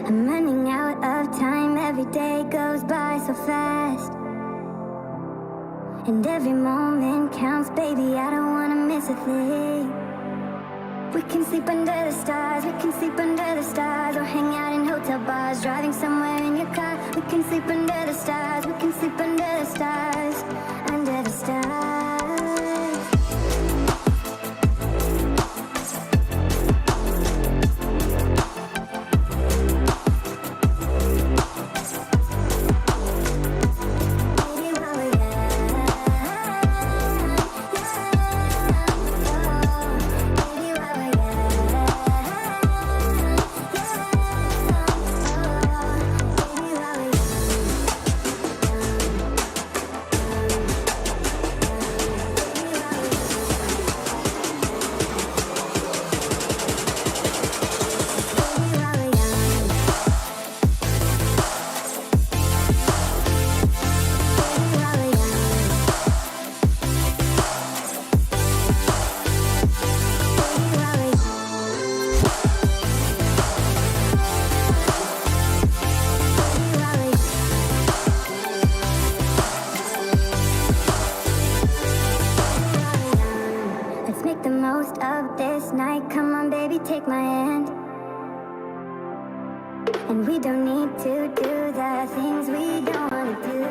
I'm running out of time, every day goes by so fast. And every moment counts, baby, I don't wanna miss a thing. We can sleep under the stars, we can sleep under the stars, or hang out in hotel bars, driving somewhere in your car. We can sleep under the stars, we can sleep under the stars, under the stars. take my hand. And we don't need to do the things we don't want to do.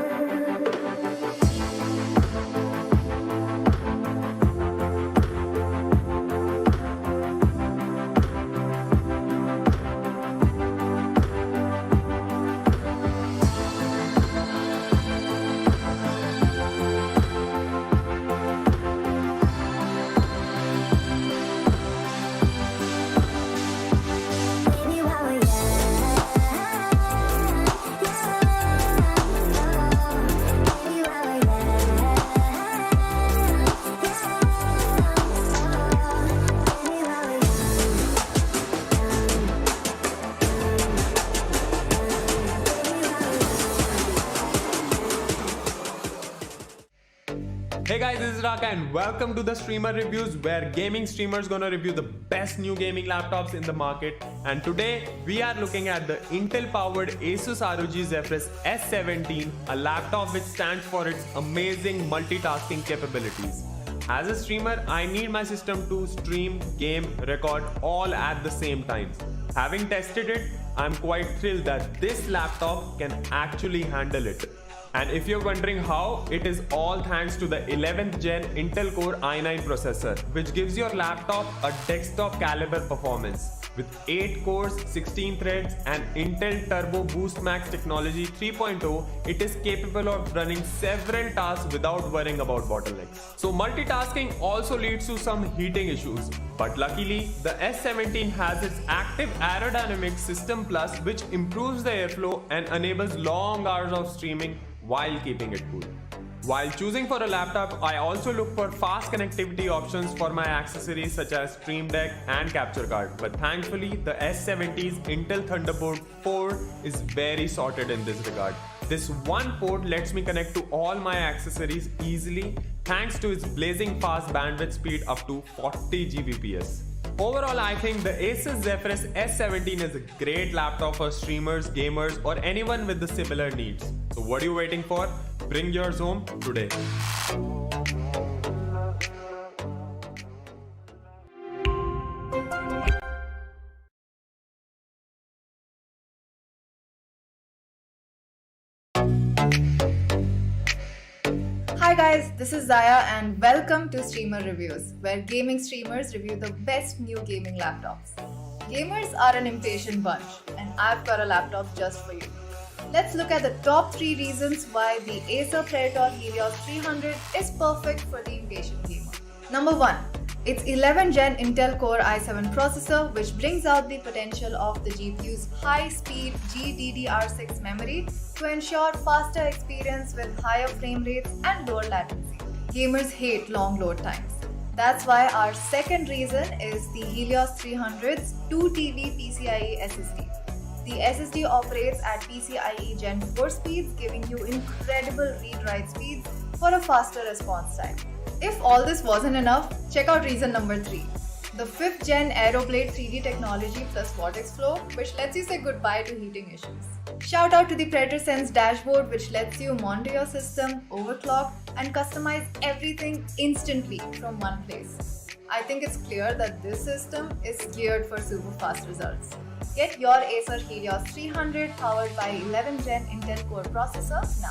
Hey guys, this is Raka and welcome to the Streamer Reviews, where gaming streamers gonna review the best new gaming laptops in the market. And today we are looking at the Intel powered Asus ROG Zephyrus S17, a laptop which stands for its amazing multitasking capabilities. As a streamer, I need my system to stream, game, record all at the same time. Having tested it, I'm quite thrilled that this laptop can actually handle it. And if you're wondering how, it is all thanks to the 11th gen Intel Core i9 processor, which gives your laptop a desktop caliber performance. With 8 cores, 16 threads and Intel Turbo Boost Max technology 3.0, it is capable of running several tasks without worrying about bottlenecks. So multitasking also leads to some heating issues, but luckily the S17 has its active aerodynamic system plus, which improves the airflow and enables long hours of streaming while keeping it cool. While choosing for a laptop, I also look for fast connectivity options for my accessories such as Stream Deck and capture card. But thankfully, the S70's Intel Thunderbolt 4 is very sorted in this regard. This one port lets me connect to all my accessories easily thanks to its blazing fast bandwidth speed up to 40 Gbps. Overall, I think the Asus Zephyrus S17 is a great laptop for streamers, gamers, or anyone with the similar needs. So what are you waiting for? Bring yours home today. Hi guys, this is Zaya and welcome to Streamer Reviews, where gaming streamers review the best new gaming laptops. Gamers are an impatient bunch, and I've got a laptop just for you. Let's look at the top 3 reasons why the Acer Predator Helios 300 is perfect for the impatient gamer. Number 1. Its 11th gen Intel Core i7 processor, which brings out the potential of the GPU's high-speed GDDR6 memory to ensure faster experience with higher frame rates and lower latency. Gamers hate long load times. That's why our second reason is the Helios 300's 2TB PCIe SSD. The SSD operates at PCIe Gen 4 speeds, giving you incredible read-write speeds for a faster response time. If all this wasn't enough, check out reason number 3. The 5th gen Aeroblade 3D technology plus vortex flow, which lets you say goodbye to heating issues. Shout out to the Predator Sense dashboard, which lets you monitor your system, overclock, and customize everything instantly from one place. I think it's clear that this system is geared for super fast results. Get your Acer Helios 300 powered by 11th gen Intel Core processor now.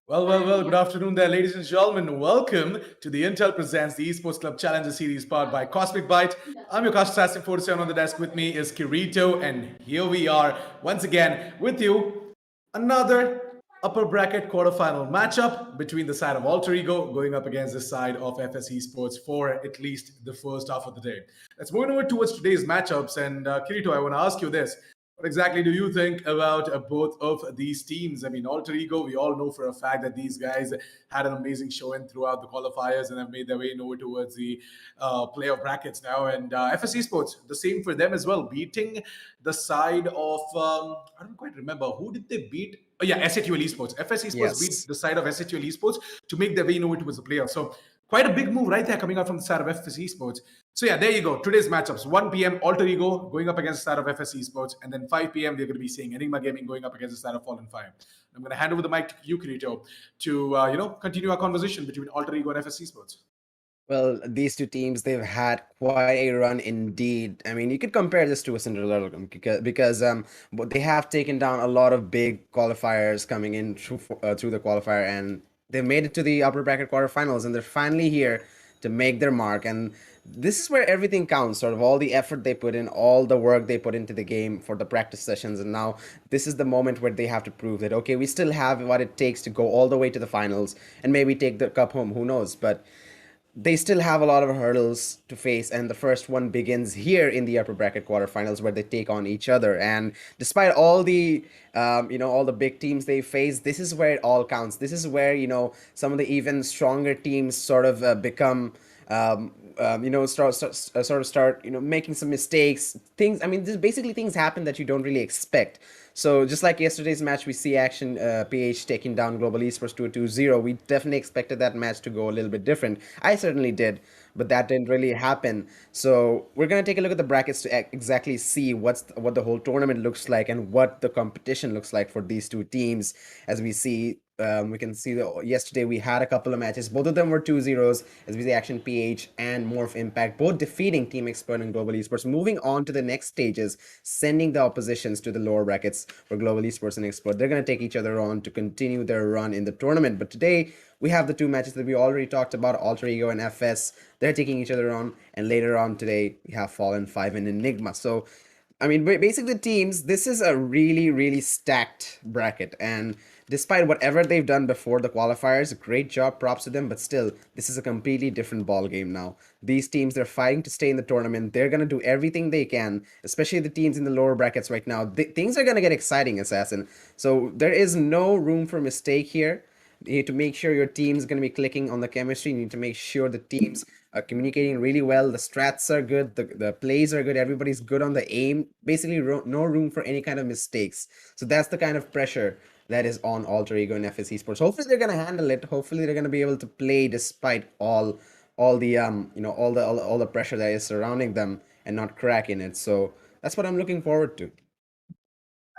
Well, good afternoon there, ladies and gentlemen. Welcome to the Intel Presents the Esports Club Challenger Series powered by Cosmic Byte. I'm your Coach Assassin 47. On the desk with me is Kirito, and here we are once again with you. Another upper bracket quarterfinal matchup between the side of Alter Ego going up against the side of FS Esports for at least the first half of the day. Let's move over towards today's matchups. And Kirito, I want to ask you this. What exactly do you think about both of these teams? I mean, Alter Ego, we all know for a fact that these guys had an amazing showing throughout the qualifiers and have made their way over towards the playoff brackets now. And FS Esports, the same for them as well, beating the side of, I don't quite remember, who did they beat? Oh, yeah, SATUL Esports. FS Esports beat the side of SATUL Esports to make their way over towards the playoffs. So quite a big move right there coming out from the side of FS Esports. So yeah, there you go. Today's matchups: 1 p.m. Alter Ego going up against the side of FS Esports, and then 5 p.m. we're going to be seeing Enigma Gaming going up against the side of Fallen Fire. I'm going to hand over the mic to you, Kirito, to continue our conversation between Alter Ego and FS Esports. Well, these two teams, they've had quite a run indeed. I mean, you could compare this to a Cinderella because but they have taken down a lot of big qualifiers coming in through the qualifier, and they've made it to the upper bracket quarterfinals, and they're finally here to make their mark. And this is where everything counts, sort of all the effort they put in, all the work they put into the game for the practice sessions, and now this is the moment where they have to prove that, okay, we still have what it takes to go all the way to the finals and maybe take the cup home, who knows, but they still have a lot of hurdles to face, and the first one begins here in the upper bracket quarterfinals where they take on each other. And despite all the all the big teams they face, this is where it all counts. This is where some of the even stronger teams sort of become start making some mistakes. Things, I mean, this basically things happen that you don't really expect. So just like yesterday's match, we see Action PH taking down Global Esports to a 2-0. We definitely expected that match to go a little bit different. I certainly did, but that didn't really happen. So we're going to take a look at the brackets to exactly see what the whole tournament looks like and what the competition looks like for these two teams. As we see, we can see that yesterday we had a couple of matches. Both of them were 2-0s, as we see Action PH and Morph Impact, both defeating Team Expert and Global Esports. Moving on to the next stages, sending the oppositions to the lower brackets for Global Esports and Expert. They're going to take each other on to continue their run in the tournament. But today, we have the two matches that we already talked about, Alter Ego and FS. They're taking each other on. And later on today, we have Fallen 5 and Enigma. So, I mean, basically the teams, this is a really, really stacked bracket. And despite whatever they've done before the qualifiers, great job, props to them, but still, this is a completely different ball game now. These teams, they're fighting to stay in the tournament. They're going to do everything they can, especially the teams in the lower brackets right now. Things are going to get exciting, Assassin. So there is no room for mistake here. You need to make sure your team's going to be clicking on the chemistry. You need to make sure the teams are communicating really well. The strats are good. The plays are good. Everybody's good on the aim. Basically, no room for any kind of mistakes. So that's the kind of pressure that is on Alter Ego and FS Esports. Hopefully they're gonna handle it. Hopefully they're gonna be able to play despite all the all the pressure that is surrounding them and not crack in it. So that's what I'm looking forward to.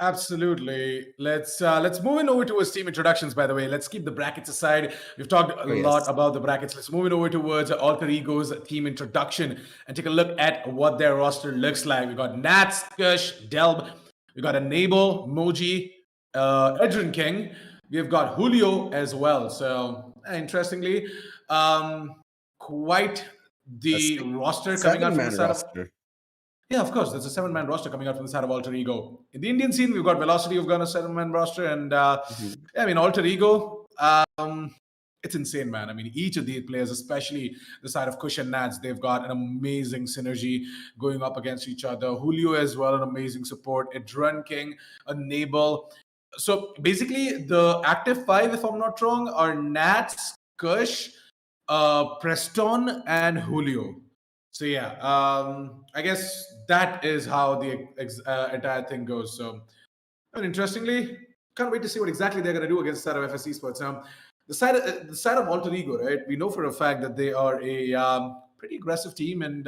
Absolutely. Let's move in over towards team introductions. By the way, let's keep the brackets aside. We've talked a lot about the brackets. Let's move in over towards Alter Ego's team introduction and take a look at what their roster looks like. We got Nats, Kush, Delb. We got Enable, Moji, Edrin King. We've got Julio as well. So interestingly, quite the roster coming out from the side of. Yeah, of course. There's a 7-man roster coming out from the side of Alter Ego. In the Indian scene, we've got Velocity, who've got a 7-man roster. And I mean, Alter Ego, it's insane, man. I mean, each of these players, especially the side of Kush and Nats, they've got an amazing synergy going up against each other. Julio as well, an amazing support. Edrun King, Enable. So basically, the active 5, if I'm not wrong, are Nats, Kush, Preston, and Julio. So yeah, I guess that is how the entire thing goes. So, I mean, interestingly, can't wait to see what exactly they're going to do against the side of FS Esports. The side of Alter Ego, right? We know for a fact that they are a pretty aggressive team, and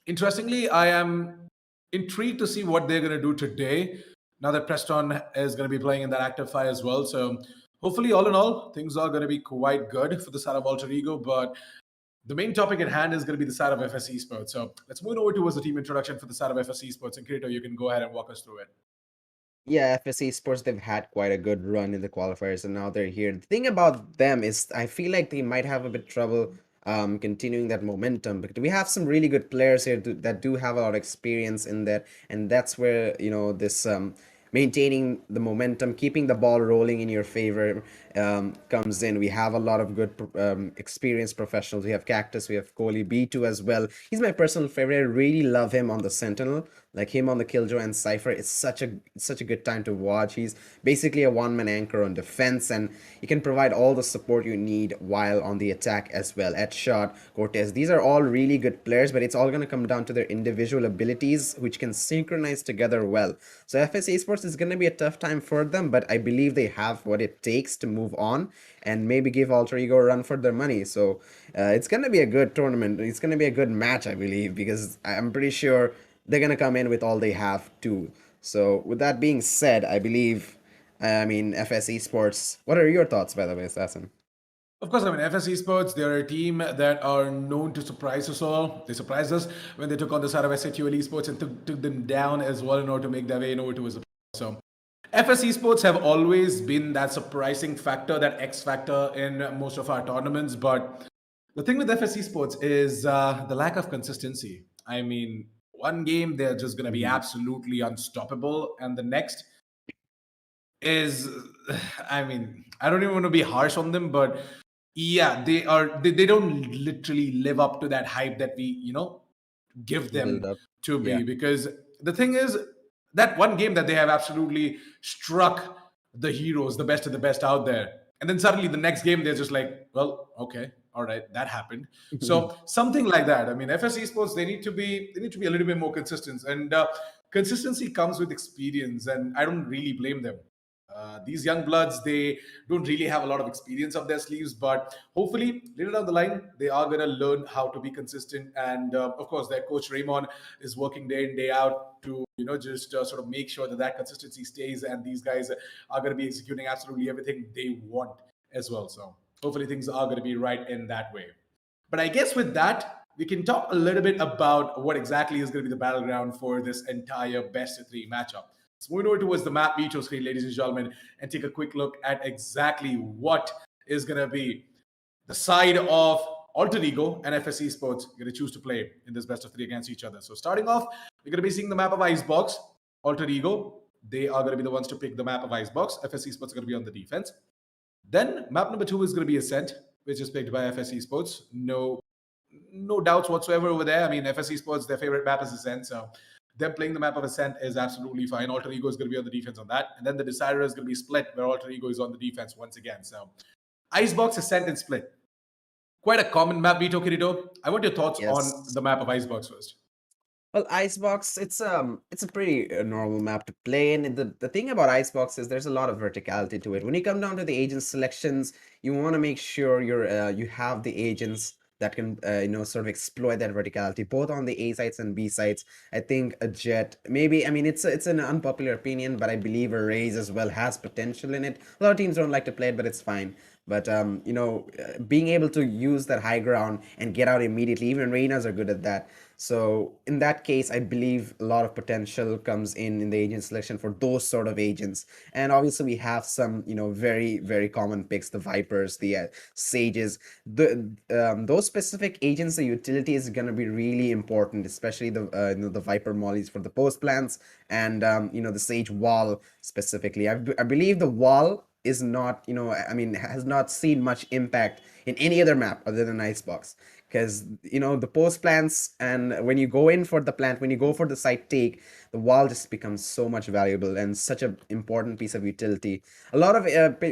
interestingly, I am intrigued to see what they're going to do today. Now that Preston is going to be playing in that active fire as well, so hopefully, all in all, things are going to be quite good for the side of Alter Ego, but the main topic at hand is going to be the side of FS Esports. So let's move over towards the team introduction for the side of FS Esports. And Kirito, you can go ahead and walk us through it. Yeah, FSC Sports, they've had quite a good run in the qualifiers and now they're here. The thing about them is I feel like they might have a bit trouble continuing that momentum because we have some really good players here that do have a lot of experience in that, and that's where this maintaining the momentum, keeping the ball rolling in your favor comes in. We have a lot of good experienced professionals. We have Cactus, we have Kohli, B2 as well. He's my personal favorite. I really love him on the Sentinel, like him on the Killjoy and Cypher. It's such a good time to watch. He's basically a one-man anchor on defense, and he can provide all the support you need while on the attack as well. At shot, Cortez, these are all really good players, but it's all going to come down to their individual abilities, which can synchronize together well. So FS Esports is going to be a tough time for them, but I believe they have what it takes to move on and maybe give Alter Ego a run for their money. So it's going to be a good tournament. It's going to be a good match, I believe, because I'm pretty sure they're going to come in with all they have too. So with that being said, I believe, FS Esports. What are your thoughts, by the way, Assassin? Of course, FS Esports, they're a team that are known to surprise us all. They surprised us when they took on the side of SATUL Esports and took them down as well in order to make their way over towards the. So FS Esports have always been that surprising factor, that X factor in most of our tournaments. But the thing with FS Esports is the lack of consistency. I mean, one game they're just going to be absolutely unstoppable, and the next is, I don't even want to be harsh on them, but yeah, they don't literally live up to that hype that we give them Build up. to be. Yeah. Because the thing is, that one game that they have absolutely struck the heroes, the best of the best out there, and then suddenly the next game they're just like, well, okay, all right, that happened. So something like that. FS Esports, they need to be a little bit more consistent, and consistency comes with experience, and I don't really blame them. These young bloods, they don't really have a lot of experience up their sleeves, but hopefully later down the line, they are going to learn how to be consistent. And of course, their coach Raymond is working day in, day out to, just sort of make sure that consistency stays. And these guys are going to be executing absolutely everything they want as well. So hopefully things are going to be right in that way. But I guess with that, we can talk a little bit about what exactly is going to be the battleground for this entire best of three matchup. Let's move over towards the map veto screen, ladies and gentlemen, and take a quick look at exactly what is going to be the side of Alter Ego and FS Esports going to choose to play in this best of three against each other. So starting off, we're going to be seeing the map of Icebox. Alter Ego, they are going to be the ones to pick the map of Icebox. FS Esports are going to be on the defense. Then map number 2 is going to be Ascent, which is picked by FS Esports. No doubts whatsoever over there. FS Esports, their favorite map is Ascent, so them playing the map of Ascent is absolutely fine. Alter Ego is going to be on the defense on that. And then the decider is going to be Split, where Alter Ego is on the defense once again. So Icebox, Ascent, and Split. Quite a common map, Vito Kirito. I want your thoughts on the map of Icebox first. Well, Icebox, it's a pretty normal map to play in. The thing about Icebox is there's a lot of verticality to it. When you come down to the agent selections, you want to make sure you have the agents that can sort of exploit that verticality both on the A sites and B sites. I think a Jet, maybe, it's an unpopular opinion, but I believe a Raze as well has potential in it. A lot of teams don't like to play it, but it's fine. But being able to use that high ground and get out immediately, even Reynas are good at that. So in that case, I believe a lot of potential comes in the agent selection for those sort of agents. And obviously we have some, very, very common picks, the Vipers, the Sages. Those specific agents, the utility is going to be really important, especially the Viper mollies for the post plants and, the Sage wall specifically. I believe the wall is not, has not seen much impact in any other map other than Icebox. Because, the post plants, and when you go in for the plant, when you go for the site take, the wall just becomes so much valuable and such an important piece of utility. A lot of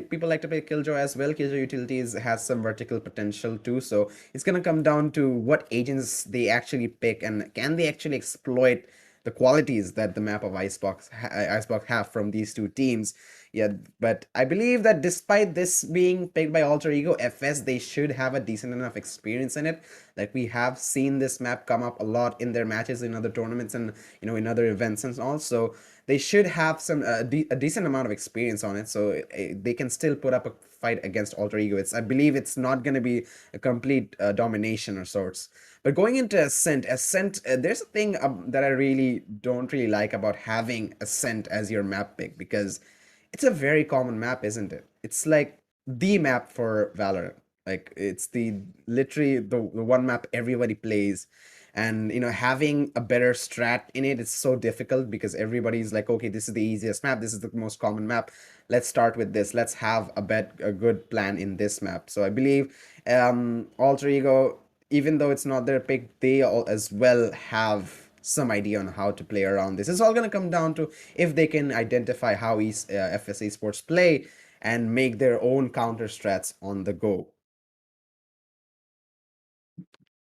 people like to play Killjoy as well. Killjoy utilities has some vertical potential too. So it's going to come down to what agents they actually pick and can they actually exploit the qualities that the map of Icebox have from these two teams. Yeah, but I believe that despite this being picked by Alter Ego, FS, they should have a decent enough experience in it. Like we have seen this map come up a lot in their matches in other tournaments and in other events and all. So they should have a decent amount of experience on it, so they can still put up a fight against Alter Ego. I believe it's not going to be a complete domination or sorts. But going into Ascent, there's a thing that I really don't really like about having Ascent as your map pick, because it's a very common map, isn't it? It's like the map for Valorant. Like it's the literally the one map everybody plays. And having a better strat in it is so difficult because everybody's like, okay, this is the easiest map, this is the most common map. Let's start with this. Let's have a good plan in this map. So I believe Alter Ego, even though it's not their pick, they all as well have some idea on how to play around this. It's all going to come down to if they can identify how FS Esports play and make their own counter strats on the go.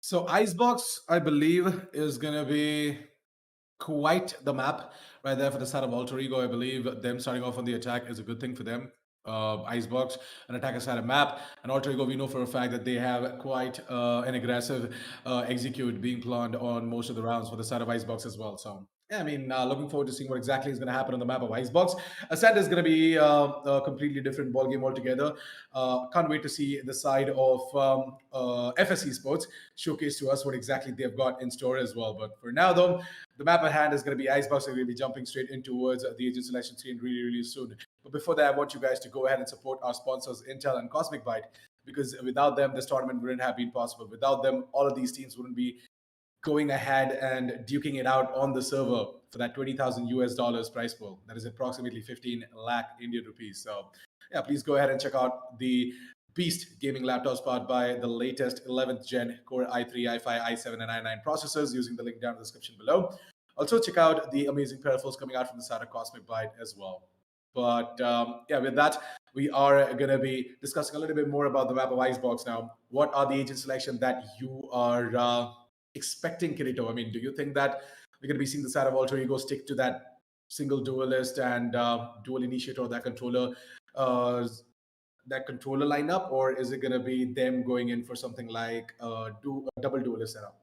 So Icebox, I believe, is gonna be quite the map right there for the start of Alter Ego. I believe them starting off on the attack is a good thing for them. Icebox, an attacker side of map, and Alter Ego, we know for a fact that they have quite an aggressive execute being planned on most of the rounds for the side of Icebox as well. So yeah, I mean, looking forward to seeing what exactly is going to happen on the map of Icebox. Ascent is going to be a completely different ball game altogether. Can't wait to see the side of FS Esports showcase to us what exactly they've got in store as well. But for now, though, the map at hand is going to be Icebox. We're going to be jumping straight in towards the agent selection screen really, really soon. But before that, I want you guys to go ahead and support our sponsors, Intel and Cosmic Byte, because without them, this tournament wouldn't have been possible. Without them, all of these teams wouldn't be going ahead and duking it out on the server for that 20,000 US dollars prize pool. That is approximately 15 lakh Indian rupees. So yeah, please go ahead and check out the Beast gaming laptops powered by the latest 11th gen Core i3, i5, i7, and i9 processors using the link down in the description below. Also check out the amazing peripherals coming out from the side of Cosmic Byte as well. But yeah, with that, we are going to be discussing a little bit more about the map of Icebox now. What are the agent selection that you are expecting, Kirito? I mean, do you think that we're going to be seeing the side of Alter Ego stick to that single duelist and dual initiator, uh, that controller lineup, or is it going to be them going in for something like a double duelist setup?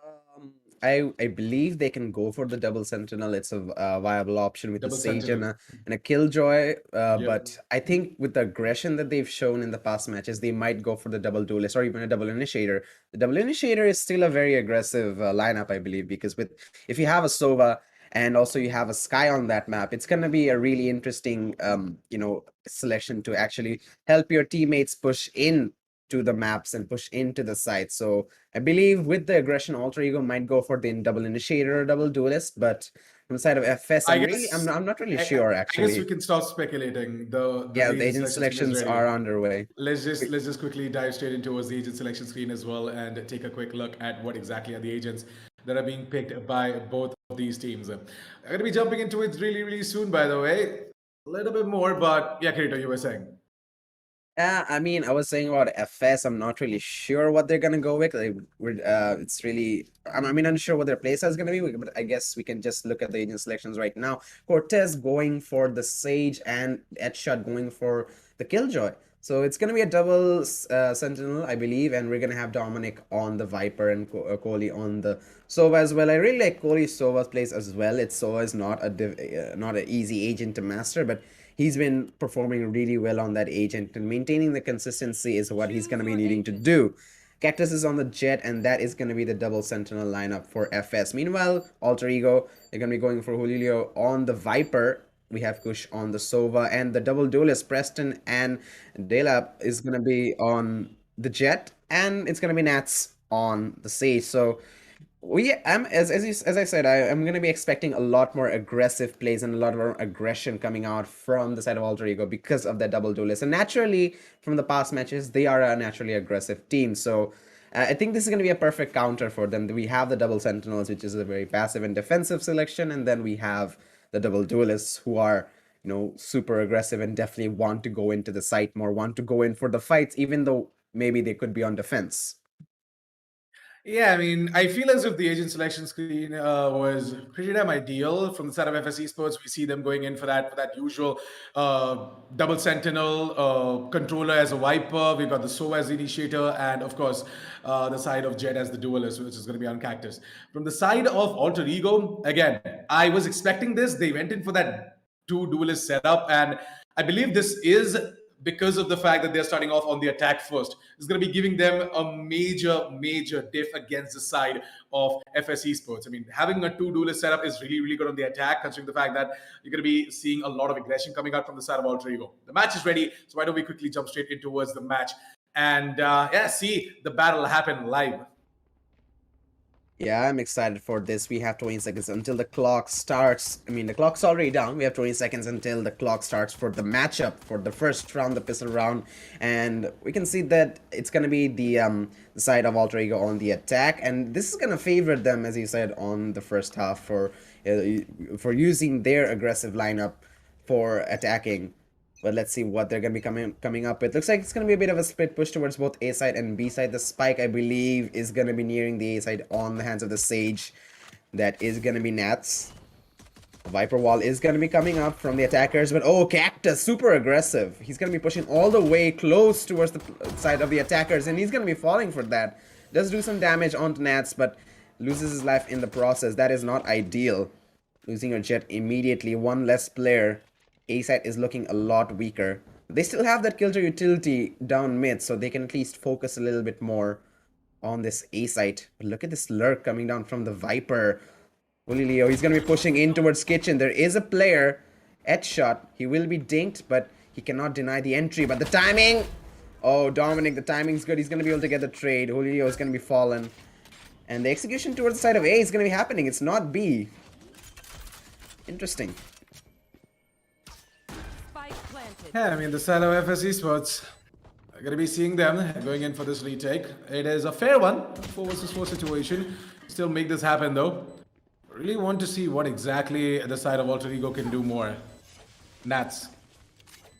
Um, I believe they can go for the double sentinel. It's a viable option with the Double sage sentinel. and a killjoy. Yep. But I think with the aggression that they've shown in the past matches, they might go for the double duelist or even a double initiator. The double initiator is still a very aggressive lineup, I believe, because if you have a Sova and also you have a Sky on that map, it's gonna be a really interesting selection to actually help your teammates push in to the maps and push into the site. So I believe with the aggression, Alter Ego might go for the double initiator or double duelist, but from the side of FS, I guess I'm not really I, sure I guess we actually. can start speculating. The Yeah, the agent agent selection screen is selections ready. are underway. Let's just quickly dive straight into the agent selection screen as well and take a quick look at what exactly are the agents that are being picked by both of these teams. I'm going to be jumping into it really, really soon, by the way. A little bit more, but yeah, Kirito, you were saying. Yeah, I mean, I was saying about FS. I'm not really sure what they're gonna go with. It's really, I mean, unsure what their playstyle is gonna be. But I guess we can just look at the agent selections right now. Cortez going for the Sage and Edshot going for the Killjoy. So it's gonna be a double Sentinel, I believe, and we're gonna have Dominic on the Viper and Kohli on the Sova as well. I really like Kohli Sova's plays as well. Sova is not not an easy agent to master, but he's been performing really well on that agent, and maintaining the consistency is what he's going to be needing to do. Cactus is on the Jet, and that is going to be the double sentinel lineup for FS. Meanwhile, Alter Ego, they're going to be going for Julio on the Viper. We have Kush on the Sova, and the double duelist Preston and Delap is going to be on the Jet, and it's going to be Nats on the Sage. So as I said, I'm going to be expecting a lot more aggressive plays and a lot more aggression coming out from the side of Alter Ego because of that double duelist. And naturally, from the past matches, they are a naturally aggressive team. So I think this is going to be a perfect counter for them. We have the double sentinels, which is a very passive and defensive selection, and then we have the double duelists who are super aggressive and definitely want to go into the site more, want to go in for the fights, even though maybe they could be on defense. Yeah, I mean, I feel as if the agent selection screen was pretty damn ideal from the side of FS Esports. We see them going in for that usual double sentinel controller as a wiper. We've got the SOA as the initiator, and of course, the side of Jet as the duelist, which is going to be on Cactus. From the side of Alter Ego, again, I was expecting this. They went in for that two duelist setup, and I believe this is because of the fact that they're starting off on the attack first. It's going to be giving them a major diff against the side of FS Esports. I mean, having a two duelist setup is really good on the attack, considering the fact that you're going to be seeing a lot of aggression coming out from the side of Alter Ego. The match is ready, so why don't we quickly jump straight in towards the match and yeah, see the battle happen live. Yeah, I'm excited for this. We have 20 seconds until the clock starts. I mean, the clock's already down. We have 20 seconds until the clock starts for the matchup for the first round, the pistol round. And we can see that it's going to be the side of Alter Ego on the attack. And this is going to favor them, as you said, on the first half for using their aggressive lineup for attacking. But let's see what they're going to be coming up with. Looks like it's going to be a bit of a split push towards both A side and B side. The spike, I believe, is going to be nearing the A side on the hands of the Sage. That is going to be Nats. Viper Wall is going to be coming up from the attackers. But oh, Cactus, super aggressive. He's going to be pushing all the way close towards the side of the attackers. And he's going to be falling for that. Does do some damage onto Nats, but loses his life in the process. That is not ideal. Losing your Jet immediately. One less player. A-side is looking a lot weaker. They still have that killjoy utility down mid, so they can at least focus a little bit more on this A-side. But look at this lurk coming down from the Viper. Holy Leo, he's going to be pushing in towards Kitchen. There is a player at shot. He will be dinked, but he cannot deny the entry. But the timing! Oh, Dominic, the timing's good. He's going to be able to get the trade. Holy Leo is going to be fallen. And the execution towards the side of A is going to be happening. It's not B. Interesting. Yeah, I mean, the side of FS Esports, I'm going to be seeing them going in for this retake. It is a fair one, 4 versus 4 situation. Still make this happen though. Really want to see what exactly the side of Alter Ego can do more. Nats.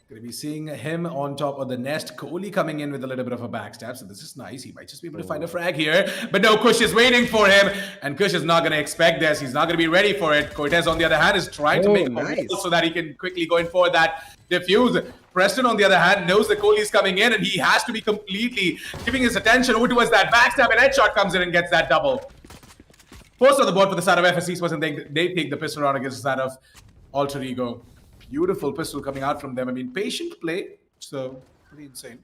Going to be seeing him on top of the nest. Kohli coming in with a little bit of a backstab. So this is nice. He might just be able to find a frag here. But no, Kush is waiting for him. And Kush is not going to expect this. He's not going to be ready for it. Cortez, on the other hand, is trying to make a wall so that he can quickly go in for that defuse. Preston, on the other hand, knows that Kohli is coming in. And he has to be completely giving his attention over towards that backstab. And headshot comes in and gets that double. First on the board for the side of FS Esports, and they take the pistol round against the side of Alter Ego. Beautiful pistol coming out from them. I mean, patient play, so pretty insane.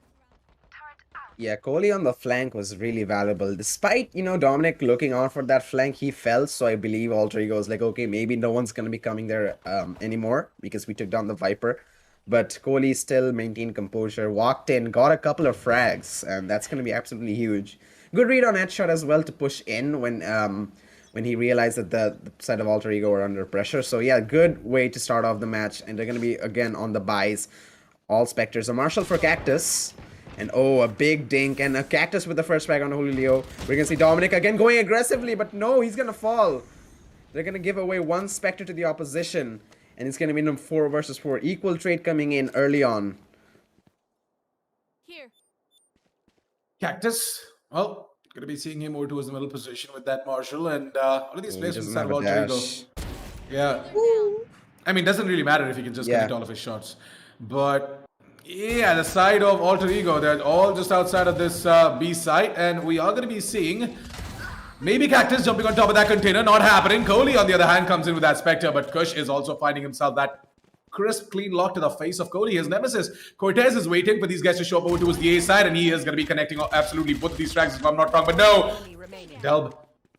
Yeah, Kohli on the flank was really valuable. Despite, you know, Dominic looking out for that flank, he fell. So I believe Alter Ego was like, okay, maybe no one's going to be coming there anymore because we took down the Viper. But Kohli still maintained composure, walked in, got a couple of frags, and that's going to be absolutely huge. Good read on headshot as well to push in when he realized that the side of Alter Ego were under pressure. So yeah, good way to start off the match. And they're going to be, again, on the buys. All Spectres. A Marshall for Cactus. And oh, a big dink. And a Cactus with the first frag on Holy Leo. We're going to see Dominic again going aggressively. But no, he's going to fall. They're going to give away one Spectre to the opposition. And it's going to be a 4 versus 4. Equal trade coming in early on. Here. Cactus. Well, going to be seeing him over towards the middle position with that Marshall, and all of these players from the side of Alter Ego. Yeah. I mean, doesn't really matter if he can just connect all of his shots. But yeah, the side of Alter Ego, they're all just outside of this B site, and we are going to be seeing maybe Cactus jumping on top of that container. Not happening. Kohli, on the other hand, comes in with that Spectre, but Kush is also finding himself that crisp, clean lock to the face of Kohli, his nemesis. Cortez is waiting for these guys to show up over towards the A side, and he is going to be connecting absolutely both of these frags, if I'm not wrong. But no, Delb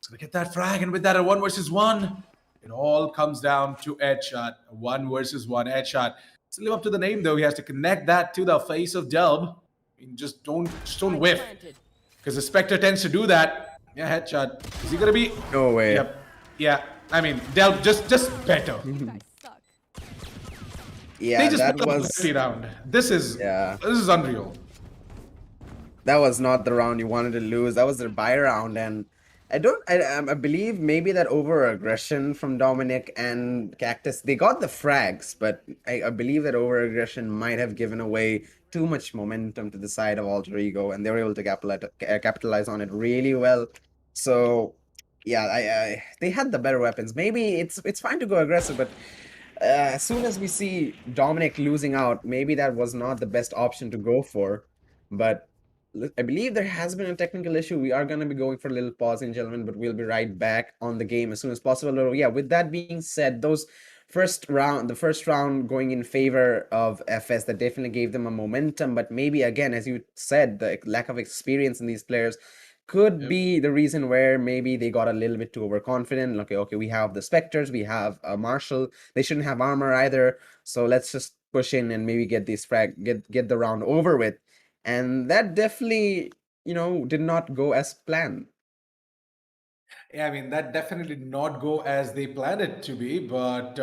is going to get that frag, and with that, a 1 versus 1, it all comes down to headshot. 1 versus 1 headshot. To live up to the name, though, he has to connect that to the face of Delb. I mean, just don't whiff, because the Spectre tends to do that. Yeah, headshot. Is he going to be? No way. Yep. Yeah. I mean, Delb just better. Yeah, that was round. This is unreal. That was not the round you wanted to lose. That was their buy round, and I believe maybe that over aggression from Dominic and Cactus, they got the frags, but I believe that over aggression might have given away too much momentum to the side of Alter Ego, and they were able to capitalize on it really well. So yeah, they had the better weapons. Maybe it's fine to go aggressive, but as soon as we see Dominic losing out, maybe that was not the best option to go for. But I believe there has been a technical issue. We are going to be going for a little pause, in gentlemen, but we'll be right back on the game as soon as possible. So, yeah, with that being said, the first round going in favor of FS, that definitely gave them a momentum. But maybe again, as you said, the lack of experience in these players could be the reason where maybe they got a little bit too overconfident. Okay, we have the Spectres, we have a Marshall. They shouldn't have armor either. So let's just push in and maybe get get the round over with. And that definitely, did not go as planned. Yeah, I mean, that definitely did not go as they planned it to be, but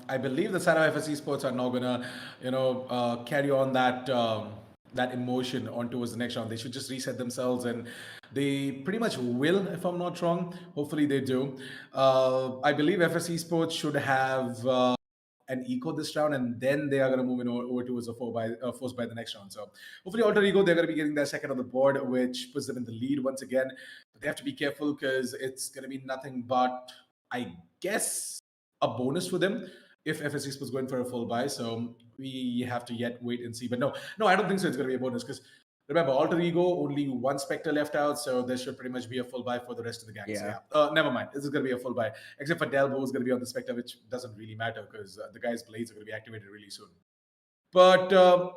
I believe the Sarah FS Esports are now gonna, carry on that emotion on towards the next round. They should just reset themselves, and they pretty much will, if I'm not wrong. Hopefully, they do. I believe FS Esports should have an eco this round, and then they are going to move in over towards a force by the next round. So hopefully, Alter Ego, they're going to be getting their second on the board, which puts them in the lead once again. But they have to be careful because it's going to be nothing but, I guess, a bonus for them if FSC was going for a full buy. So we have to yet wait and see. But no, I don't think so. It's going to be a bonus because remember, Alter Ego, only one Spectre left out, so there should pretty much be a full buy for the rest of the gang. Yeah. So never mind. This is going to be a full buy, except for Delbo, who's going to be on the Spectre, which doesn't really matter because the guy's blades are going to be activated really soon. But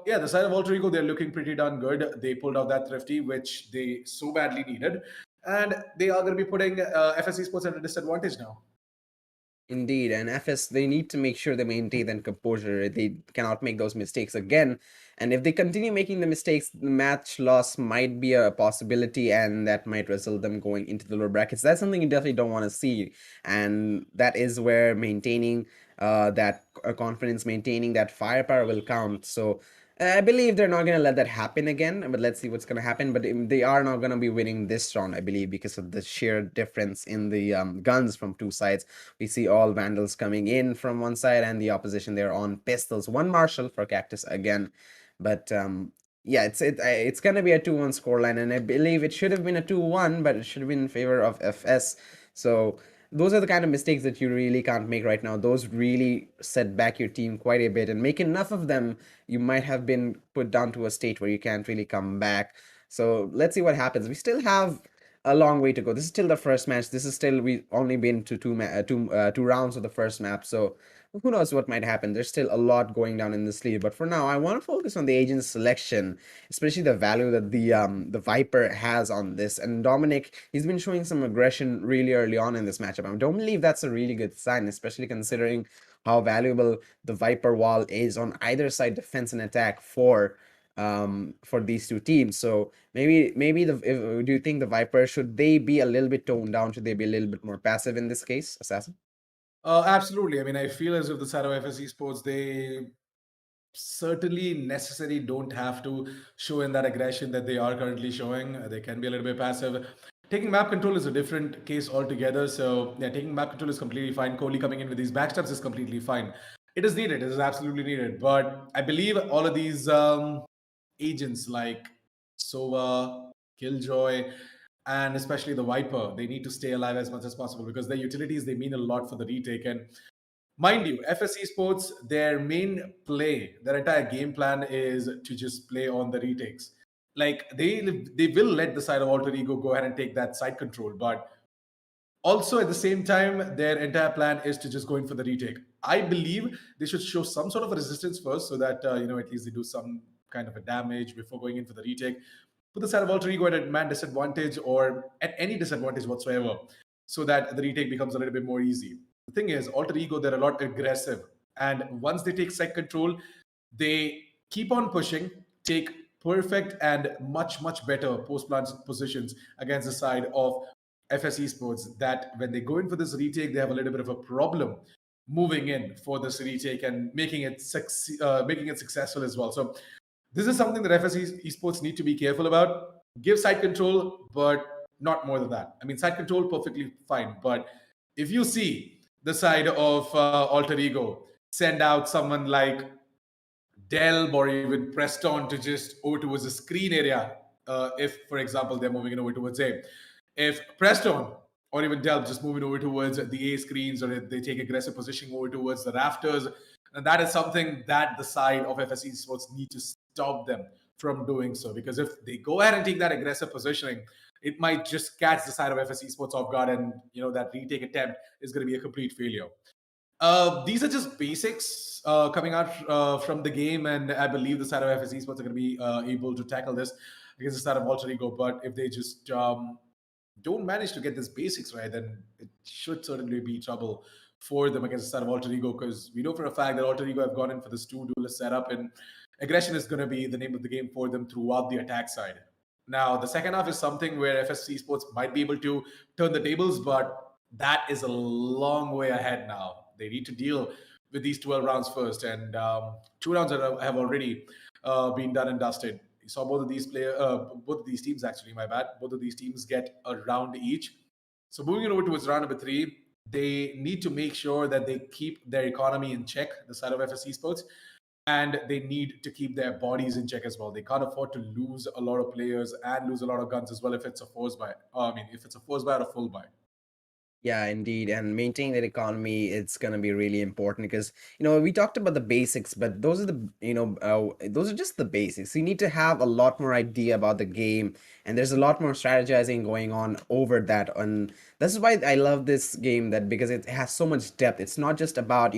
yeah, the side of Alter Ego, they're looking pretty darn good. They pulled out that Thrifty, which they so badly needed. And they are going to be putting FSC Sports at a disadvantage now. Indeed, and FS, they need to make sure they maintain that composure. They cannot make those mistakes again. And if they continue making the mistakes, the match loss might be a possibility, and that might result them going into the lower brackets. That's something you definitely don't want to see. And that is where maintaining that confidence, maintaining that firepower will count. So I believe they're not going to let that happen again, but let's see what's going to happen. But they are not going to be winning this round, I believe, because of the sheer difference in the guns from two sides. We see all Vandals coming in from one side and the opposition they're on pistols. One Marshall for Cactus again. But yeah, it's going to be a 2-1 scoreline, and I believe it should have been a 2-1, but it should have been in favor of FS. So those are the kind of mistakes that you really can't make right now. Those really set back your team quite a bit, and make enough of them, you might have been put down to a state where you can't really come back. So let's see what happens. We still have a long way to go. This is still the first match. This is still, we've only been to two rounds of the first map. So who knows what might happen. There's still a lot going down in this league. But for now, I want to focus on the agent selection, especially the value that the Viper has on this. And Dominic, he's been showing some aggression really early on in this matchup. I don't believe that's a really good sign, especially considering how valuable the Viper wall is on either side, defense and attack, for these two teams. So maybe do you think the Viper, should they be a little bit toned down? Should they be a little bit more passive in this case, Assassin? Absolutely. I mean, I feel as if the Saro FS Esports, they certainly necessarily don't have to show in that aggression that they are currently showing. They can be a little bit passive. Taking map control is a different case altogether. So yeah, taking map control is completely fine. Kohli coming in with these backstabs is completely fine. It is needed. It is absolutely needed. But I believe all of these agents like Sova, Killjoy, and especially the Viper, they need to stay alive as much as possible because their utilities, they mean a lot for the retake. And mind you, FS Esports, their main play, their entire game plan is to just play on the retakes. Like they will let the side of Alter Ego go ahead and take that side control, but also at the same time, their entire plan is to just go in for the retake. I believe they should show some sort of a resistance first, so that at least they do some kind of a damage before going in for the retake. Put the side of Alter Ego at a man disadvantage or at any disadvantage whatsoever, so that the retake becomes a little bit more easy. The thing is, Alter Ego, they're a lot aggressive, and once they take side control, they keep on pushing, take perfect and much better post plant positions against the side of FS Esports, that when they go in for this retake, they have a little bit of a problem moving in for this retake and making it successful as well. So this is something that FS Esports need to be careful about. Give side control, but not more than that. I mean, side control perfectly fine, but if you see the side of Alter Ego send out someone like Delb or even Preston to just over towards the screen area, if, for example, they're moving in over towards A. If Preston or even Delp just moving over towards the A screens, or if they take aggressive positioning over towards the rafters, and that is something that the side of FS Esports need to stop them from doing so. Because if they go ahead and take that aggressive positioning, it might just catch the side of FS Esports off guard, and that retake attempt is going to be a complete failure. These are just basics coming out from the game, and I believe the side of FS Esports are going to be able to tackle this against the side of Alter Ego. But if they just don't manage to get these basics right, then it should certainly be trouble for them against the side of Alter Ego, because we know for a fact that Alter Ego have gone in for this two duelist setup, and aggression is going to be the name of the game for them throughout the attack side. Now, the second half is something where FSC Sports might be able to turn the tables, but that is a long way ahead now. They need to deal with these 12 rounds first, and 2 rounds have already been done and dusted. You saw both of these teams actually, my bad. Both of these teams get a round each. So moving over towards round number 3, they need to make sure that they keep their economy in check, the side of FSC Sports, and they need to keep their bodies in check as well. They can't afford to lose a lot of players and lose a lot of guns as well if it's a force buy. If it's a force buy or a full buy. Yeah, indeed. And maintaining that economy, it's going to be really important because, we talked about the basics, but those are those are just the basics. You need to have a lot more idea about the game, and there's a lot more strategizing going on over that. And this is why I love this game, that because it has so much depth. It's not just about,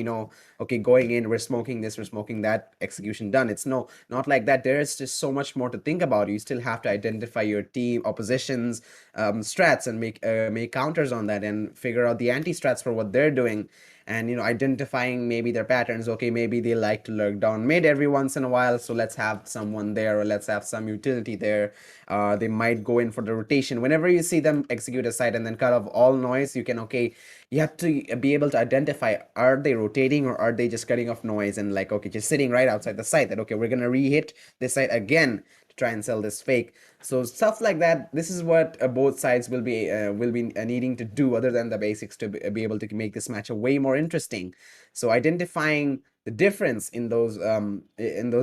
okay, going in, we're smoking this, we're smoking that, execution done. It's not like that. There is just so much more to think about. You still have to identify your team, oppositions, strats, and make counters on that, and figure out the anti-strats for what they're doing, and identifying maybe their patterns. Okay, maybe they like to lurk down mid every once in a while, so let's have someone there, or let's have some utility there. They might go in for the rotation. Whenever you see them execute a site and then cut off all noise, you have to be able to identify, are they rotating or are they just cutting off noise, and just sitting right outside the site, that okay, we're gonna re-hit this site again to try and sell this fake. So stuff like that, this is what both sides will be needing to do, other than the basics, to be able to make this match way more interesting. So identifying the difference in those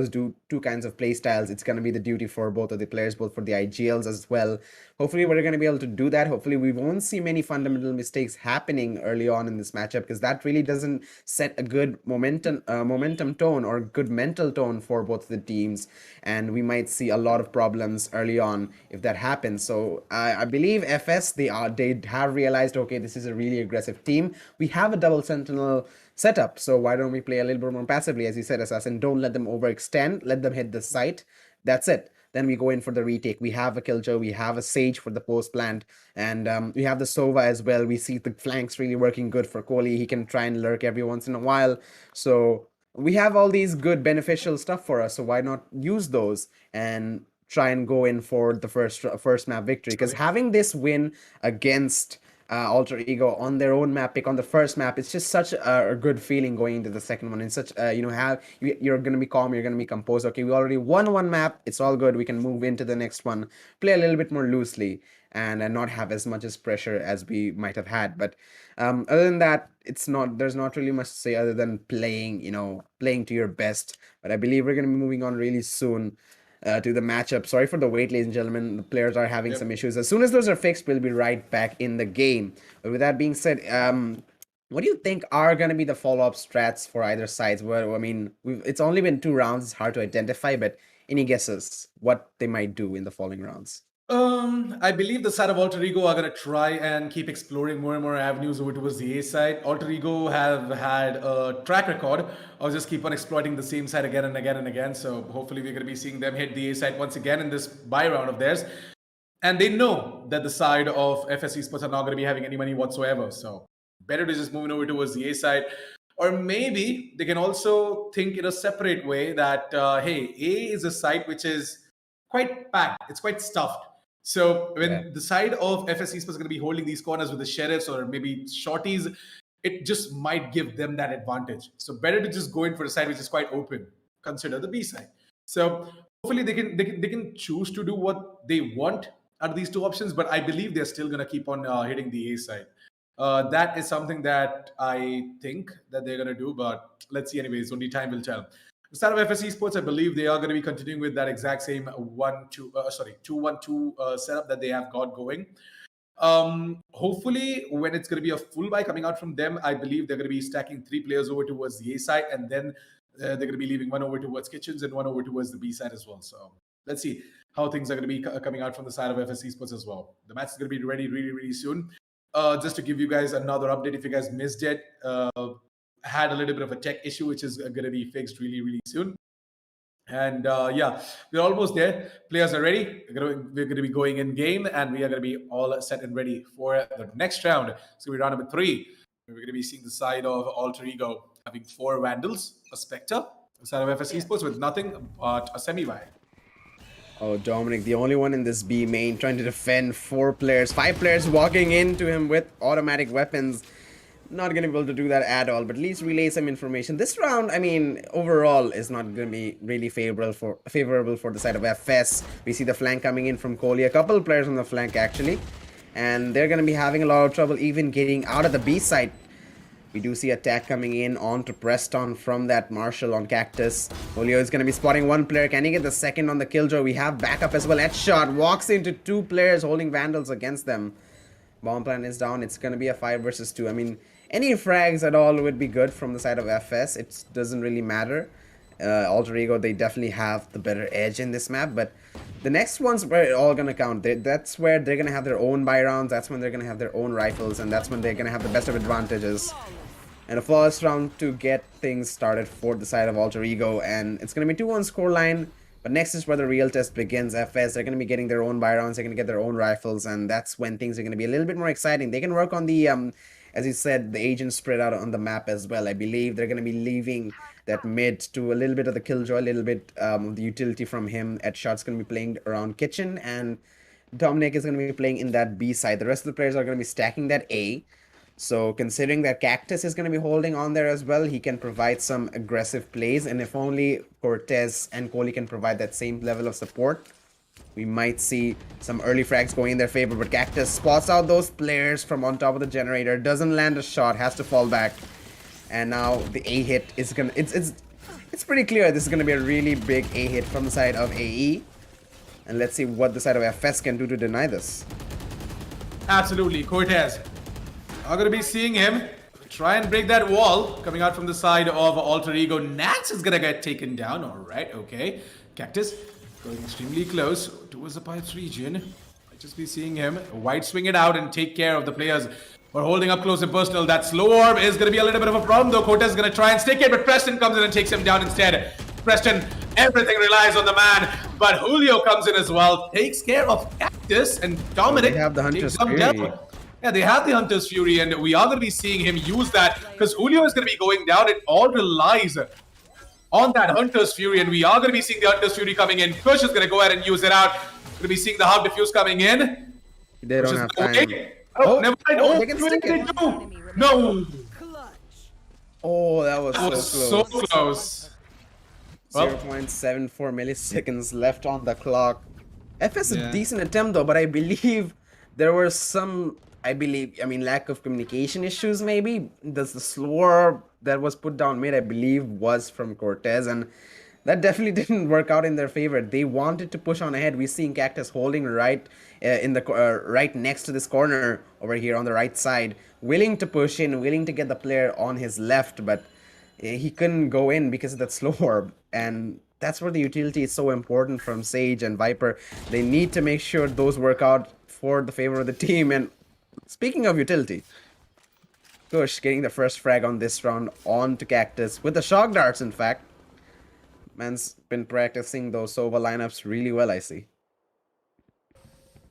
two kinds of play styles, it's going to be the duty for both of the players, both for the IGLs as well. Hopefully we're going to be able to do that. Hopefully we won't see many fundamental mistakes happening early on in this matchup, because that really doesn't set a good momentum tone or good mental tone for both the teams, and we might see a lot of problems early on if that happens. So I believe FS, they have realized, okay, this is a really aggressive team. We have a double sentinel setup, so why don't we play a little bit more passively, as you said, Assassin. Don't let them overextend, let them hit the site. That's it. Then we go in for the retake. We have a Killjoy, we have a Sage for the post plant, and we have the Sova as well. We see the flanks really working good for Kohli. He can try and lurk every once in a while. So we have all these good beneficial stuff for us, so why not use those and try and go in for the first map victory? Because having this win against Alter Ego on their own map pick on the first map, it's just such a good feeling going into the second one. It's such you're gonna be calm, you're gonna be composed. Okay, we already won one map, it's all good, we can move into the next one, play a little bit more loosely, and not have as much as pressure as we might have had. But other than that, there's not really much to say other than playing to your best. But I believe we're gonna be moving on really soon to the matchup. Sorry for the wait, ladies and gentlemen. The players are having some issues. As soon as those are fixed, we'll be right back in the game. But with that being said, what do you think are going to be the follow-up strats for either sides? Well, I mean, it's only been 2 rounds. It's hard to identify, but any guesses what they might do in the following rounds? I believe the side of Alter Ego are going to try and keep exploring more and more avenues over towards the A side. Alter Ego have had a track record of just keep on exploiting the same side again and again and again. So hopefully we're going to be seeing them hit the A side once again in this buy round of theirs. And they know that the side of FS Esports are not going to be having any money whatsoever. So better to just moving over towards the A side. Or maybe they can also think in a separate way that, hey, A is a site which is quite packed. It's quite stuffed. So when the side of FS Esports is going to be holding these corners with the sheriffs or maybe shorties, it just might give them that advantage. So better to just go in for a side which is quite open. Consider the B side. So hopefully they can choose to do what they want out of these two options, but I believe they're still going to keep on hitting the A side. That is something that I think that they're going to do, but let's see anyways. Only time will tell. Instead of FS Esports, I believe they are going to be continuing with that exact same 2-1-2 setup that they have got going. Hopefully, when it's going to be a full buy coming out from them, I believe they're going to be stacking 3 players over towards the A side, and then they're going to be leaving one over towards kitchens and one over towards the B side as well. So let's see how things are going to be coming out from the side of FS Esports as well. The match is going to be ready really, really soon. Just to give you guys another update, if you guys missed it, had a little bit of a tech issue, which is going to be fixed really, really soon. And yeah, we're almost there. Players are ready. We're going to be going in game, and we are going to be all set and ready for the next round. It's going to be round number 3. We're going to be seeing the side of Alter Ego having 4 Vandals, a Spectre, the side of FS Esports with nothing but a semi-buy. Oh, Dominic, the only one in this B main trying to defend 5 players walking into him with automatic weapons. Not going to be able to do that at all, but at least relay some information. This round, I mean, overall is not going to be really favorable for the side of FS. We see the flank coming in from Kohli, a couple of players on the flank actually, and they're going to be having a lot of trouble even getting out of the B side. We do see attack coming in onto Preston from that Marshall on Cactus. Julio is going to be spotting 1 player. Can he get the second on the killjoy? We have backup as well. Headshot walks into 2 players holding Vandals against them. Bomb plan is down. It's going to be a 5 versus 2. I mean, any frags at all would be good from the side of FS. It doesn't really matter. Alter Ego, they definitely have the better edge in this map, but the next ones where it all gonna count. That's where they're gonna have their own buy rounds. That's when they're gonna have their own rifles, and that's when they're gonna have the best of advantages. And a flawless round to get things started for the side of Alter Ego, and it's gonna be 2-1 scoreline. But next is where the real test begins. FS, they're gonna be getting their own buy rounds. They're gonna get their own rifles, and that's when things are gonna be a little bit more exciting. They can work on the as you said, the agents spread out on the map as well. I believe they're going to be leaving that mid to a little bit of the killjoy, a little bit of the utility from him. Headshot's going to be playing around kitchen, and Dominic is going to be playing in that B side. The rest of the players are going to be stacking that A. So considering that Cactus is going to be holding on there as well, he can provide some aggressive plays. And if only Cortez and Kohli can provide that same level of support, we might see some early frags going in their favor. But Cactus spots out those players from on top of the generator, doesn't land a shot, has to fall back. And now the A hit is gonna, it's pretty clear this is gonna be a really big A hit from the side of AE. And let's see what the side of FS can do to deny this. Absolutely, Cortez. I'm gonna be seeing him try and break that wall coming out from the side of Alter Ego. Nats is gonna get taken down. All right, okay. Cactus going extremely close towards the pipes region. Might just be seeing him wide swing it out and take care of the players who are holding up close and personal. That slow orb is gonna be a little bit of a problem though. Cortez is gonna try and stick it, but Preston comes in and takes him down instead. Preston, everything relies on the man, but Julio comes in as well, takes care of Cactus, and Dominic They have the Hunter's takes him Fury. down. Yeah, they have the Hunter's Fury, and we are going to be seeing him use that because Julio is going to be going down. It all relies on that Hunter's Fury, and we are going to be seeing the Hunter's Fury coming in. Kush is going to go ahead and use it out. Going to be seeing the Hub Diffuse coming in. They Kush don't is have going- time. Oh, never mind. oh, Oh, they can stick it. No. Oh, that was That was so so close. close. Well, 0.74 milliseconds left on the clock. FS Yeah. a decent attempt though, but I believe there were some, lack of communication issues maybe. The slower that was put down mid, I believe, was from Cortez, and that definitely didn't work out in their favor. They wanted to push on ahead. We're seeing Cactus holding right right next to this corner over here on the right side, willing to push in, willing to get the player on his left, but he couldn't go in because of that slow orb. And that's where the utility is so important from Sage and Viper. They need to make sure those work out for the favor of the team. And speaking of utility, Kush getting the first frag on this round onto Cactus with the shock darts, in fact. Man's been practicing those Sova lineups really well, I see.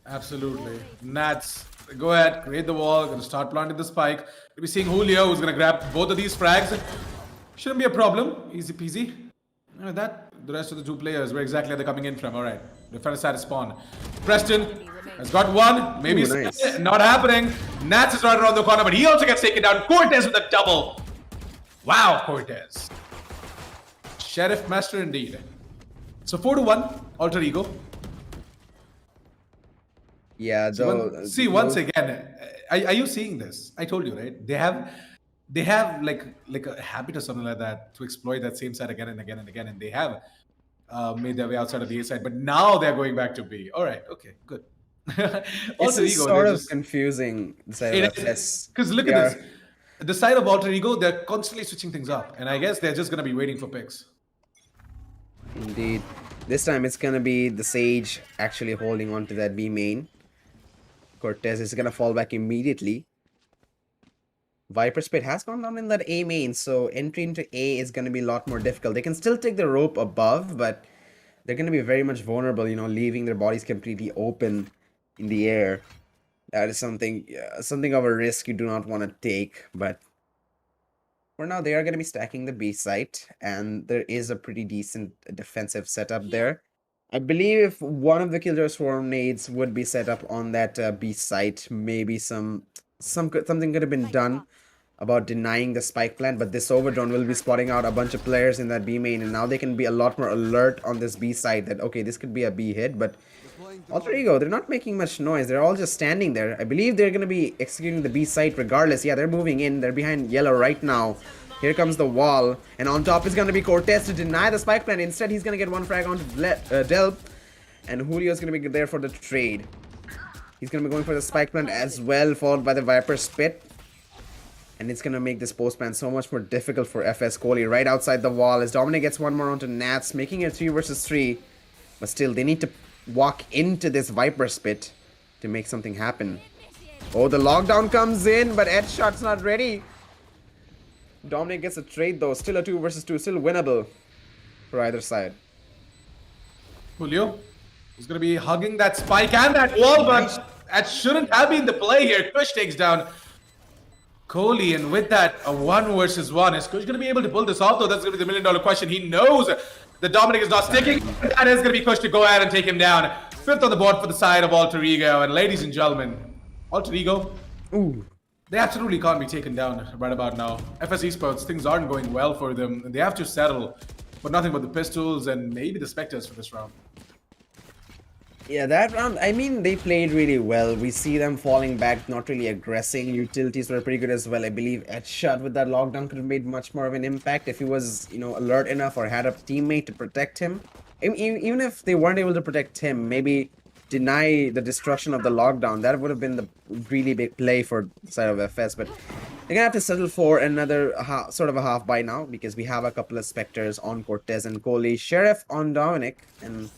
absolutely. Nats, go ahead, create the wall. Going to start planting the spike. We'll be seeing Julio, who's going to grab both of these frags. Shouldn't be a problem. Easy peasy. And with that, the rest of the 2 players, where exactly are they coming in from? All right, they're trying to start a spawn. Preston has got one. Maybe Ooh, nice. not happening. Nats is right around the corner, but he also gets taken down. Cortez with a double. Wow, Cortez. Sheriff Master indeed. So 4-1, Alter Ego. Yeah, though. See, once again, are you seeing this? I told you, right? They have like a habit or something like that to exploit that same side again and again and again, and they have made their way outside of the A side, but now they're going back to B. All right, okay, good. It's Alter just Ego, sort they're of just confusing the side it of is FS. because look They at are, this. The side of Alter Ego, they're constantly switching things up, and I guess they're just gonna be waiting for picks. indeed. This time it's gonna be the Sage actually holding on to that B main. Cortez is gonna fall back immediately. Viper Spit has gone down in that A main, so entry into A is gonna be a lot more difficult. They can still take the rope above, but they're gonna be very much vulnerable, you know, leaving their bodies completely open in the air. That is something of a risk you do not want to take, but for now they are going to be stacking the B site, and there is a pretty decent defensive setup there. I believe if one of the Killjoy Swarm nades would be set up on that B site, maybe something could have been done about denying the spike plant, but this overdrone will be spotting out a bunch of players in that B main, and now they can be a lot more alert on this B side that, okay, this could be a B hit, but Alter Ego, they're not making much noise. They're all just standing there. I believe they're going to be executing the B site regardless. Yeah, they're moving in. They're behind yellow right now. Here comes the wall. And on top is going to be Cortez to deny the spike plant. Instead, he's going to get one frag onto Delp. And Julio's going to be there for the trade. He's going to be going for the spike plant as well, followed by the Viper Spit. And it's going to make this post plant so much more difficult for FS Kohli right outside the wall as Dominic gets one more onto Nats, making it 3 versus 3. But still, they need to walk into this Viper Spit to make something happen. Oh, the lockdown comes in, but Headshot's not ready. Dominic gets a trade though. Still a 2 versus 2, still winnable for either side. Julio is going to be hugging that spike and that wall, but that shouldn't have been the play here. Kush takes down Kohli, and with that, a 1 versus 1. Is Kush going to be able to pull this off though? That's going to be the million-dollar question. He knows that Dominic is not sticking. That is going to be Kush to go ahead and take him down. 5th on the board for the side of Alter Ego. And ladies and gentlemen, Alter Ego, they absolutely can't be taken down right about now. FS Esports, things aren't going well for them. They have to settle for nothing but the pistols and maybe the Spectres for this round. Yeah, that round, I mean, they played really well. We see them falling back, not really aggressing. Utilities were pretty good as well. I believe Headshot with that lockdown could have made much more of an impact if he was, you know, alert enough or had a teammate to protect him. Even if they weren't able to protect him, maybe deny the destruction of the lockdown. That would have been the really big play for the side of FS. But they're going to have to settle for another sort of a half buy now because we have a couple of Spectres on Cortez and Kohli, Sheriff on Dominic, and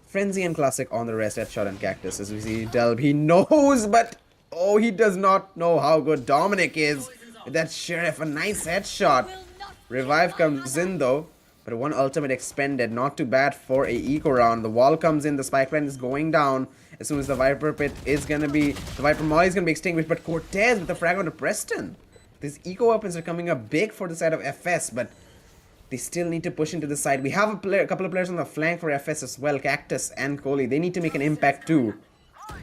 Frenzy and Classic on the rest, Headshot and Cactus. As we see Delb, he knows, but oh, he does not know how good Dominic is. With that Sheriff, a nice headshot. Revive comes in though, but one ultimate expended. Not too bad for a eco round. The wall comes in, the spike plant is going down. As soon as the Viper Pit is gonna be, the Viper Molly is gonna be extinguished, but Cortez with the frag onto Preston. These eco weapons are coming up big for the side of FS, but they still need to push into the side. We have a couple of players on the flank for FS as well, Cactus and Kohli. They need to make an impact too.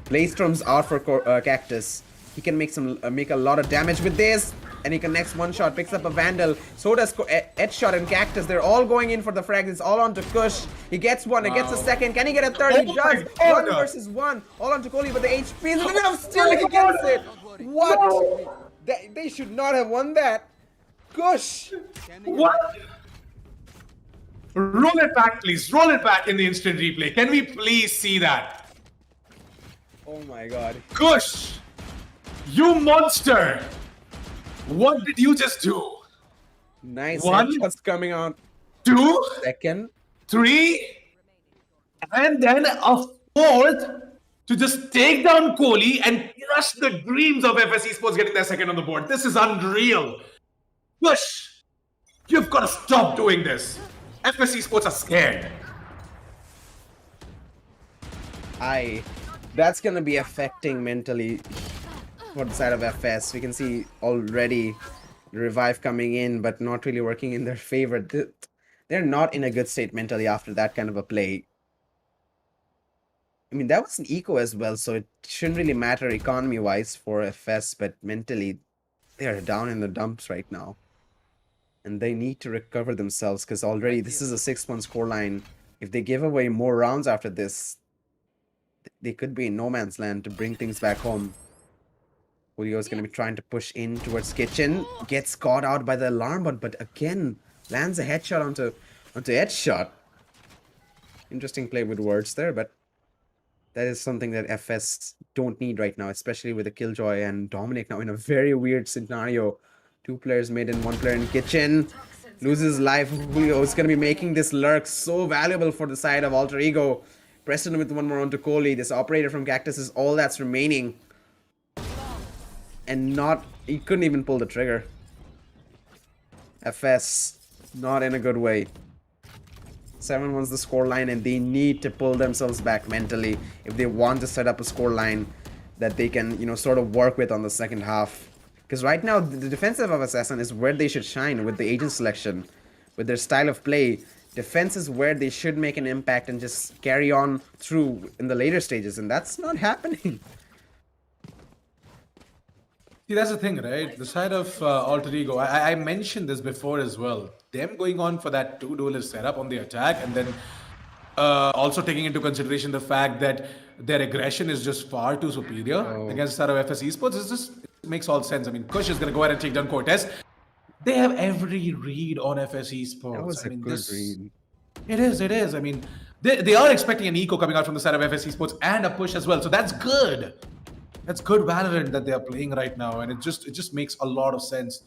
Blazestrom's out for Cactus. He can make a lot of damage with this, and he connects one shot, picks up a Vandal. So does Headshot and Cactus. They're all going in for the frags. It's all onto Kush. He gets one, he gets a second. Can he get a third? He does. 1 versus 1. All onto Kohli, but the HP is enough. Still he gets it. What? They should not have won that. Kush. What? Roll it back, please. Roll it back in the instant replay. Can we please see that? Oh my god. Kush, you monster! What did you just do? Nice 1, headshots coming on. 2, Second. 3, and then a 4th to just take down Kohli and crush the dreams of FS Esports getting their second on the board. This is unreal. Kush, you've got to stop doing this. FS Esports are scared. That's gonna be affecting mentally for the side of FS. We can see already the revive coming in, but not really working in their favor. They're not in a good state mentally after that kind of a play. I mean, that was an eco as well, so it shouldn't really matter economy-wise for FS, but mentally, they are down in the dumps right now. And they need to recover themselves because already this is a 6-1 scoreline. If they give away more rounds after this, they could be in no man's land to bring things back home. Julio is going to be trying to push in towards Kitchen. Gets caught out by the alarm, but again, lands a headshot onto Headshot. Interesting play with words there, but That is something that FS don't need right now, especially with the Killjoy and Dominic now in a very weird scenario. 2 players mid and 1 player in kitchen. Loses life. Julio is going to be making this lurk so valuable for the side of Alter Ego. Preston with 1 more onto Kohli. This operator from Cactus is all that's remaining. And he couldn't even pull the trigger. FS, not in a good way. 7-1's the scoreline, and they need to pull themselves back mentally if they want to set up a scoreline that they can, sort of work with on the second half. Because right now, the defensive of Assassin is where they should shine with the agent selection, with their style of play. Defense is where they should make an impact and just carry on through in the later stages, and that's not happening. See, that's the thing, right? The side of Alter Ego, I mentioned this before as well. Them going on for that 2 duelist setup on the attack, and then also taking into consideration the fact that their aggression is just far too superior against the side of FS Esports. It makes all sense. I mean, Kush is going to go ahead and take down Cortez. They have every read on FS Esports. That was a good read. It is. I mean, they are expecting an eco coming out from the side of FS Esports and a push as well. So that's good. That's good Valorant that they are playing right now, and it just makes a lot of sense.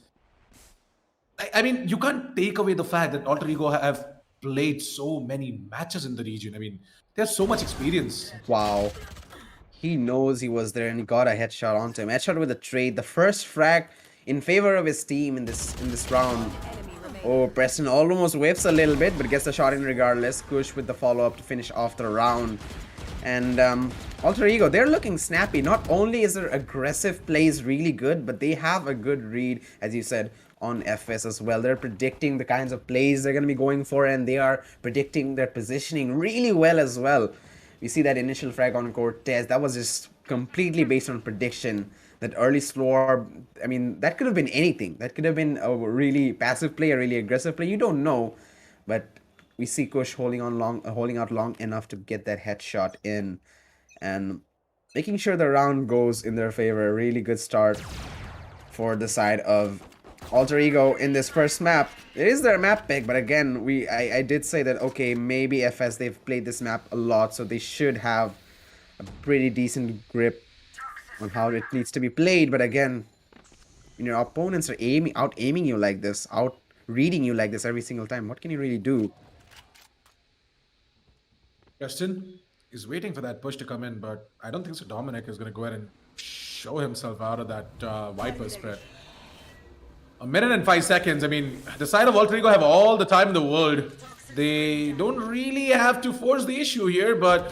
I mean, you can't take away the fact that Alter Ego have played so many matches in the region. I mean, they have so much experience. Wow. He knows he was there and he got a headshot onto him. Headshot with a trade. The first frag in favor of his team in this round. Oh, Preston almost whiffs a little bit, but gets the shot in regardless. Kush with the follow-up to finish off the round. And Alter Ego, they're looking snappy. Not only is their aggressive plays really good, but they have a good read, as you said, on FS as well. They're predicting the kinds of plays they're going to be going for, and they are predicting their positioning really well as well. We see that initial frag on Cortez. That was just completely based on prediction. That early slow, I mean, that could have been anything. That could have been a really passive play, a really aggressive play. You don't know, but we see Kush holding out long enough to get that headshot in, and making sure the round goes in their favor. A really good start for the side of Alter Ego in this first map. It is their map pick, but again, I did say that, okay, maybe FS, they've played this map a lot, so they should have a pretty decent grip on how it needs to be played. But again, when your opponents are out aiming you like this, out reading you like this every single time, what can you really do? Justin is waiting for that push to come in, but I don't think so. Dominic is going to go ahead and show himself out of that Viper spread. 1 minute and 5 seconds. I mean, the side of Alter Ego have all the time in the world. They don't really have to force the issue here, but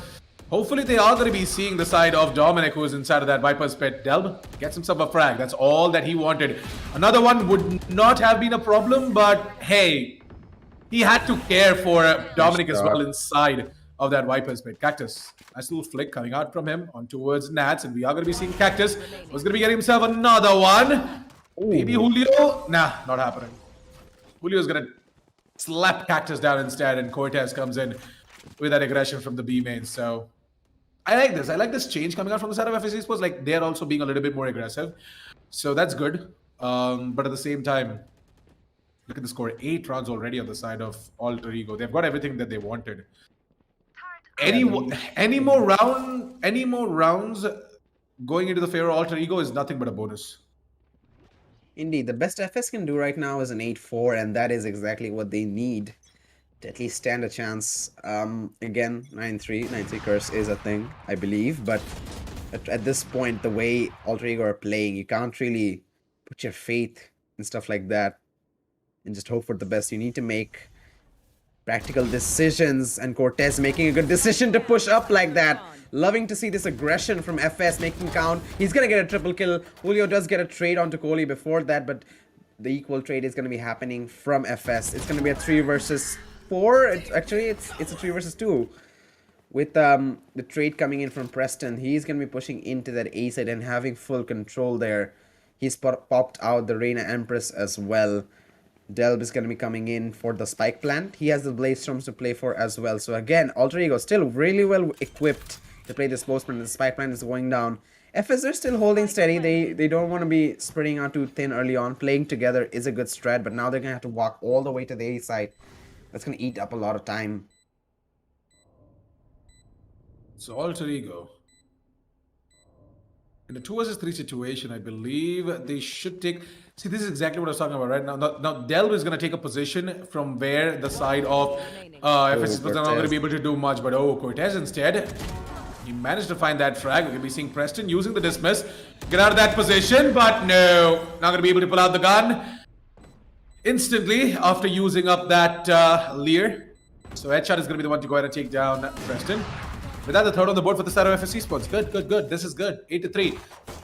hopefully they are going to be seeing the side of Dominic, who is inside of that Viper's pet. Delb gets himself a frag. That's all that he wanted. Another one would not have been a problem, but hey, he had to care for Dominic as well inside of that Viper's pit. Cactus, nice little flick coming out from him on towards Nats, and we are going to be seeing Cactus, who's going to be getting himself another one. Ooh. Maybe Julio? Nah, not happening. Julio's going to slap Cactus down instead, and Cortez comes in with that aggression from the B main. So I like this. I like this change coming out from the side of FS Esports. Like, they're also being a little bit more aggressive. So that's good. But at the same time, look at the score. 8 rounds already on the side of Alter Ego. They've got everything that they wanted. Any more rounds going into the favor of Alter Ego is nothing but a bonus. Indeed, the best FS can do right now is an 8-4, and that is exactly what they need to at least stand a chance. Again, 9-3 curse is a thing, I believe, but at this point, the way Alter Ego are playing, you can't really put your faith in stuff like that and just hope for the best. You need to make practical decisions, and Cortez making a good decision to push up like that. Loving to see this aggression from FS making count. He's gonna get a triple kill. Julio does get a trade onto Kohli before that, but the equal trade is gonna be happening from FS. It's gonna be a 3 versus 4. Actually, it's a 3 versus 2. With the trade coming in from Preston, he's gonna be pushing into that A side and having full control there. He's popped out the Reina Empress as well. Delb is going to be coming in for the spike plant. He has the Blaze Storms to play for as well. So again, Alter Ego still really well equipped to play this postman. The spike plant is going down. FS are still holding steady. They don't want to be spreading out too thin early on. Playing together is a good strat, but now they're going to have to walk all the way to the A side. That's going to eat up a lot of time. So alter ego. In a 2 versus 3 situation, I believe they should take. See, this is exactly what I was talking about right now. Now Delve is going to take a position from where the side of FSC are not going to be able to do much. But Cortez instead, he managed to find that frag. We're going to be seeing Preston using the dismiss. Get out of that position, but no. Not going to be able to pull out the gun instantly after using up that Lear. So Headshot is going to be the one to go ahead and take down Preston. Without the third on the board for the side of FSC Sports. Good, good, good. This is good. 8-3.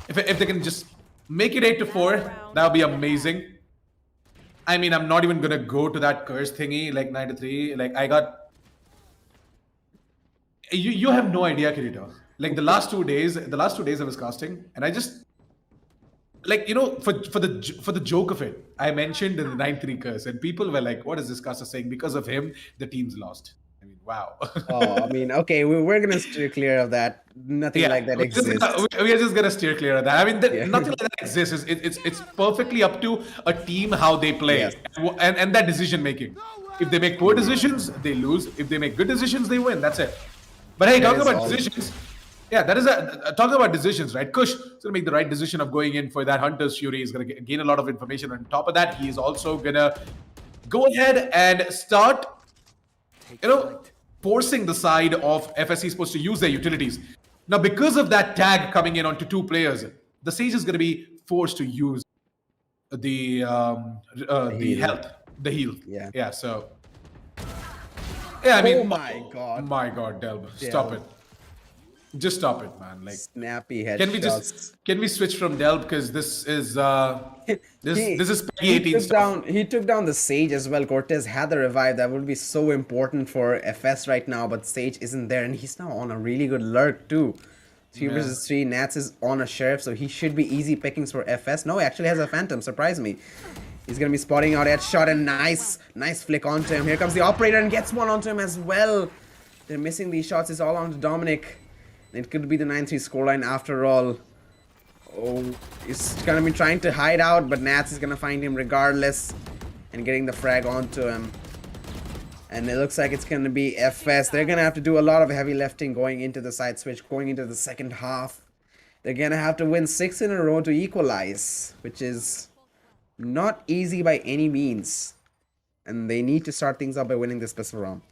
If they can just make it 8-4, that would be amazing. I mean, I'm not even gonna go to that curse thingy like 9-3. Like I got. You have no idea, Kirito. Like the last 2 days I was casting, and I just like for the joke of it, I mentioned the 9-3 curse, and people were like, "What is this caster saying?" Because of him, the team's lost. I mean, wow. Oh, I mean, okay, we're gonna steer clear of that. Nothing like that exists. We are just gonna steer clear of that. I mean, nothing like that exists. It's perfectly up to a team how they play and that decision making. If they make poor decisions, they lose. If they make good decisions, they win. That's it. But hey, talking about decisions, that is talking about decisions, right? Kush is gonna make the right decision of going in for that Hunter's Fury. He's gonna gain a lot of information. On top of that, he is also gonna go ahead and start, forcing the side of FSC supposed to use their utilities. Now, because of that tag coming in onto 2 players, the Sage is going to be forced to use the health, the heal. Yeah. So, I mean, oh my god, Delb, stop it. Just stop it, man. Like snappy headshots. Can we switch from Delb, because this is this is P18 stuff. He took down the Sage as well. Cortez had the revive. That would be so important for FS right now, but Sage isn't there, and he's now on a really good lurk too. 3 versus 3. Nats is on a Sheriff, so he should be easy pickings for FS. No, he actually has a Phantom. Surprise me. He's gonna be spotting out Headshot, and nice flick onto him. Here comes the Operator and gets one onto him as well. They're missing these shots. It's all onto Dominic. It could be the 9-3 scoreline after all. Oh, he's gonna be trying to hide out, but Nats is gonna find him regardless and getting the frag onto him. And it looks like it's gonna be FS. They're gonna have to do a lot of heavy lifting going into the side switch, going into the second half. They're gonna have to win 6 in a row to equalize, which is not easy by any means. And they need to start things up by winning this pistol round.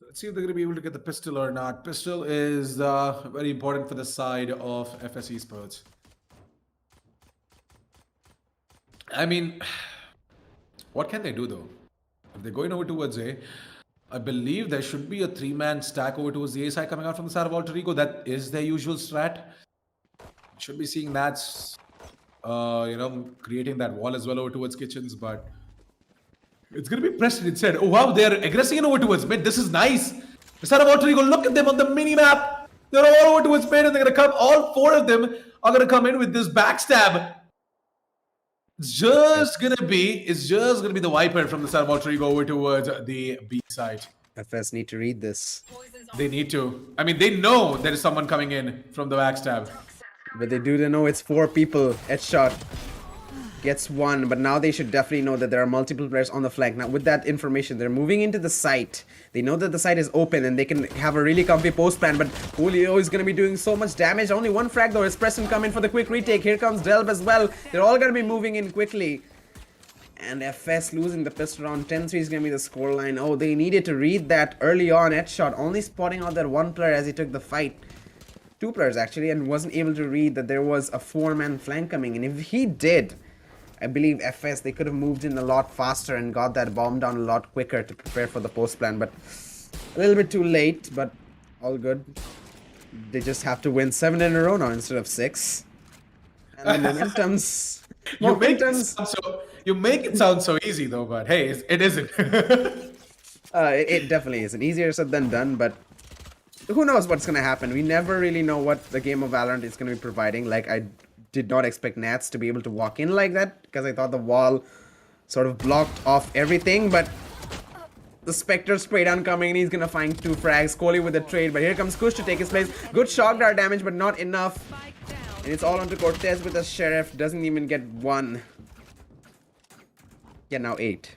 Let's see if they're going to be able to get the pistol or not. Pistol is very important for the side of FS Esports. I mean, what can they do though? If they're going over towards A, I believe there should be a 3-man stack over towards the A side coming out from the side of Alter Ego. That is their usual strat. Should be seeing Nats, creating that wall as well over towards Kitchens, but it's going to be Preston instead. Oh wow, they're aggressing over towards mid. This is nice. The side of Alter Ego, look at them on the mini-map. They're all over towards mid, and they're going to come, all 4 of them are going to come in with this backstab. It's just going to be the Viper from the side of Alter Ego over towards the B side. FS need to read this. They need to. I mean, they know there is someone coming in from the backstab. But they do know it's 4 people. Headshot gets 1, but now they should definitely know that there are multiple players on the flank. Now with that information, they're moving into the site. They know that the site is open and they can have a really comfy post plan, but Julio is going to be doing so much damage. Only 1 frag though. Is Preston coming for the quick retake? Here comes Delb as well. They're all going to be moving in quickly. And FS losing the pistol round. 10-3 is going to be the scoreline. Oh, they needed to read that early on. Headshot only spotting out that 1 player as he took the fight. 2 players actually, and wasn't able to read that there was a 4-man flank coming in. If he did, I believe FS, they could have moved in a lot faster and got that bomb down a lot quicker to prepare for the post plan, but a little bit too late, but all good. They just have to win 7 in a row now instead of 6. And the momentum's... You make it sound so easy though, but hey, it isn't. It definitely isn't. Easier said than done, but who knows what's going to happen. We never really know what the game of Valorant is going to be providing. Like, I did not expect Nats to be able to walk in like that because I thought the wall sort of blocked off everything, but the Spectre spray down coming and he's going to find 2 frags. Kohli with the trade, but here comes Kush to take his place. Good shock dart damage, but not enough. And it's all onto Cortez with a Sheriff. Doesn't even get 1. Yeah, now 8.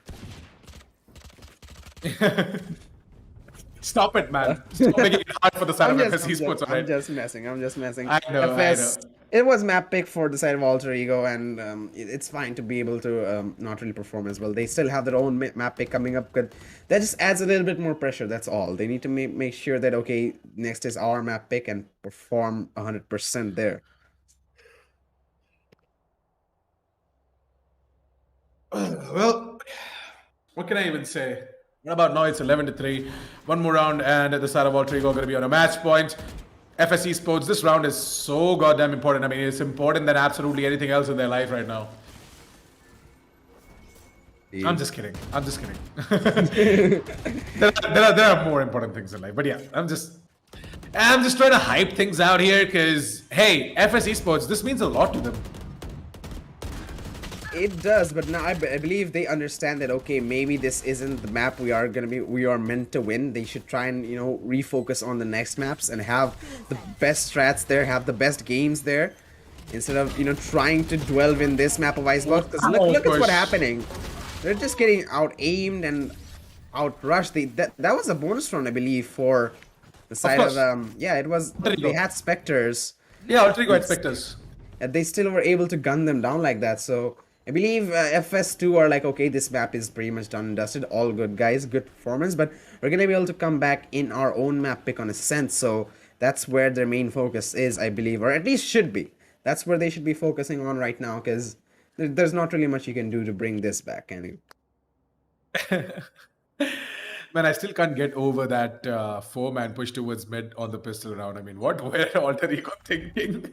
Stop it, man. Stop making it hard for the side of FS Esports, I'm alright? just messing. I'm just messing. I know, I know. It was map pick for the side of Alter Ego, and it's fine to be able to not really perform as well. They still have their own map pick coming up, but that just adds a little bit more pressure. That's all. They need to make sure that okay, next is our map pick and perform 100% there. Well, what can I even say? What about now? It's 11-3. One more round, and the side of Alter Ego going to be on a match point. FS Esports, this round is so goddamn important. I mean, it's important than absolutely anything else in their life right now. I'm just kidding. I'm just kidding. there are more important things in life. But yeah, I'm just trying to hype things out here because, hey, FS Esports, this means a lot to them. It does, but now I believe they understand that okay, maybe this isn't the map we are meant to win. They should try and refocus on the next maps and have the best strats there, have the best games there, instead of trying to dwell in this map of Icebox. Because look at what's happening. They're just getting out aimed and out rushed. That was a bonus round, I believe, for the side of yeah, it was. They had Spectres. Yeah, Alter Ego had Spectres. And they still were able to gun them down like that. So I believe FS2 are like, okay, this map is pretty much done and dusted. All good, guys. Good performance. But we're going to be able to come back in our own map pick on Ascent. So that's where their main focus is, I believe. Or at least should be. That's where they should be focusing on right now. Because there's not really much you can do to bring this back, can you? Man, I still can't get over that 4-man push towards mid on the pistol round. I mean, what were Alter Ego thinking?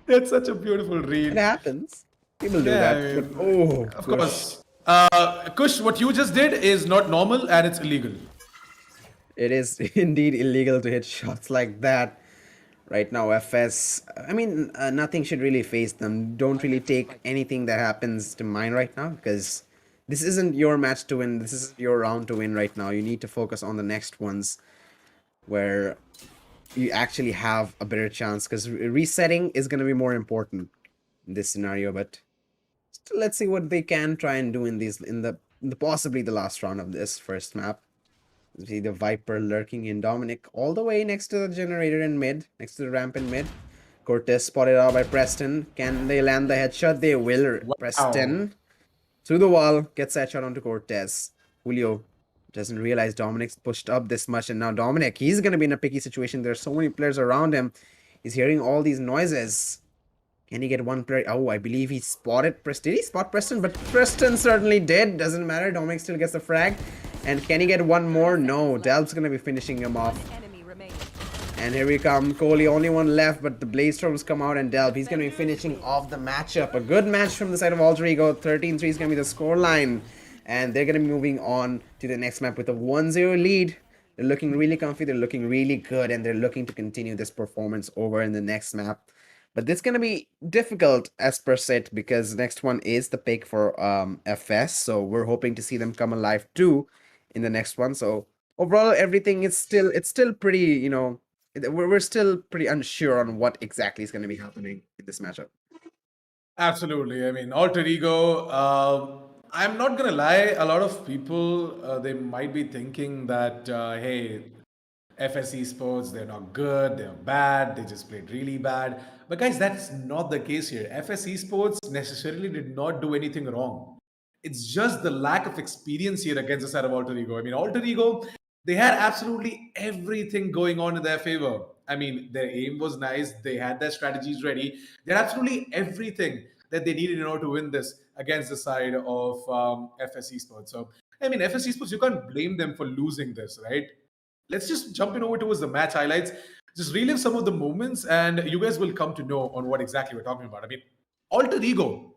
It's such a beautiful read. It happens. People do that. I mean, But, oh, of course. Kush, what you just did is not normal and it's illegal. it is indeed illegal to hit shots like that. Right now, FS, I mean, nothing should really face them. Don't really take anything that happens to mind right now, because this isn't your match to win. This is your round to win right now. You need to focus on the next ones where you actually have a better chance, because resetting is going to be more important in this scenario. But still, let's see what they can try and do in the possibly the last round of this first map. See the Viper lurking in Dominic all the way next to the generator in mid, next to the ramp in mid. Cortez spotted out by Preston. Can they land the headshot? They will. Wow. Preston through the wall gets that shot onto Cortez. Julio doesn't realize Dominic's pushed up this much, and now Dominic, he's gonna be in a picky situation. There's so many players around him. He's hearing all these noises. Can he get one player? Oh, I believe he spotted Preston. Did he spot Preston? But Preston certainly did. Doesn't matter. Dominic still gets the frag. And can he get one more? No. Delb's gonna be finishing him off. And here we come. Kohli, only one left, but the Blaze Storms come out, and Delb, he's gonna be finishing off the matchup. A good match from the side of Alter Ego. 13-3 is gonna be the scoreline. And they're gonna be moving on to the next map with a 1-0 lead. They're looking really comfy. They're looking really good, and they're looking to continue this performance over in the next map. But this is gonna be difficult as per set, because next one is the pick for FS. So we're hoping to see them come alive too in the next one. So overall, everything is still pretty, we're still pretty unsure on what exactly is going to be happening in this matchup. Absolutely. I mean, Alter Ego, I'm not going to lie. A lot of people, they might be thinking that, hey, FS Esports, they're not good, they're bad, they just played really bad. But guys, that's not the case here. FS Esports necessarily did not do anything wrong. It's just the lack of experience here against the side of Alter Ego. I mean, Alter Ego, they had absolutely everything going on in their favor. I mean, their aim was nice. They had their strategies ready. They had absolutely everything that they needed in order to win this against the side of FS Esports. So, I mean, FS Esports, you can't blame them for losing this, right? Let's just jump in over towards the match highlights. Just relive some of the moments, and you guys will come to know on what exactly we're talking about. I mean, Alter Ego,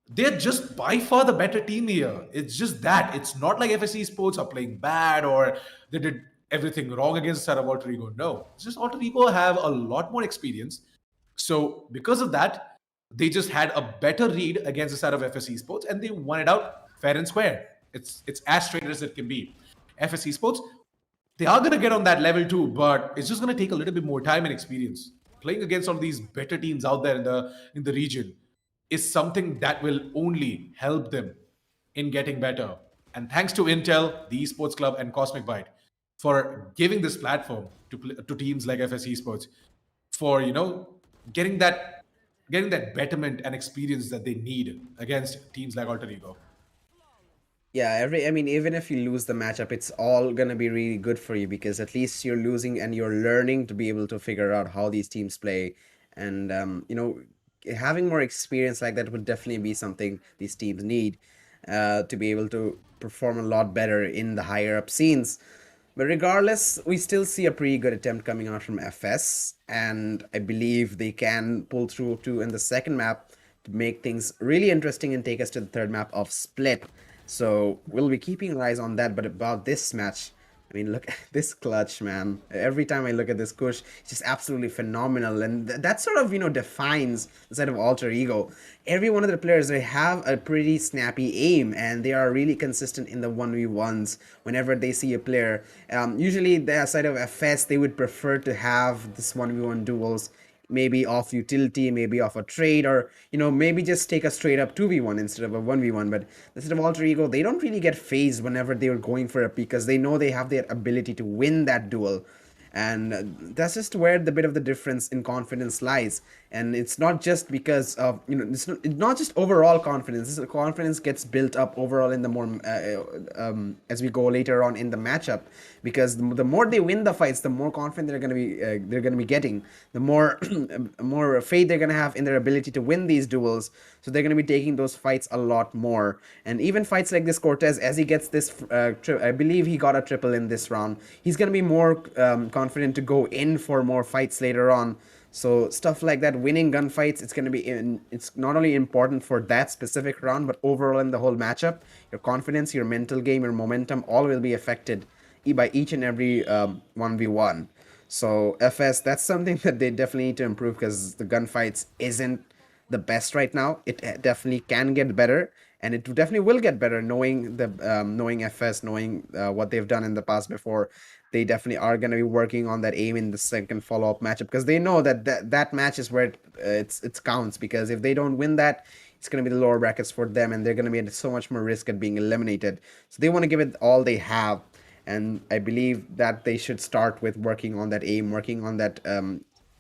they're just by far the better team here. It's just that. It's not like FS Esports are playing bad or they did everything wrong against the side of Alter Ego. No. It's just Alter Ego have a lot more experience. So because of that, they just had a better read against the side of FS Esports, and they won it out fair and square. It's as straight as it can be. FS Esports, they are going to get on that level too, but it's just going to take a little bit more time and experience. Playing against all these better teams out there in the region is something that will only help them in getting better. And thanks to Intel, the Esports Club, and Cosmic Byte for giving this platform to teams like FS Esports for getting that getting that betterment and experience that they need against teams like Alter Ego. Yeah, I mean, even if you lose the matchup, it's all gonna be really good for you because at least you're losing and you're learning to be able to figure out how these teams play. And, having more experience like that would definitely be something these teams need to be able to perform a lot better in the higher up scenes. But regardless, we still see a pretty good attempt coming out from FS, and I believe they can pull through too in the second map to make things really interesting and take us to the third map of Split. So we'll be keeping our eyes on that. But about this match, I mean, look at this clutch, man. Every time I look at this Kush, it's just absolutely phenomenal. And that sort of, defines the side of Alter Ego. Every one of the players, they have a pretty snappy aim, and they are really consistent in the 1v1s whenever they see a player. Usually, the side of FS, they would prefer to have this 1v1 duels maybe off utility, maybe off a trade, or maybe just take a straight up 2v1 instead of a 1v1. But instead of Alter Ego, they don't really get phased whenever they are going for a peak because they know they have the ability to win that duel. And that's just where the bit of the difference in confidence lies. And it's not just because of it's not just overall confidence. This confidence gets built up overall in the more as we go later on in the matchup, because the more they win the fights, the more confident they're gonna be getting, the more more faith they're gonna have in their ability to win these duels. So they're gonna be taking those fights a lot more. And even fights like this, Cortez, as he gets this I believe he got a triple in this round, he's gonna be more confident to go in for more fights later on. So stuff like that, winning gunfights, it's going to be it's not only important for that specific round, but overall in the whole matchup, your confidence, your mental game, your momentum, all will be affected by each and every 1v1. So FS, that's something that they definitely need to improve because the gunfights isn't the best right now. It definitely can get better, and it definitely will get better knowing knowing FS, knowing what they've done in the past before. They definitely are going to be working on that aim in the second follow-up matchup because they know that match is where it counts, because if they don't win that, it's going to be the lower brackets for them, and they're going to be at so much more risk at being eliminated. So they want to give it all they have, and I believe that they should start with working on that aim, working on that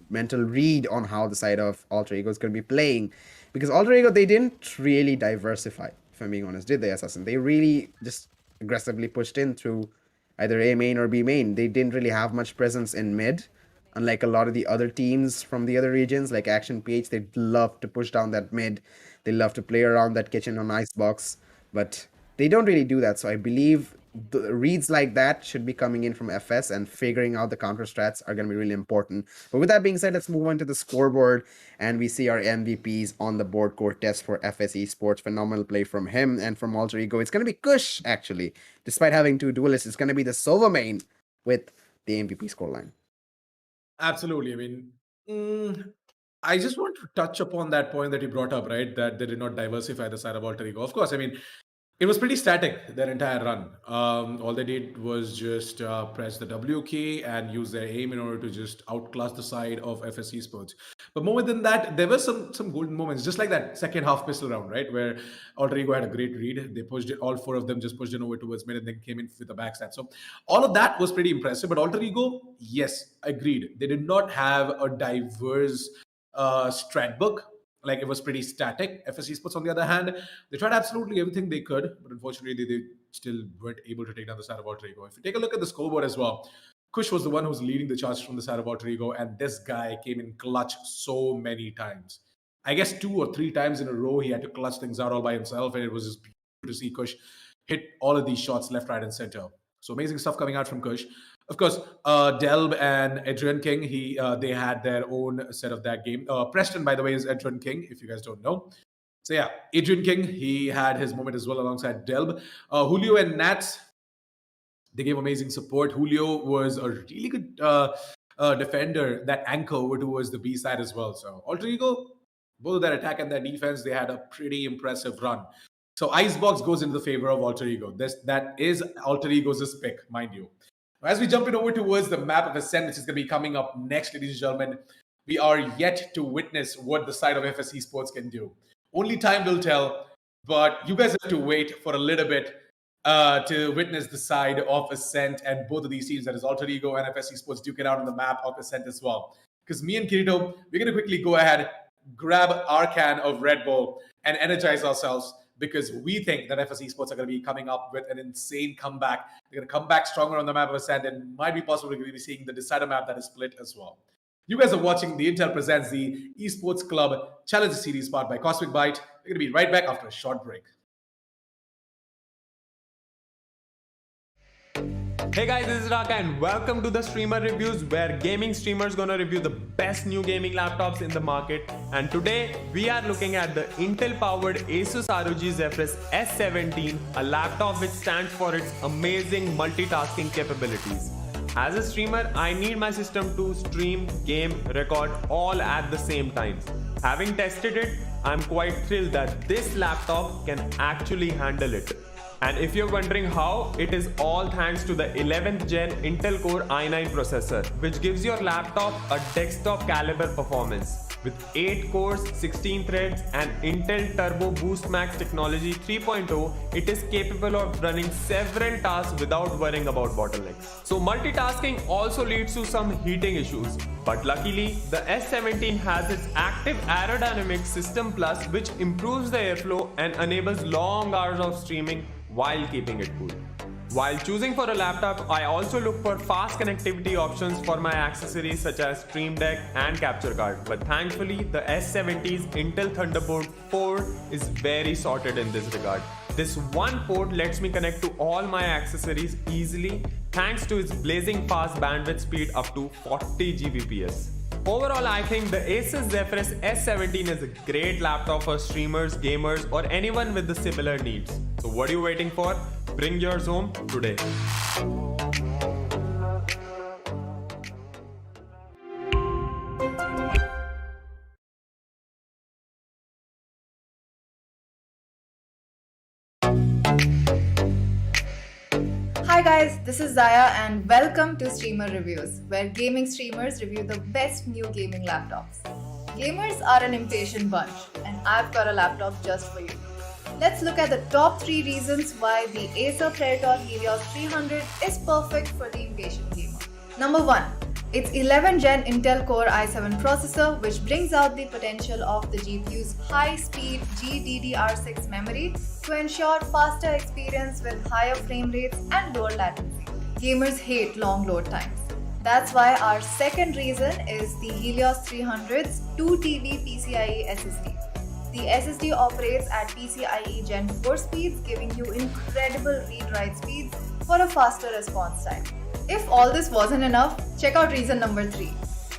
mental read on how the side of Alter Ego is going to be playing, because Alter Ego, they didn't really diversify, if I'm being honest, did they, Assassin? They really just aggressively pushed in through either A main or B main. They didn't really have much presence in mid, unlike a lot of the other teams from the other regions like Action PH. They love to push down that mid, they love to play around that kitchen on Icebox, but they don't really do that. So I believe the reads like that should be coming in from FS, and figuring out the counter strats are going to be really important. But with that being said, let's move on to the scoreboard, and we see our MVPs on the board. Cortez for FS Esports, phenomenal play from him. And from Alter Ego, it's going to be Kush, actually. Despite having two duelists, it's going to be the Sova main with the MVP scoreline. Absolutely. I mean, I just want to touch upon that point that you brought up, right? That they did not diversify the side of Alter Ego. Of course, I mean, it was pretty static, their entire run. All they did was just press the W key and use their aim in order to just outclass the side of FS Esports. But more than that, there were some golden moments, just like that second half pistol round, right? Where Alter Ego had a great read. They pushed it, all four of them just pushed it over towards mid and then came in with a backstab. So all of that was pretty impressive. But Alter Ego, yes, agreed. They did not have a diverse strat book. Like, it was pretty static. FS Esports, on the other hand, they tried absolutely everything they could, but unfortunately, they still weren't able to take down the side of Alter Ego. If you take a look at the scoreboard as well, Kush was the one who was leading the charge from the side of Alter Ego, and this guy came in clutch so many times. I guess 2 or 3 times in a row, he had to clutch things out all by himself, and it was just beautiful to see Kush hit all of these shots left, right, and center. So amazing stuff coming out from Kush. Of course, Delb and Adrian King, they had their own set of that game. Preston, by the way, is Adrian King, if you guys don't know. So yeah, Adrian King, he had his moment as well alongside Delb. Julio and Nats, they gave amazing support. Julio was a really good defender, that anchor over towards the B side as well. So Alter Ego, both their attack and their defense, they had a pretty impressive run. So Icebox goes into the favor of Alter Ego. That is Alter Ego's pick, mind you. As we jump in over towards the map of Ascent, which is going to be coming up next, ladies and gentlemen, we are yet to witness what the side of FS Esports can do. Only time will tell, but you guys have to wait for a little bit to witness the side of Ascent and both of these teams, that is Alter Ego and FS Esports, duke it out on the map of Ascent as well. Because me and Kirito, we're going to quickly go ahead, grab our can of Red Bull and energize ourselves, because we think that FS Esports are going to be coming up with an insane comeback. They're going to come back stronger on the map of Ascent, and might be possible we're going to be seeing the decider map that is split as well. You guys are watching the Intel presents the Esports Club Challenger Series powered by Cosmic Byte. We're going to be right back after a short break. Hey guys, this is Raka and welcome to the Streamer Reviews, where gaming streamers gonna review the best new gaming laptops in the market. And today we are looking at the Intel powered Asus ROG Zephyrus S17, a laptop which stands for its amazing multitasking capabilities. As a streamer, I need my system to stream, game, record all at the same time. Having tested it, I'm quite thrilled that this laptop can actually handle it. And if you're wondering how, it is all thanks to the 11th gen Intel Core i9 processor, which gives your laptop a desktop caliber performance. With 8 cores, 16 threads and Intel Turbo Boost Max technology 3.0, it is capable of running several tasks without worrying about bottlenecks. So multitasking also leads to some heating issues, but luckily the S17 has its active aerodynamic system plus, which improves the airflow and enables long hours of streaming while keeping it cool. While choosing for a laptop, I also look for fast connectivity options for my accessories such as Stream Deck and capture card. But thankfully, the S70's Intel Thunderbolt 4 is very sorted in this regard. This one port lets me connect to all my accessories easily thanks to its blazing fast bandwidth speed up to 40 Gbps. Overall, I think the Asus Zephyrus S17 is a great laptop for streamers, gamers, or anyone with the similar needs. So what are you waiting for? Bring yours home today. Hi guys, this is Zaya and welcome to Streamer Reviews, where gaming streamers review the best new gaming laptops. Gamers are an impatient bunch, and I've got a laptop just for you. Let's look at the top 3 reasons why the Acer Predator Helios 300 is perfect for the impatient gamer. Number 1. Its 11th gen Intel Core i7 processor, which brings out the potential of the GPU's high-speed GDDR6 memory to ensure faster experience with higher frame rates and lower latency. Gamers hate long load times. That's why our second reason is the Helios 300's 2TB PCIe SSD. The SSD operates at PCIe Gen 4 speeds, giving you incredible read-write speeds for a faster response time. If all this wasn't enough, check out reason number 3.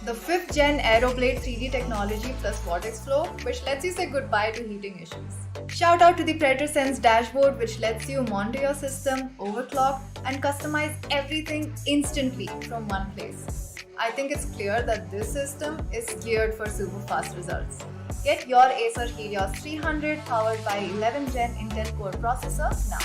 The 5th gen Aeroblade 3D technology plus Vortex Flow, which lets you say goodbye to heating issues. Shout out to the Predator Sense dashboard, which lets you monitor your system, overclock, and customize everything instantly from one place. I think it's clear that this system is geared for super fast results. Get your Acer Helios 300 powered by 11th gen Intel Core processor now.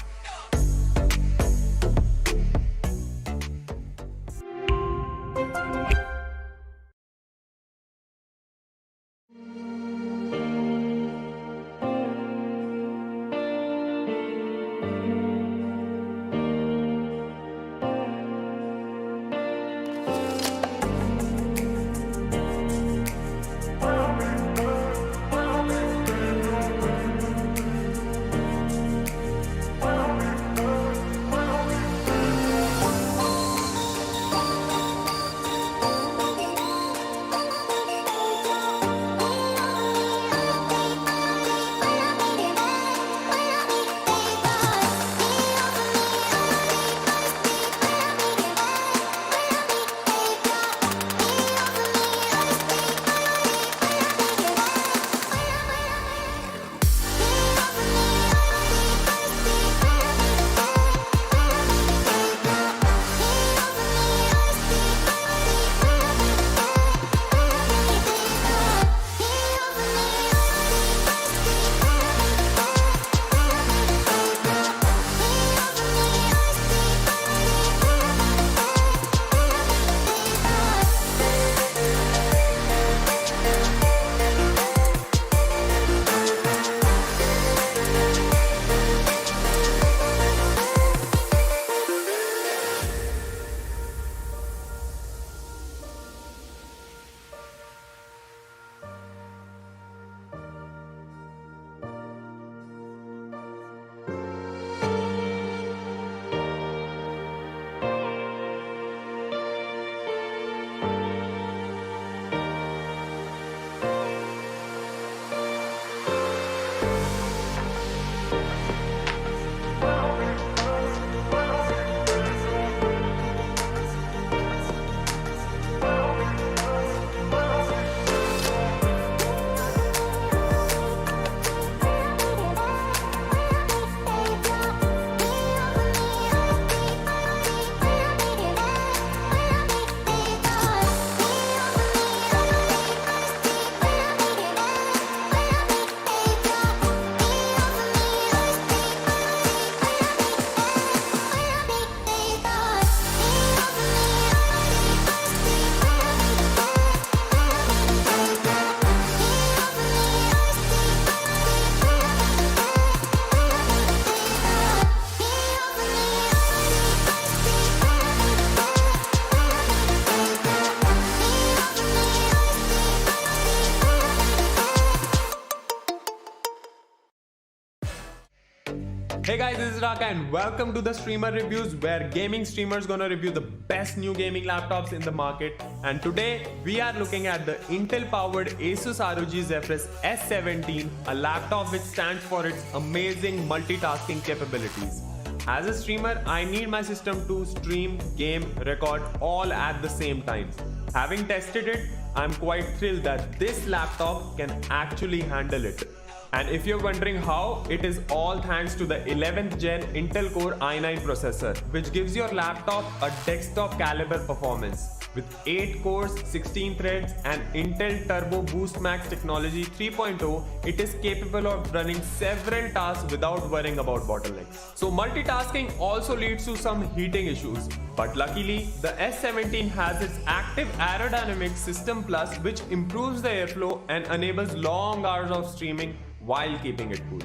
Hey guys, this is Raka and welcome to the Streamer Reviews where gaming streamers gonna review the best new gaming laptops in the market. And today we are looking at the Intel powered Asus ROG Zephyrus S17, a laptop which stands for its amazing multitasking capabilities. As a streamer, I need my system to stream, game, record all at the same time. Having tested it, I'm quite thrilled that this laptop can actually handle it. And if you're wondering how, it is all thanks to the 11th gen Intel Core i9 processor, which gives your laptop a desktop caliber performance. With 8 cores, 16 threads and Intel Turbo Boost Max technology 3.0, it is capable of running several tasks without worrying about bottlenecks. So multitasking also leads to some heating issues, but luckily the S17 has its active aerodynamic system plus, which improves the airflow and enables long hours of streaming while keeping it cool.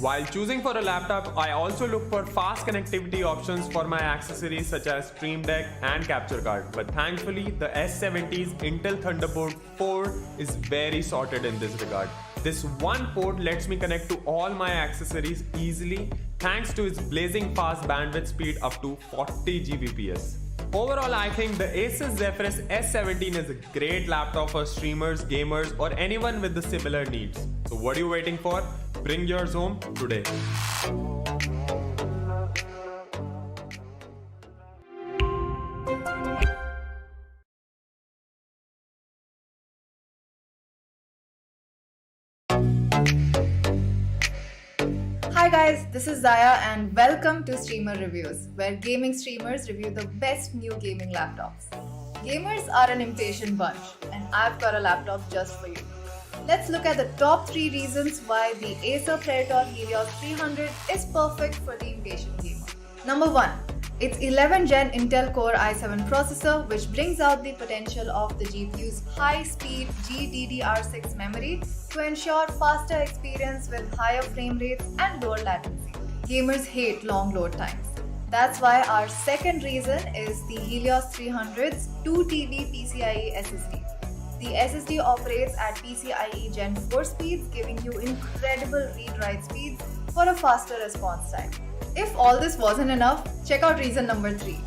While choosing for a laptop, I also look for fast connectivity options for my accessories such as Stream Deck and capture card. But thankfully, the S70's Intel Thunderbolt 4 is very sorted in this regard. This one port lets me connect to all my accessories easily thanks to its blazing fast bandwidth speed up to 40 Gbps. Overall, I think the Asus Zephyrus S17 is a great laptop for streamers, gamers, or anyone with the similar needs. So what are you waiting for? Bring yours home today. Hi guys, this is Zaya and welcome to Streamer Reviews, where gaming streamers review the best new gaming laptops. Gamers are an impatient bunch, and I've got a laptop just for you. Let's look at the top 3 reasons why the Acer Predator Helios 300 is perfect for the impatient gamer. Number 1. Its 11th gen Intel Core i7 processor, which brings out the potential of the GPU's high-speed GDDR6 memory to ensure faster experience with higher frame rates and lower latency. Gamers hate long load times. That's why our second reason is the Helios 300's 2TB PCIe SSD. The SSD operates at PCIe Gen 4 speeds, giving you incredible read-write speeds for a faster response time. If all this wasn't enough, check out reason number 3.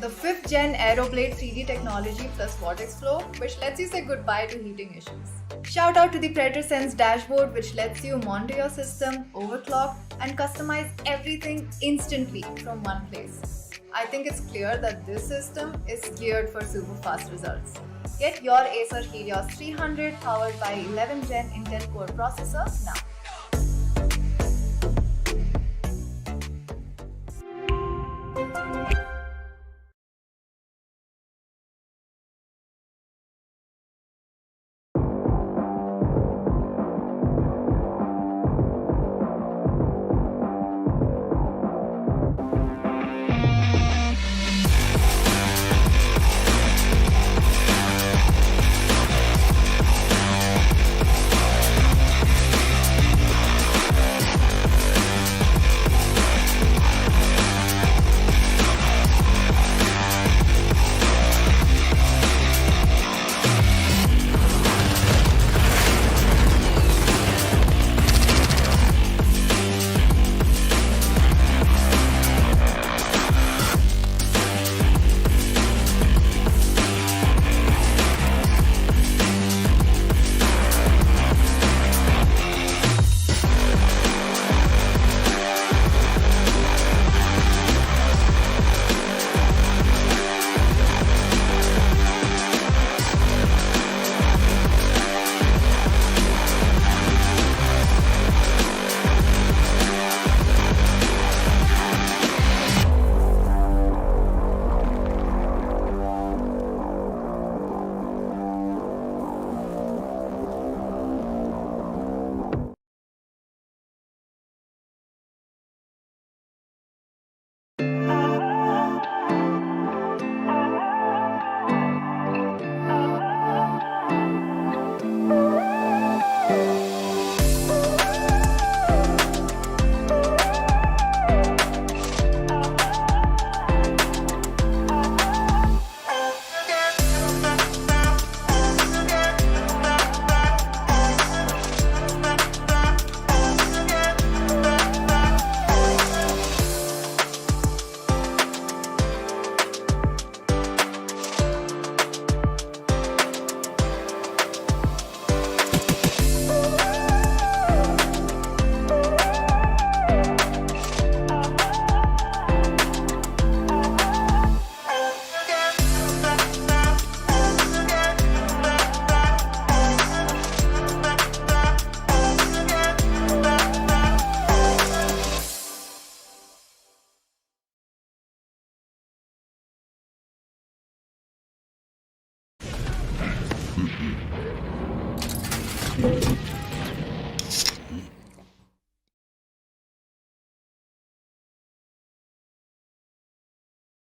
The 5th gen Aeroblade 3D technology plus Vortex Flow, which lets you say goodbye to heating issues. Shout out to the Predator Sense dashboard, which lets you monitor your system, overclock, and customize everything instantly from one place. I think it's clear that this system is geared for super fast results. Get your Acer Helios 300 powered by 11th gen Intel Core processor now.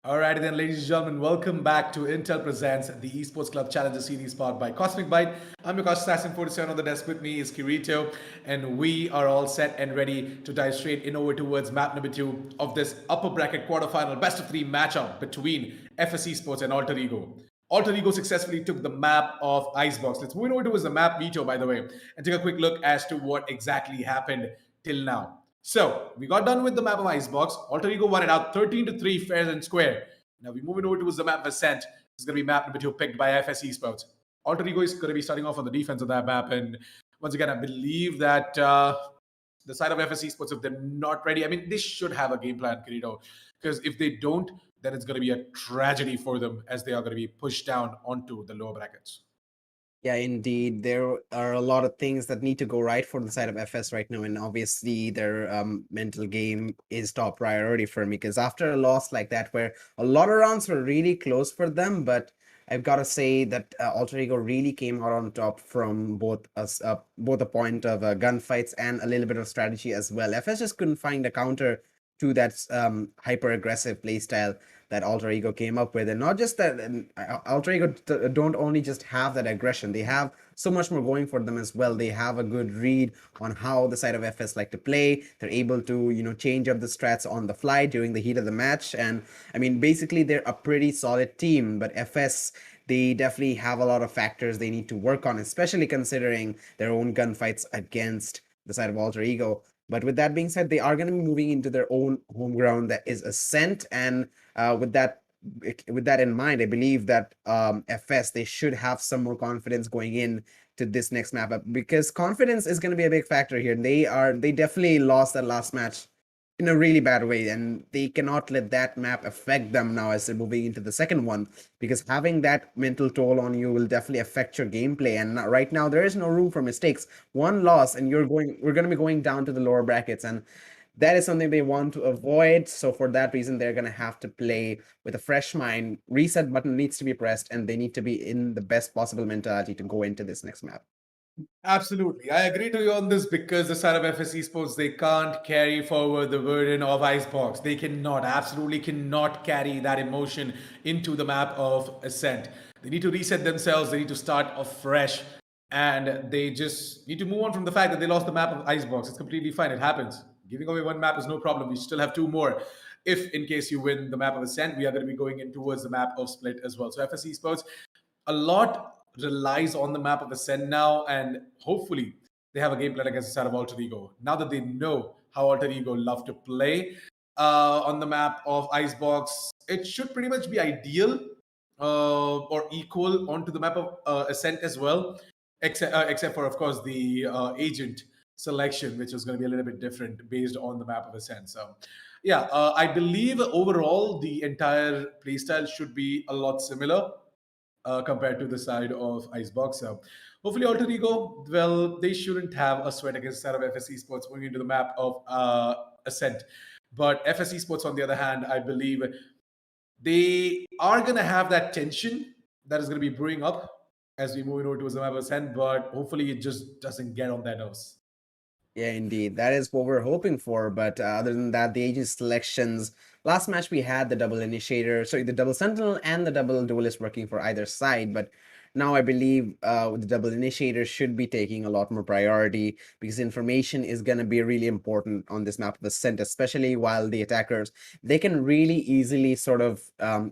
Alrighty then, ladies and gentlemen, welcome back to Intel Presents the Esports Club Challenger Series powered by Cosmic Byte. I'm your coach Assassin47. On the desk with me is Kirito, and we are all set and ready to dive straight in over towards map number 2 of this upper bracket quarterfinal best of 3 matchup between FS Esports and Alter Ego. Alter Ego successfully took the map of Icebox. Let's move over towards the map veto, by the way, and take a quick look as to what exactly happened till now. So we got done with the map of Icebox. Alter Ego won it out 13-3 fair and square. Now we're moving over towards the map of Ascent. This is going to be map number 2 picked by FS Esports. Alter Ego is going to be starting off on the defense of that map. And once again, I believe that the side of FS Esports, if they're not ready, I mean, they should have a game plan, Kirito. Because if they don't, then it's going to be a tragedy for them as they are going to be pushed down onto the lower brackets. Yeah, indeed. There are a lot of things that need to go right for the side of FS right now, and obviously their mental game is top priority for me, because after a loss like that, where a lot of rounds were really close for them, but I've got to say that Alter Ego really came out on top from both a point of gunfights and a little bit of strategy as well. FS just couldn't find a counter to that hyper aggressive playstyle that Alter Ego came up with. And not just that, Alter Ego don't only just have that aggression, they have so much more going for them as well. They have a good read on how the side of FS like to play. They're able to, you know, change up the strats on the fly during the heat of the match. And I mean, basically they're a pretty solid team, but FS, they definitely have a lot of factors they need to work on, especially considering their own gunfights against the side of Alter Ego. But with that being said, they are going to be moving into their own home ground, that is Ascent. And with that in mind, I believe that FS, they should have some more confidence going in to this next map up, because confidence is going to be a big factor here. They definitely lost that last match in a really bad way, and they cannot let that map affect them now as they're moving into the second one, because having that mental toll on you will definitely affect your gameplay. And right now there is no room for mistakes. One loss and we're going to be going down to the lower brackets, and that is something they want to avoid. So for that reason, they're going to have to play with a fresh mind. Reset button needs to be pressed, and they need to be in the best possible mentality to go into this next map. Absolutely. I agree to you on this, because the side of FS Esports, they can't carry forward the burden of Icebox. They absolutely cannot carry that emotion into the map of Ascent. They need to reset themselves. They need to start afresh. And they just need to move on from the fact that they lost the map of Icebox. It's completely fine. It happens. Giving away one map is no problem. We still have 2 more. If in case you win the map of Ascent, we are going to be going in towards the map of Split as well. So FS Esports, a lot relies on the map of Ascent now, and hopefully they have a game plan against the side of Alter Ego. Now that they know how Alter Ego love to play on the map of Icebox, it should pretty much be ideal or equal onto the map of Ascent as well, except for, of course, the agent selection, which is going to be a little bit different based on the map of Ascent. So yeah, I believe overall the entire playstyle should be a lot similar compared to the side of Icebox. So hopefully Alter Ego, well, they shouldn't have a sweat against the side of FS Esports moving into the map of Ascent. But FS Esports, on the other hand, I believe they are going to have that tension that is going to be brewing up as we move over towards the map of Ascent, but hopefully it just doesn't get on their nerves. Yeah, indeed. That is what we're hoping for. But other than that, the agent selections. Last match we had the double initiator, sorry, the double sentinel and the double duelist working for either side. But now I believe the double initiator should be taking a lot more priority, because information is going to be really important on this map of Ascent, especially while the attackers, they can really easily sort of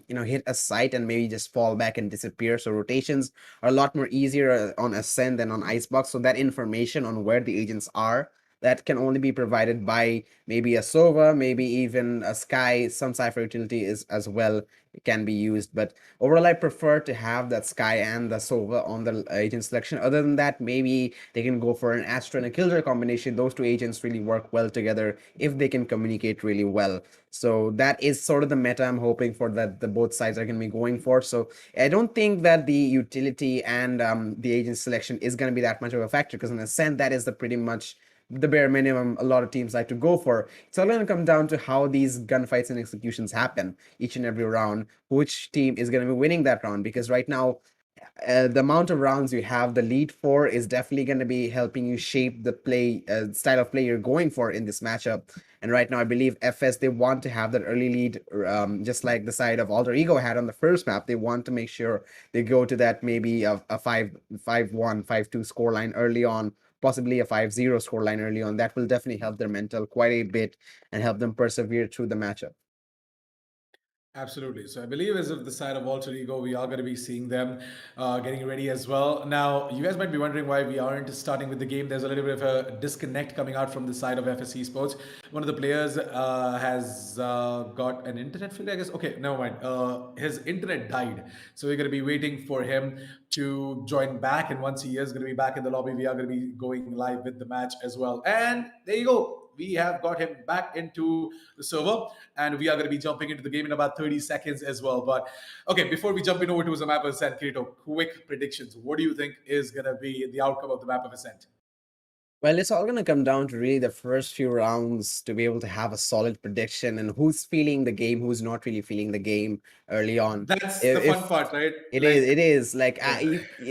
hit a site and maybe just fall back and disappear. So rotations are a lot more easier on Ascent than on Icebox. So that information on where the agents are, that can only be provided by maybe a Sova, maybe even a Sky. Some Cypher utility is as well, it can be used. But overall, I prefer to have that Sky and the Sova on the agent selection. Other than that, maybe they can go for an Astra and a Killjoy combination. Those 2 agents really work well together if they can communicate really well. So that is sort of the meta I'm hoping for, that the both sides are going to be going for. So I don't think that the utility and the agent selection is going to be that much of a factor, because in Ascent, that is the pretty much the bare minimum a lot of teams like to go for. It's all going to come down to how these gunfights and executions happen each and every round, which team is going to be winning that round. Because right now, the amount of rounds you have the lead for is definitely going to be helping you shape the play style of play you're going for in this matchup. And right now, I believe FS, they want to have that early lead, just like the side of Alter Ego had on the first map. They want to make sure they go to that maybe a 5-1, 5-2 scoreline early on, possibly a 5-0 scoreline early on. That will definitely help their mental quite a bit and help them persevere through the matchup. Absolutely. So I believe as of the side of Alter Ego, we are going to be seeing them getting ready as well. Now, you guys might be wondering why we aren't starting with the game. There's a little bit of a disconnect coming out from the side of FS Esports. One of the players has got an internet failure, I guess. Okay, never mind. His internet died. So we're going to be waiting for him to join back. And once he is going to be back in the lobby, we are going to be going live with the match as well. And there you go. We have got him back into the server, and we are going to be jumping into the game in about 30 seconds as well. But okay, before we jump in over to the map of Ascent, Kirito, quick predictions. What do you think is going to be the outcome of the map of Ascent? Well, it's all going to come down to really the first few rounds to be able to have a solid prediction and who's feeling the game, who's not really feeling the game early on. That's the fun If part, right? it is like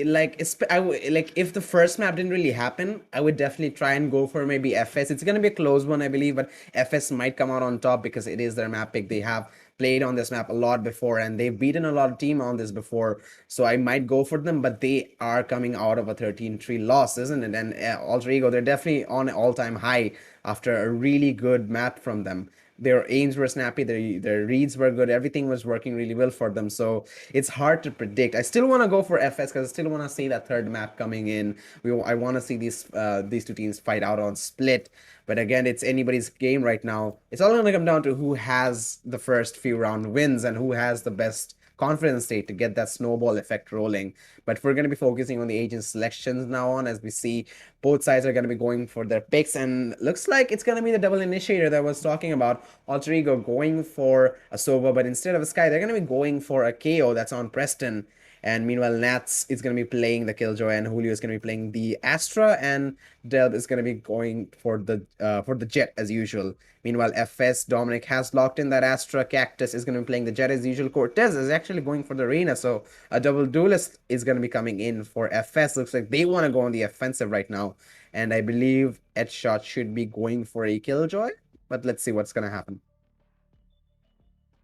like if the first map didn't really happen, I would definitely try and go for maybe FS. It's gonna be a close one, I believe, but FS might come out on top because it is their map pick. They have played on this map a lot before and they've beaten a lot of team on this before, so I might go for them. But they are coming out of a 13-3 loss, isn't it? And Alter Ego, they're definitely on an all-time high after a really good map from them. Their aims were snappy, their reads were good, everything was working really well for them. So it's hard to predict. I still want to go for FS because I still want to see that third map coming in. I want to see these two teams fight out on split. But again, it's anybody's game right now. It's all going to come down to who has the first few round wins and who has the best confidence state to get that snowball effect rolling. But we're going to be focusing on the agent selections now on, as we see both sides are going to be going for their picks, and looks like it's going to be the double initiator that I was talking about. Alter Ego going for a Sova, but instead of a Sky, they're going to be going for a KO that's on Preston. And meanwhile, Nats is going to be playing the Killjoy, and Julio is going to be playing the Astra, and Delb is going to be going for the Jet as usual. Meanwhile, FS Dominic has locked in that Astra. Cactus is going to be playing the Jet as usual. Cortez is actually going for the Arena, so a double duelist is going to be coming in for FS. Looks like they want to go on the offensive right now, and I believe Edshot should be going for a Killjoy, but let's see what's going to happen.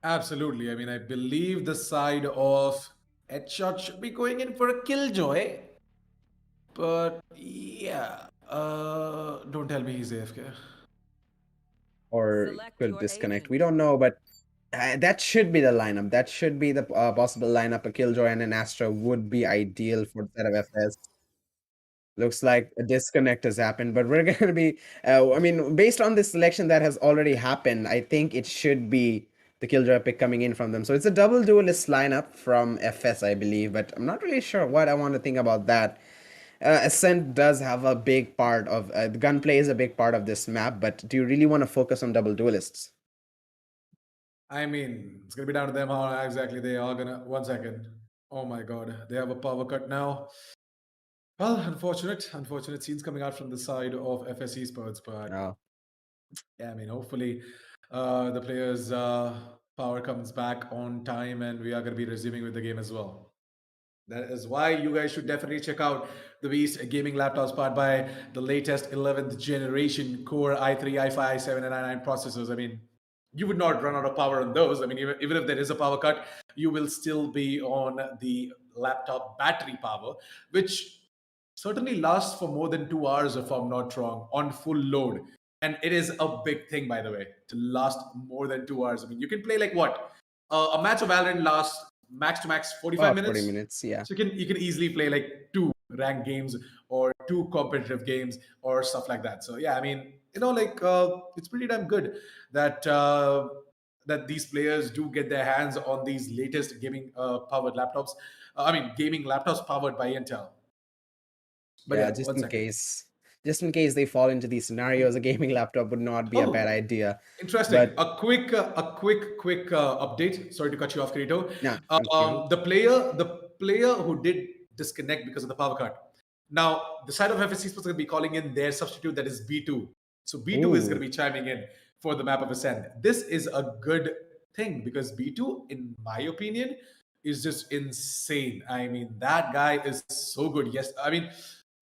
Absolutely. I mean, I believe the side of Headshot should be going in for a Killjoy. But yeah, don't tell me he's AFK. Or Select could your disconnect. agent. We don't know, but that should be the lineup. That should be the possible lineup. A Killjoy and an Astra would be ideal for the set of FS. Looks like a disconnect has happened, but we're going to be, I mean, based on this selection that has already happened, I think it should be the Killjoy pick coming in from them. So it's a double duelist lineup from FS, I believe, but I'm not really sure what I want to think about that. Ascent does have a big part of the gunplay is a big part of this map, but do you really want to focus on double duelists? I mean, it's gonna be down to them how exactly they are gonna. 1 second. Oh my god, they have a power cut now. Well, unfortunate scenes coming out from the side of FS Esports, but No. yeah, I mean, hopefully, the players' power comes back on time, and we are gonna be resuming with the game as well. That is why you guys should definitely check out the Beast gaming laptops powered by the latest 11th generation Core i3, i5, i7, and i9 processors. I mean, you would not run out of power on those. I mean, even if there is a power cut, you will still be on the laptop battery power, which certainly lasts for more than 2 hours, if I'm not wrong, on full load. And it is a big thing, by the way, to last more than 2 hours. I mean, you can play like what? A match of Valorant lasts max to max 45 About 40 minutes. minutes, yeah. So you can easily play like 2 ranked games or 2 competitive games or stuff like that. So yeah, I mean, like it's pretty damn good that that these players do get their hands on these latest gaming powered laptops. I mean, gaming laptops powered by Intel. But Yeah, yeah, 1 second. just in case they fall into these scenarios, a gaming laptop would not be a bad Oh, idea. interesting. But A quick update. Sorry to cut you off, Kirito. yeah, continue. The player who did disconnect because of the power cut. Now the side of FSC is going to be calling in their substitute, that is B2. So B2 is going to Ooh, be chiming in for the map of Ascent. This is a good thing because B2, in my opinion, is just insane. I mean, that guy is so good. Yes, I mean,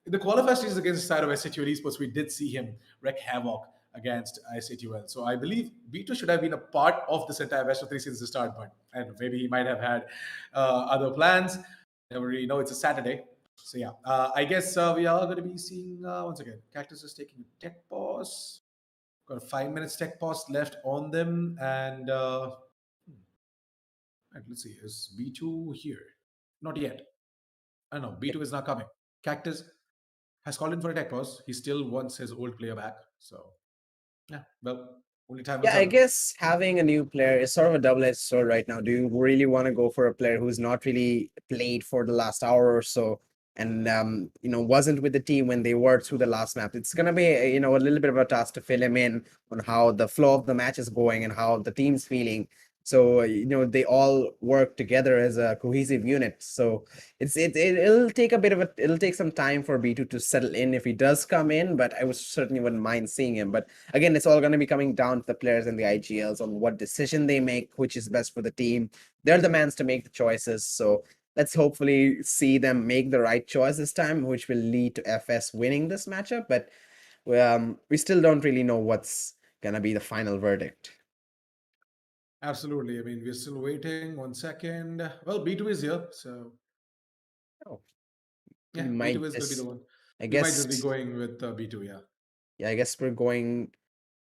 in the qualifier stages against the side of SATUL Esports, we did see him wreak havoc against ISATUL. So I believe B2 should have been a part of this entire best of three since the start, but and maybe he might have had other plans. Never really know. It's a Saturday. So yeah, I guess we are going to be seeing once again. Cactus is taking a tech pause. Got a 5 minutes tech pause left on them, and right, let's see. Is B2 here? Not yet. I know B2 is not coming. Cactus has called in for a tech pause. He still wants his old player back. So yeah, well, only time will Yeah, I tell. guess having a new player is sort of a double-edged sword right now. Do you really want to go for a player who's not really played for the last hour or so, and wasn't with the team when they were through the last map? It's gonna be a little bit of a task to fill him in on how the flow of the match is going and how the team's feeling. So they all work together as a cohesive unit. So it'll take a bit of it'll take some time for B2 to settle in if he does come in, but I was certainly wouldn't mind seeing him. But again, it's all going to be coming down to the players and the IGLs on what decision they make, which is best for the team. They're the mans to make the choices. So let's hopefully see them make the right choice this time, which will lead to FS winning this matchup. But we still don't really know what's going to be the final verdict. Absolutely. I mean, we're still waiting. 1 second. Well, B2 is here. So Oh, yeah, we B2 might is going to be just, the one. I We might just be guess, going with B2, yeah. yeah, I guess we're going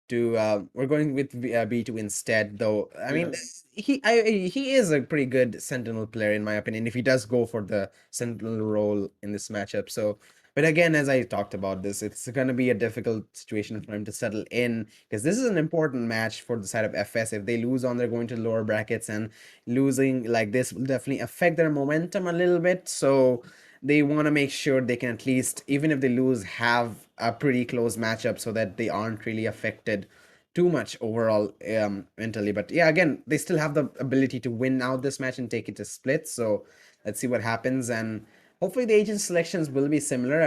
with B2 instead, though. I mean, Yes. he is a pretty good sentinel player in my opinion if he does go for the sentinel role in this matchup. So but again, as I talked about this, it's going to be a difficult situation for him to settle in because this is an important match for the side of FS. If they lose on, they're going to lower brackets, and losing like this will definitely affect their momentum a little bit. So they want to make sure they can at least, even if they lose, have a pretty close matchup so that they aren't really affected too much overall mentally. But yeah, again, they still have the ability to win out this match and take it to split. So let's see what happens, and hopefully the agent selections will be similar.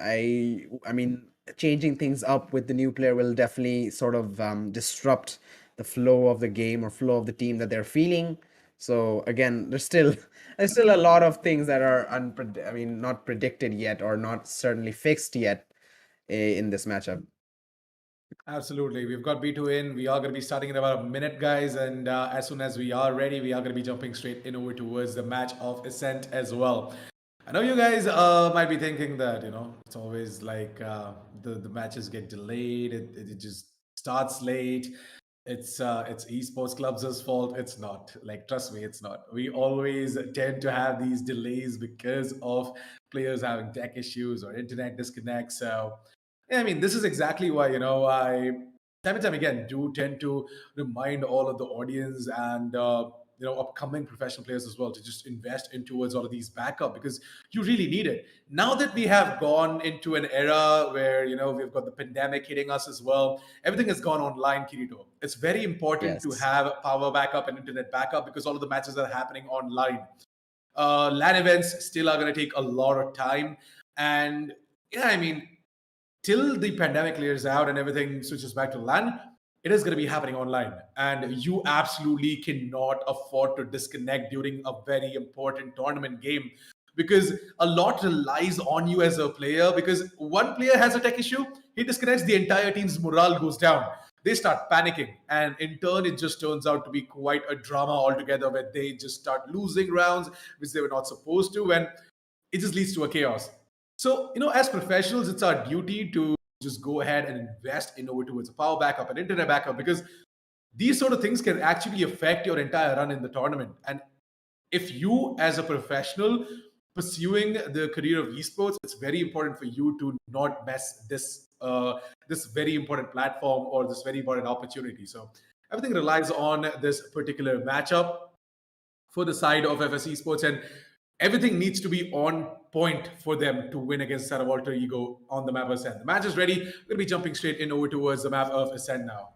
I mean, changing things up with the new player will definitely sort of disrupt the flow of the game or flow of the team that they're feeling. So again, there's still a lot of things that are I mean, not predicted yet or not certainly fixed yet in this matchup. Absolutely. We've got B2 in. We are going to be starting in about a minute, guys. And as soon as we are ready, we are going to be jumping straight in over towards the match of Ascent as well. I know you guys might be thinking that, it's always like the matches get delayed. It just starts late. It's esports clubs' fault. It's not. Like, trust me, it's not. We always tend to have these delays because of players having tech issues or internet disconnects. So yeah, I mean, this is exactly why, I time and time again do tend to remind all of the audience and, upcoming professional players as well to just invest in towards all of these backup because you really need it. Now that we have gone into an era where, we've got the pandemic hitting us as well, everything has gone online, Kirito. It's very important to Yes. have power backup and internet backup because all of the matches are happening online. LAN events still are going to take a lot of time. And yeah, I mean, till the pandemic clears out and everything switches back to LAN, it is going to be happening online. And you absolutely cannot afford to disconnect during a very important tournament game because a lot relies on you as a player. Because one player has a tech issue, he disconnects, the entire team's morale goes down. They start panicking. And in turn, it just turns out to be quite a drama altogether where they just start losing rounds, which they were not supposed to. And it just leads to a chaos. So, as professionals, it's our duty to just go ahead and invest in over towards a power backup and internet backup because these sort of things can actually affect your entire run in the tournament. And if you, as a professional, pursuing the career of esports, it's very important for you to not mess this very important platform or this very important opportunity. So everything relies on this particular matchup for the side of FS Esports, and everything needs to be on point for them to win against Sarah Walter Ego on the map of Ascent. The match is ready. We're going to be jumping straight in over towards the map of Ascent now.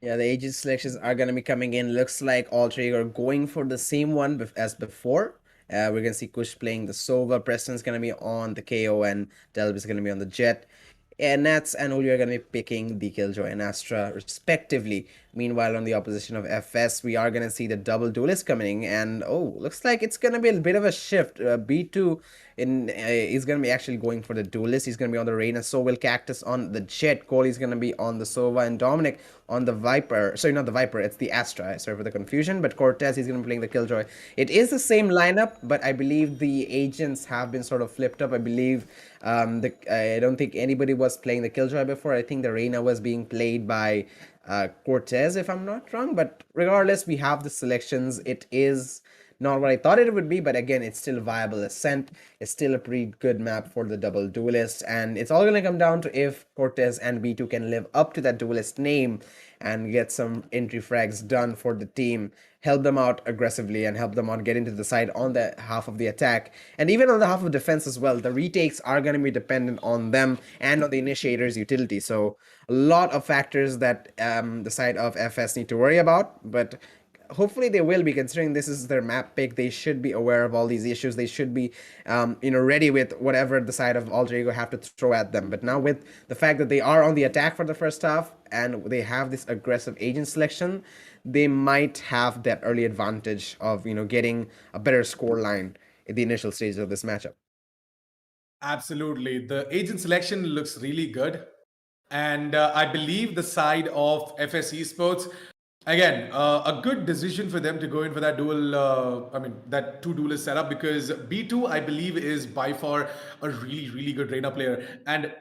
Yeah, the agent selections are going to be coming in. Looks like all three are going for the same one as before. We're going to see Kush playing the Sova, Preston's going to be on the KO, and Delb is going to be on the Jet. And Nats and Uli are going to be picking the Killjoy and Astra respectively. Meanwhile, on the opposition of FS, we are going to see the double duelist coming, and oh, looks like it's going to be a bit of a shift. B2 is going to be actually going for the duelist. He's going to be on the Reyna, so will Cactus on the Jet. Cole's going to be on the Sova, and Dominic on the Viper. Sorry, not the Viper, it's the Astra. Sorry for the confusion, but Cortez, he's going to be playing the Killjoy. It is the same lineup, but I believe the agents have been sort of flipped up. I believe I don't think anybody was playing the Killjoy before. I think the Reyna was being played by Cortez, if I'm not wrong. But regardless, we have the selections. It is not what I thought it would be, but again, it's still viable. Ascent is still a pretty good map for the double duelist, and it's all going to come down to if Cortez and B2 can live up to that duelist name and get some entry frags done for the team, help them out aggressively and help them out get into the side on the half of the attack and even on the half of defense as well. The retakes are going to be dependent on them and on the initiator's utility, so a lot of factors that the side of FS need to worry about, but hopefully they will be, considering this is their map pick. They should be aware of all these issues. They should be ready with whatever the side of Alter Ego have to throw at them. But now with the fact that they are on the attack for the first half and they have this aggressive agent selection, they might have that early advantage of getting a better score line in the initial stages of this matchup. Absolutely. The agent selection looks really good. And I believe the side of FS Esports, again, a good decision for them to go in for that that two duelist setup, because B2, I believe, is by far a really, really good Reyna player. And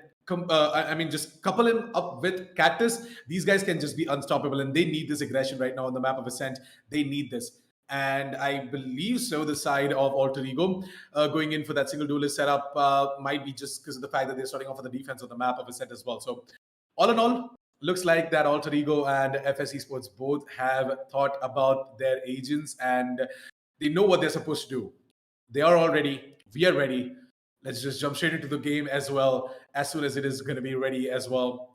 just couple him up with Cactus, these guys can just be unstoppable, and they need this aggression right now on the map of Ascent. They need this. And I believe so the side of Alter Ego going in for that single duelist setup might be just because of the fact that they're starting off on the defense of the map of Ascent as well. So all in all, looks like that Alter Ego and FS Esports both have thought about their agents and they know what they're supposed to do. They are all ready. We are ready. Let's just jump straight into the game as well, as soon as it is going to be ready as well.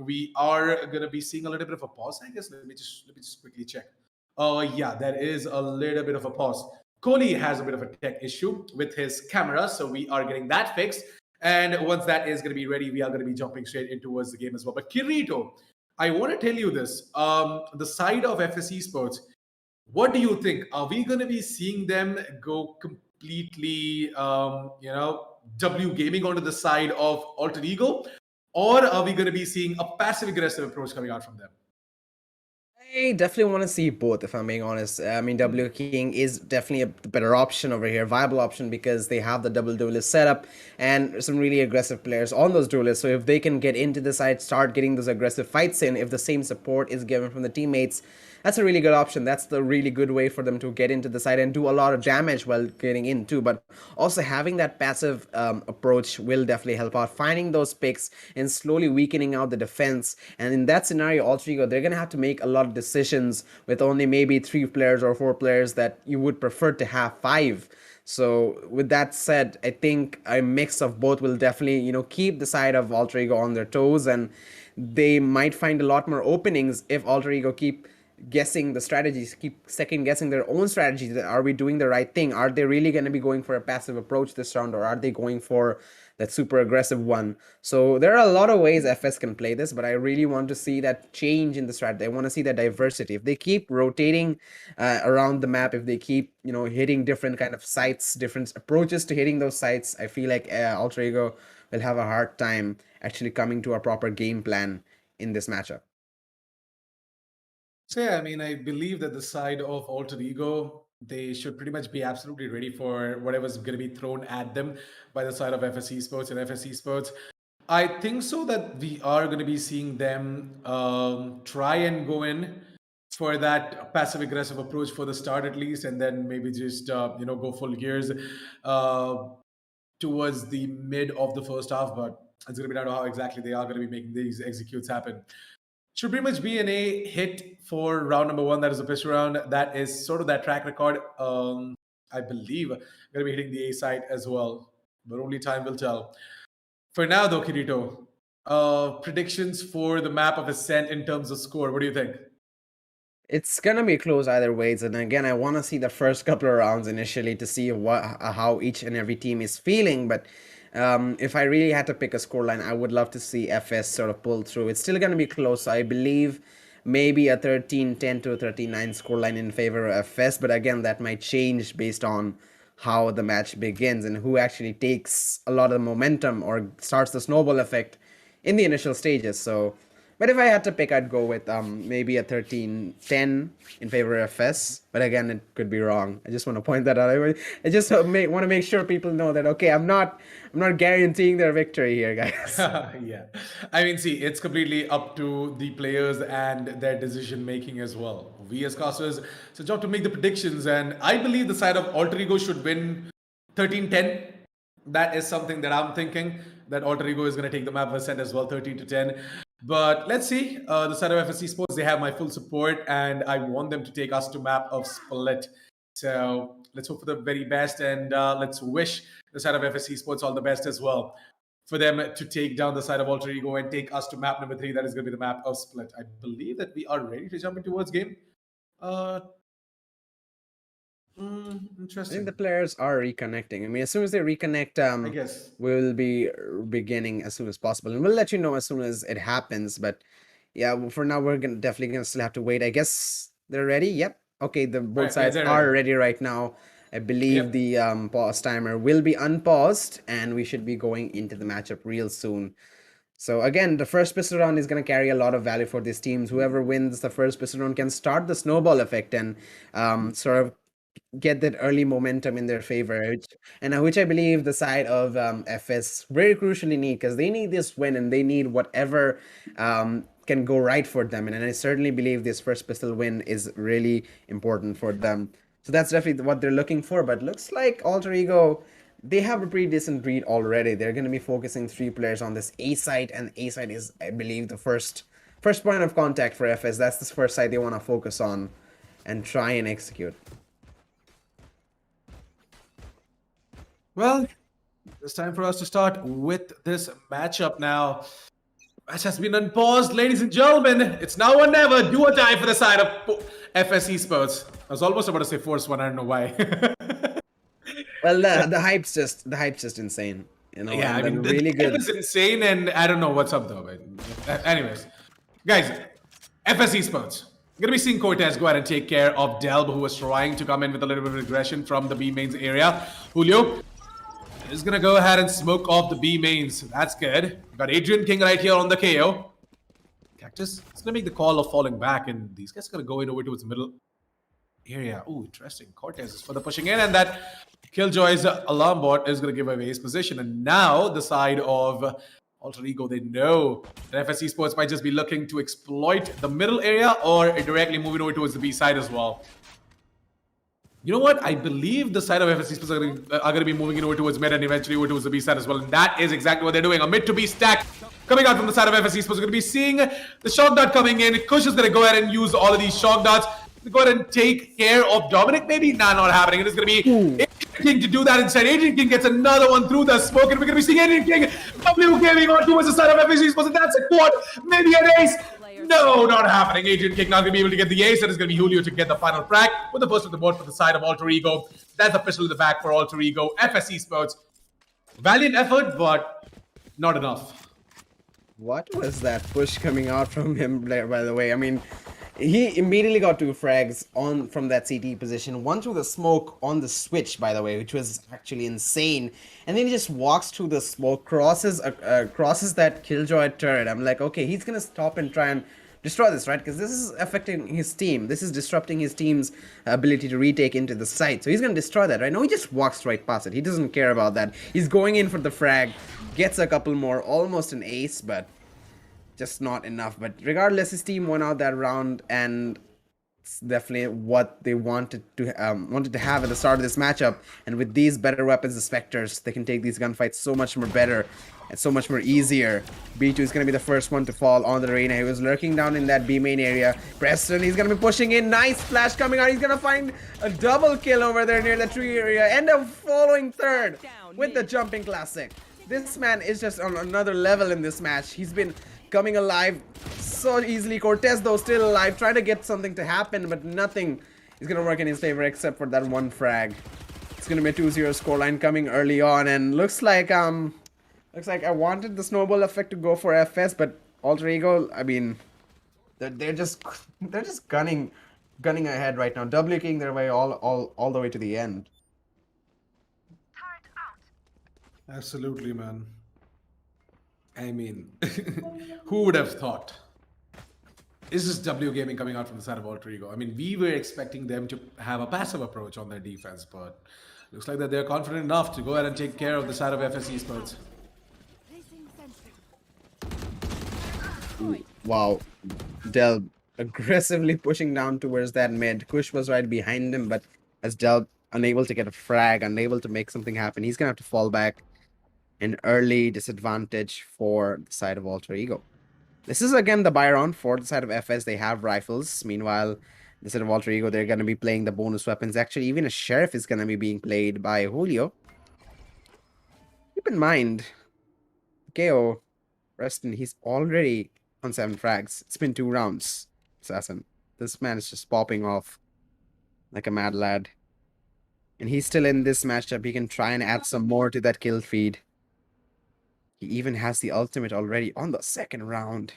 We are going to be seeing a little bit of a pause, I guess. Let me just quickly check. Yeah, there is a little bit of a pause. Kohli has a bit of a tech issue with his camera, so we are getting that fixed. And once that is going to be ready, we are going to be jumping straight in towards the game as well. But Kirito, I want to tell you this. The side of FS Esports, what do you think? Are we going to be seeing them go completely, W gaming onto the side of Alter Ego? Or are we going to be seeing a passive-aggressive approach coming out from them? I definitely want to see both, if I'm being honest. I mean, W King is definitely a better option over here, viable option, because they have the double duelist setup and some really aggressive players on those duelists. So if they can get into the side, start getting those aggressive fights in, if the same support is given from the teammates, that's a really good option. That's the really good way for them to get into the side and do a lot of damage while getting in too. But also having that passive approach will definitely help out, finding those picks and slowly weakening out the defense. And in that scenario, Alter Ego, they're going to have to make a lot of decisions with only maybe 3 players or 4 players that you would prefer to have 5. So with that said, I think a mix of both will definitely, keep the side of Alter Ego on their toes, and they might find a lot more openings if Alter Ego keep guessing the strategies, keep second guessing their own strategies. Are we doing the right thing? Are they really going to be going for a passive approach this round, or are they going for that super aggressive one? So there are a lot of ways FS can play this, but I really want to see that change in the strategy. I want to see that diversity. If they keep rotating around the map, if they keep hitting different kind of sites, different approaches to hitting those sites, I feel like Alter Ego will have a hard time actually coming to a proper game plan in this matchup. So yeah, I believe that the side of Alter Ego, they should pretty much be absolutely ready for whatever's going to be thrown at them by the side of FS Esports and FS Esports. I think so that we are going to be seeing them try and go in for that passive aggressive approach for the start at least, and then maybe just go full gears towards the mid of the first half. But it's going to be down to how exactly they are going to be making these executes happen. Should pretty much be an A hit for round number 1. That is a pitch round. That is sort of that track record. I believe going to be hitting the A side as well, but only time will tell. For now, though, Kirito, predictions for the map of Ascent in terms of score. What do you think? It's gonna be close either ways, and again, I want to see the first couple of rounds initially to see how each and every team is feeling. But if I really had to pick a scoreline, I would love to see FS sort of pull through. It's still gonna be close. I believe maybe a 13-10 to a 13-9 scoreline in favor of FS, but again, that might change based on how the match begins and who actually takes a lot of momentum or starts the snowball effect in the initial stages. So, but if I had to pick, I'd go with maybe a 13-10 in favor of FS. But again, it could be wrong. I just want to point that out. I just want to make sure people know that okay, I'm not guaranteeing their victory here, guys. Yeah, I mean, see, it's completely up to the players and their decision making as well. We as casters, it's a job to make the predictions, and I believe the side of Alter Ego should win 13-10. That is something that I'm thinking, that Alter Ego is going to take the map of Ascent as well, 13-10. But let's see. The side of FS Esports, they have my full support, and I want them to take us to map of Split. So let's hope for the very best, and let's wish the side of FS Esports all the best as well, for them to take down the side of Alter Ego and take us to map number 3. That is going to be the map of Split. I believe that we are ready to jump into towards game. I Interesting. think the players are reconnecting. I mean, as soon as they reconnect, I guess. we'll be beginning as soon as possible, and we'll let you know as soon as it happens. But yeah, well, for now, we're definitely gonna still have to wait. I guess they're ready. Yep. Okay, the both Right, yeah, sides they're are ready. ready right now. I believe Yep. the pause timer will be unpaused, and we should be going into the matchup real soon. So again, the first pistol round is going to carry a lot of value for these teams. Whoever wins the first pistol round can start the snowball effect and sort of get that early momentum in their favor, which I believe the side of FS very crucially need, because they need this win and they need whatever can go right for them. And I certainly believe this first pistol win is really important for them. So that's definitely what they're looking for. But looks like Alter Ego, they have a pretty decent read already. They're going to be focusing 3 players on this A site, and A site is, I believe, the first point of contact for FS. That's the first site they want to focus on and try and execute. Well, it's time for us to start with this matchup now. Match has been unpaused, ladies and gentlemen. It's now or never. Do or die for the side of FS Esports. I was almost about to say Force One. I don't know why. Well, the hype's just insane. You know, Yeah, I and mean, then really the good. hype is insane, and I don't know what's up though. But anyways, guys, FS Esports. Gonna be seeing Cortez go ahead and take care of Delb, who was trying to come in with a little bit of aggression from the B mains area. Julio is gonna go ahead and smoke off the B mains. That's good. Got Adrian King right here on the KO. Cactus is gonna make the call of falling back, and these guys are gonna go in over towards the middle area. Oh, interesting. Cortez is further pushing in, and that Killjoy's alarm bot is going to give away his position. And now the side of Alter Ego, they know that FS Esports might just be looking to exploit the middle area or directly moving over towards the B side as well. You know what? I believe the side of FS Esports are going to be moving in over towards mid and eventually over towards the B side as well. And that is exactly what they're doing. A mid to B stack coming out from the side of FS Esports. We're going to be seeing the shock dart coming in. Kush is going to go ahead and use all of these shock darts. Go ahead and take care of Dominic, maybe? Nah, not happening. It is going to be Adrian King to do that instead. Adrian King gets another one through the smoke, and we're going to be seeing Adrian King W gaming on towards the side of FS Esports, and that's a quad, maybe an ace. No, not happening. Adrian King not going to be able to get the ace, and it's going to be Julio to get the final frag with the first of the board for the side of Alter Ego. That's officially the back for Alter Ego. FS Esports, valiant effort, but not enough. What was that push coming out from him there, by the way? I mean, he immediately got 2 frags on from that CT position. One through the smoke on the switch, by the way, which was actually insane. And then he just walks through the smoke, crosses that Killjoy turret. I'm like, okay, he's gonna stop and try and destroy this, right? Because this is affecting his team. This is disrupting his team's ability to retake into the site. So he's gonna destroy that, right? No, he just walks right past it. He doesn't care about that. He's going in for the frag, gets a couple more, almost an ace, but just not enough. But regardless, his team won out that round, and it's definitely what they wanted to have at the start of this matchup. And with these better weapons, the Spectres, they can take these gunfights so much more better and so much more easier. B2 is going to be the first one to fall on the arena. He was lurking down in that B main area. Preston, he's going to be pushing in. Nice flash coming out. He's going to find a double kill over there near the tree area. End up following third with the jumping classic. This man is just on another level in this match. He's been coming alive so easily. Cortez, though, still alive, trying to get something to happen, but nothing is going to work in his favor except for that one frag. It's going to be a 2-0 scoreline coming early on, and looks like I wanted the snowball effect to go for FS, but Alter Ego, I mean, they're just gunning ahead right now, double kicking their way all the way to the end. Absolutely, man. I mean, who would have thought? Is this W Gaming coming out from the side of Alter Ego? I mean, we were expecting them to have a passive approach on their defense, but looks like that they're confident enough to go ahead and take care of the side of FS Esports. Wow, Del aggressively pushing down towards that mid. Kush was right behind him, but as Del unable to get a frag, unable to make something happen, he's gonna have to fall back. An early disadvantage for the side of Alter Ego. This is again the buy round for the side of FS. They have rifles. Meanwhile, the side of Alter Ego, they're going to be playing the bonus weapons. Actually, even a Sheriff is going to be being played by Julio. Keep in mind, KO, Preston, he's already on 7 frags. It's been 2 rounds, Assassin. This man is just popping off like a mad lad. And he's still in this matchup. He can try and add some more to that kill feed. He even has the ultimate already on the 2nd round.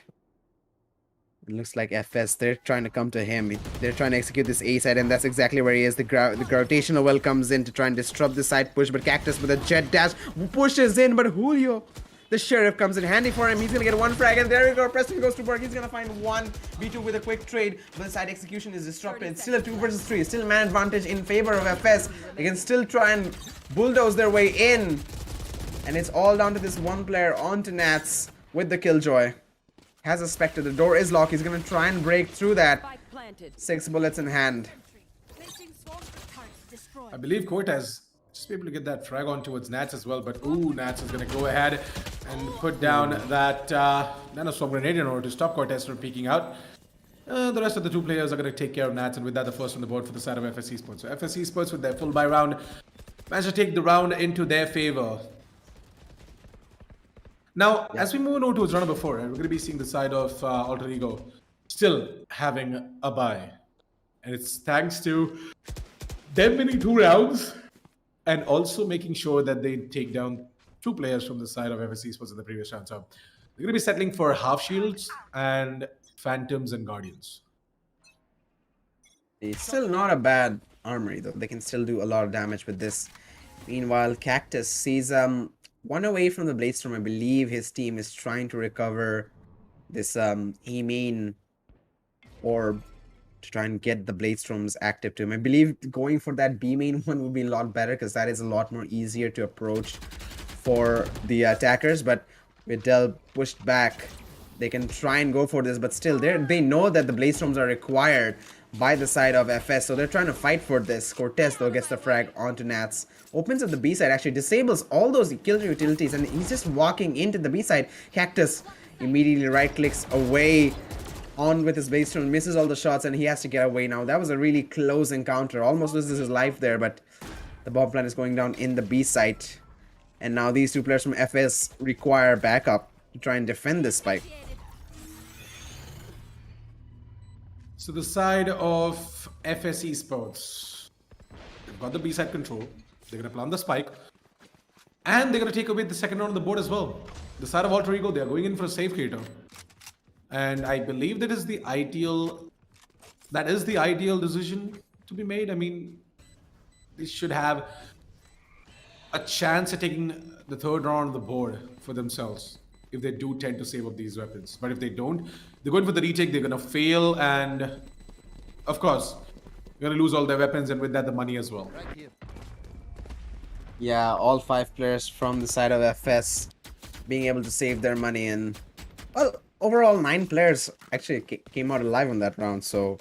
It looks like FS, they're trying to come to him. They're trying to execute this A side, and that's exactly where he is. The gravitational well comes in to try and disrupt the side push, but Cactus with a jet dash pushes in, but Julio, the Sheriff, comes in handy for him. He's going to get 1 frag, and there we go. Preston goes to work. He's going to find 1. B2 with a quick trade, but the side execution is disrupted. It's still a 2 versus 3. Still man advantage in favor of FS. They can still try and bulldoze their way in. And it's all down to this one player onto Nats with the Killjoy. Has a Spectre. The door is locked. He's going to try and break through that. 6 bullets in hand. I believe Cortez just be able to get that frag on towards Nats as well. But ooh, Nats is going to go ahead and put down that nanoswarm grenade in order to stop Cortez from peeking out. The rest of the 2 players are going to take care of Nats, and with that, the first on the board for the side of FS Esports. So FS Esports, with their full buy round, managed to take the round into their favor. Now, as we move on towards round number 4, we're going to be seeing the side of Alter Ego still having a buy. And it's thanks to them winning 2 rounds and also making sure that they take down 2 players from the side of FS Esports in the previous round. So they're going to be settling for half shields and phantoms and guardians. It's still not a bad armory, though. They can still do a lot of damage with this. Meanwhile, Cactus sees 1 away from the Bladestorm. I believe his team is trying to recover this A-main orb to try and get the Bladestorms active to him. I believe going for that B-main one would be a lot better, because that is a lot more easier to approach for the attackers. But with Del pushed back, they can try and go for this, but still they know that the Bladestorms are required by the side of FS, so they're trying to fight for this. Cortez, though, gets the frag onto Nats. Opens up the B side, actually disables all those kill utilities, and he's just walking into the B side. Cactus immediately right clicks away on with his base stone, misses all the shots, and he has to get away now. That was a really close encounter. Almost loses his life there, but the bomb plant is going down in the B site. And now these 2 players from FS require backup to try and defend this spike. So the side of FS Esports, they've got the B side control. They're going to plant the spike. And they're going to take away the 2nd round on the board as well. The side of Alter Ego, they're going in for a safe creator. And I believe that is the ideal decision to be made. I mean, they should have a chance at taking the 3rd round on the board for themselves if they do tend to save up these weapons. But if they don't, they're going for the retake, they're going to fail, and of course, they're going to lose all their weapons, and with that, the money as well. Yeah, all 5 players from the side of FS being able to save their money, and well, overall 9 players actually came out alive on that round, so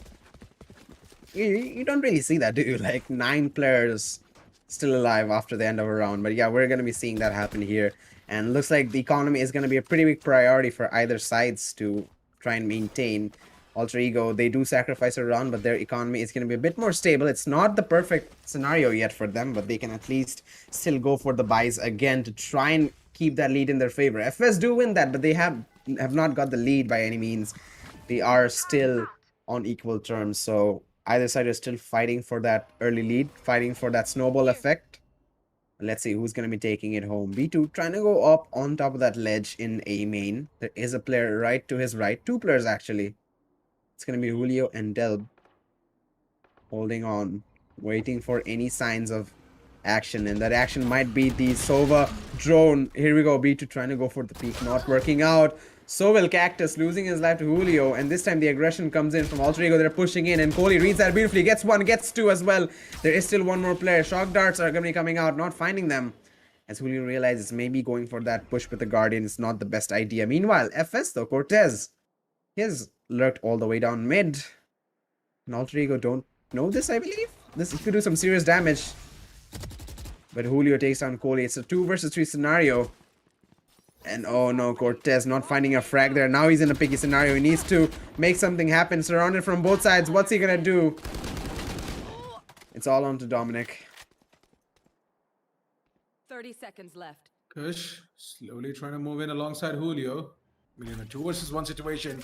you don't really see that, do you? Like 9 players still alive after the end of a round. But yeah, we're going to be seeing that happen here, and looks like the economy is going to be a pretty big priority for either sides to try and maintain. Alter Ego, they do sacrifice a round, but their economy is going to be a bit more stable. It's not the perfect scenario yet for them, but they can at least still go for the buys again to try and keep that lead in their favor. FS do win that, but they have not got the lead by any means. They are still on equal terms, so either side is still fighting for that early lead, fighting for that snowball effect. Let's see who's going to be taking it home. B2 trying to go up on top of that ledge in A main. There is a player right to his right. 2 players actually. It's going to be Julio and Delb holding on, waiting for any signs of action. And that action might be the Sova drone. Here we go. B2 trying to go for the peak. Not working out. So will Cactus losing his life to Julio. And this time the aggression comes in from Alter Ego. They're pushing in. And Kohli reads that beautifully. Gets one, gets two as well. There is still one more player. Shock darts are going to be coming out. Not finding them. As Julio realizes maybe going for that push with the Guardian is not the best idea. Meanwhile, FS though, Cortez, he has lurked all the way down mid. And Alter Ego don't know this, I believe. This could do some serious damage. But Julio takes down Kohli. It's a 2 versus 3 scenario. And oh no, Cortez not finding a frag there. Now he's in a picky scenario. He needs to make something happen. Surrounded from both sides. What's he gonna do? It's all on to Dominic. 30 seconds left. Kush slowly trying to move in alongside Julio. I mean, in a 2 versus 1 situation,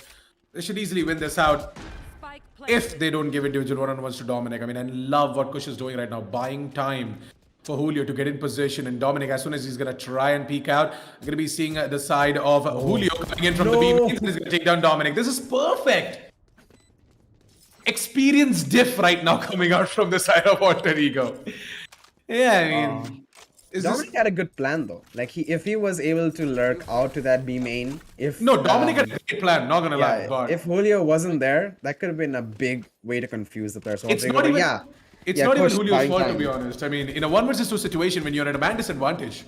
they should easily win this out Spike planted. if they don't give individual one-on-ones to Dominic. I mean, I love what Kush is doing right now, buying time for Julio to get in position. And Dominic, as soon as he's going to try and peek out, we're going to be seeing the side of Julio coming in from the beam. He's going to take down Dominic. This is perfect. Experience diff right now coming out from the side of Alter Ego. Yeah, I mean... Dominic had a good plan though. Like if he was able to lurk out to that B main, if Dominic had a great plan, not gonna lie. But if Julio wasn't there, that could have been a big way to confuse the player. So it's not even, it's not even Julio's fault, to be time. honest. I mean, in a 1 versus 2 situation, when you're at a man disadvantage,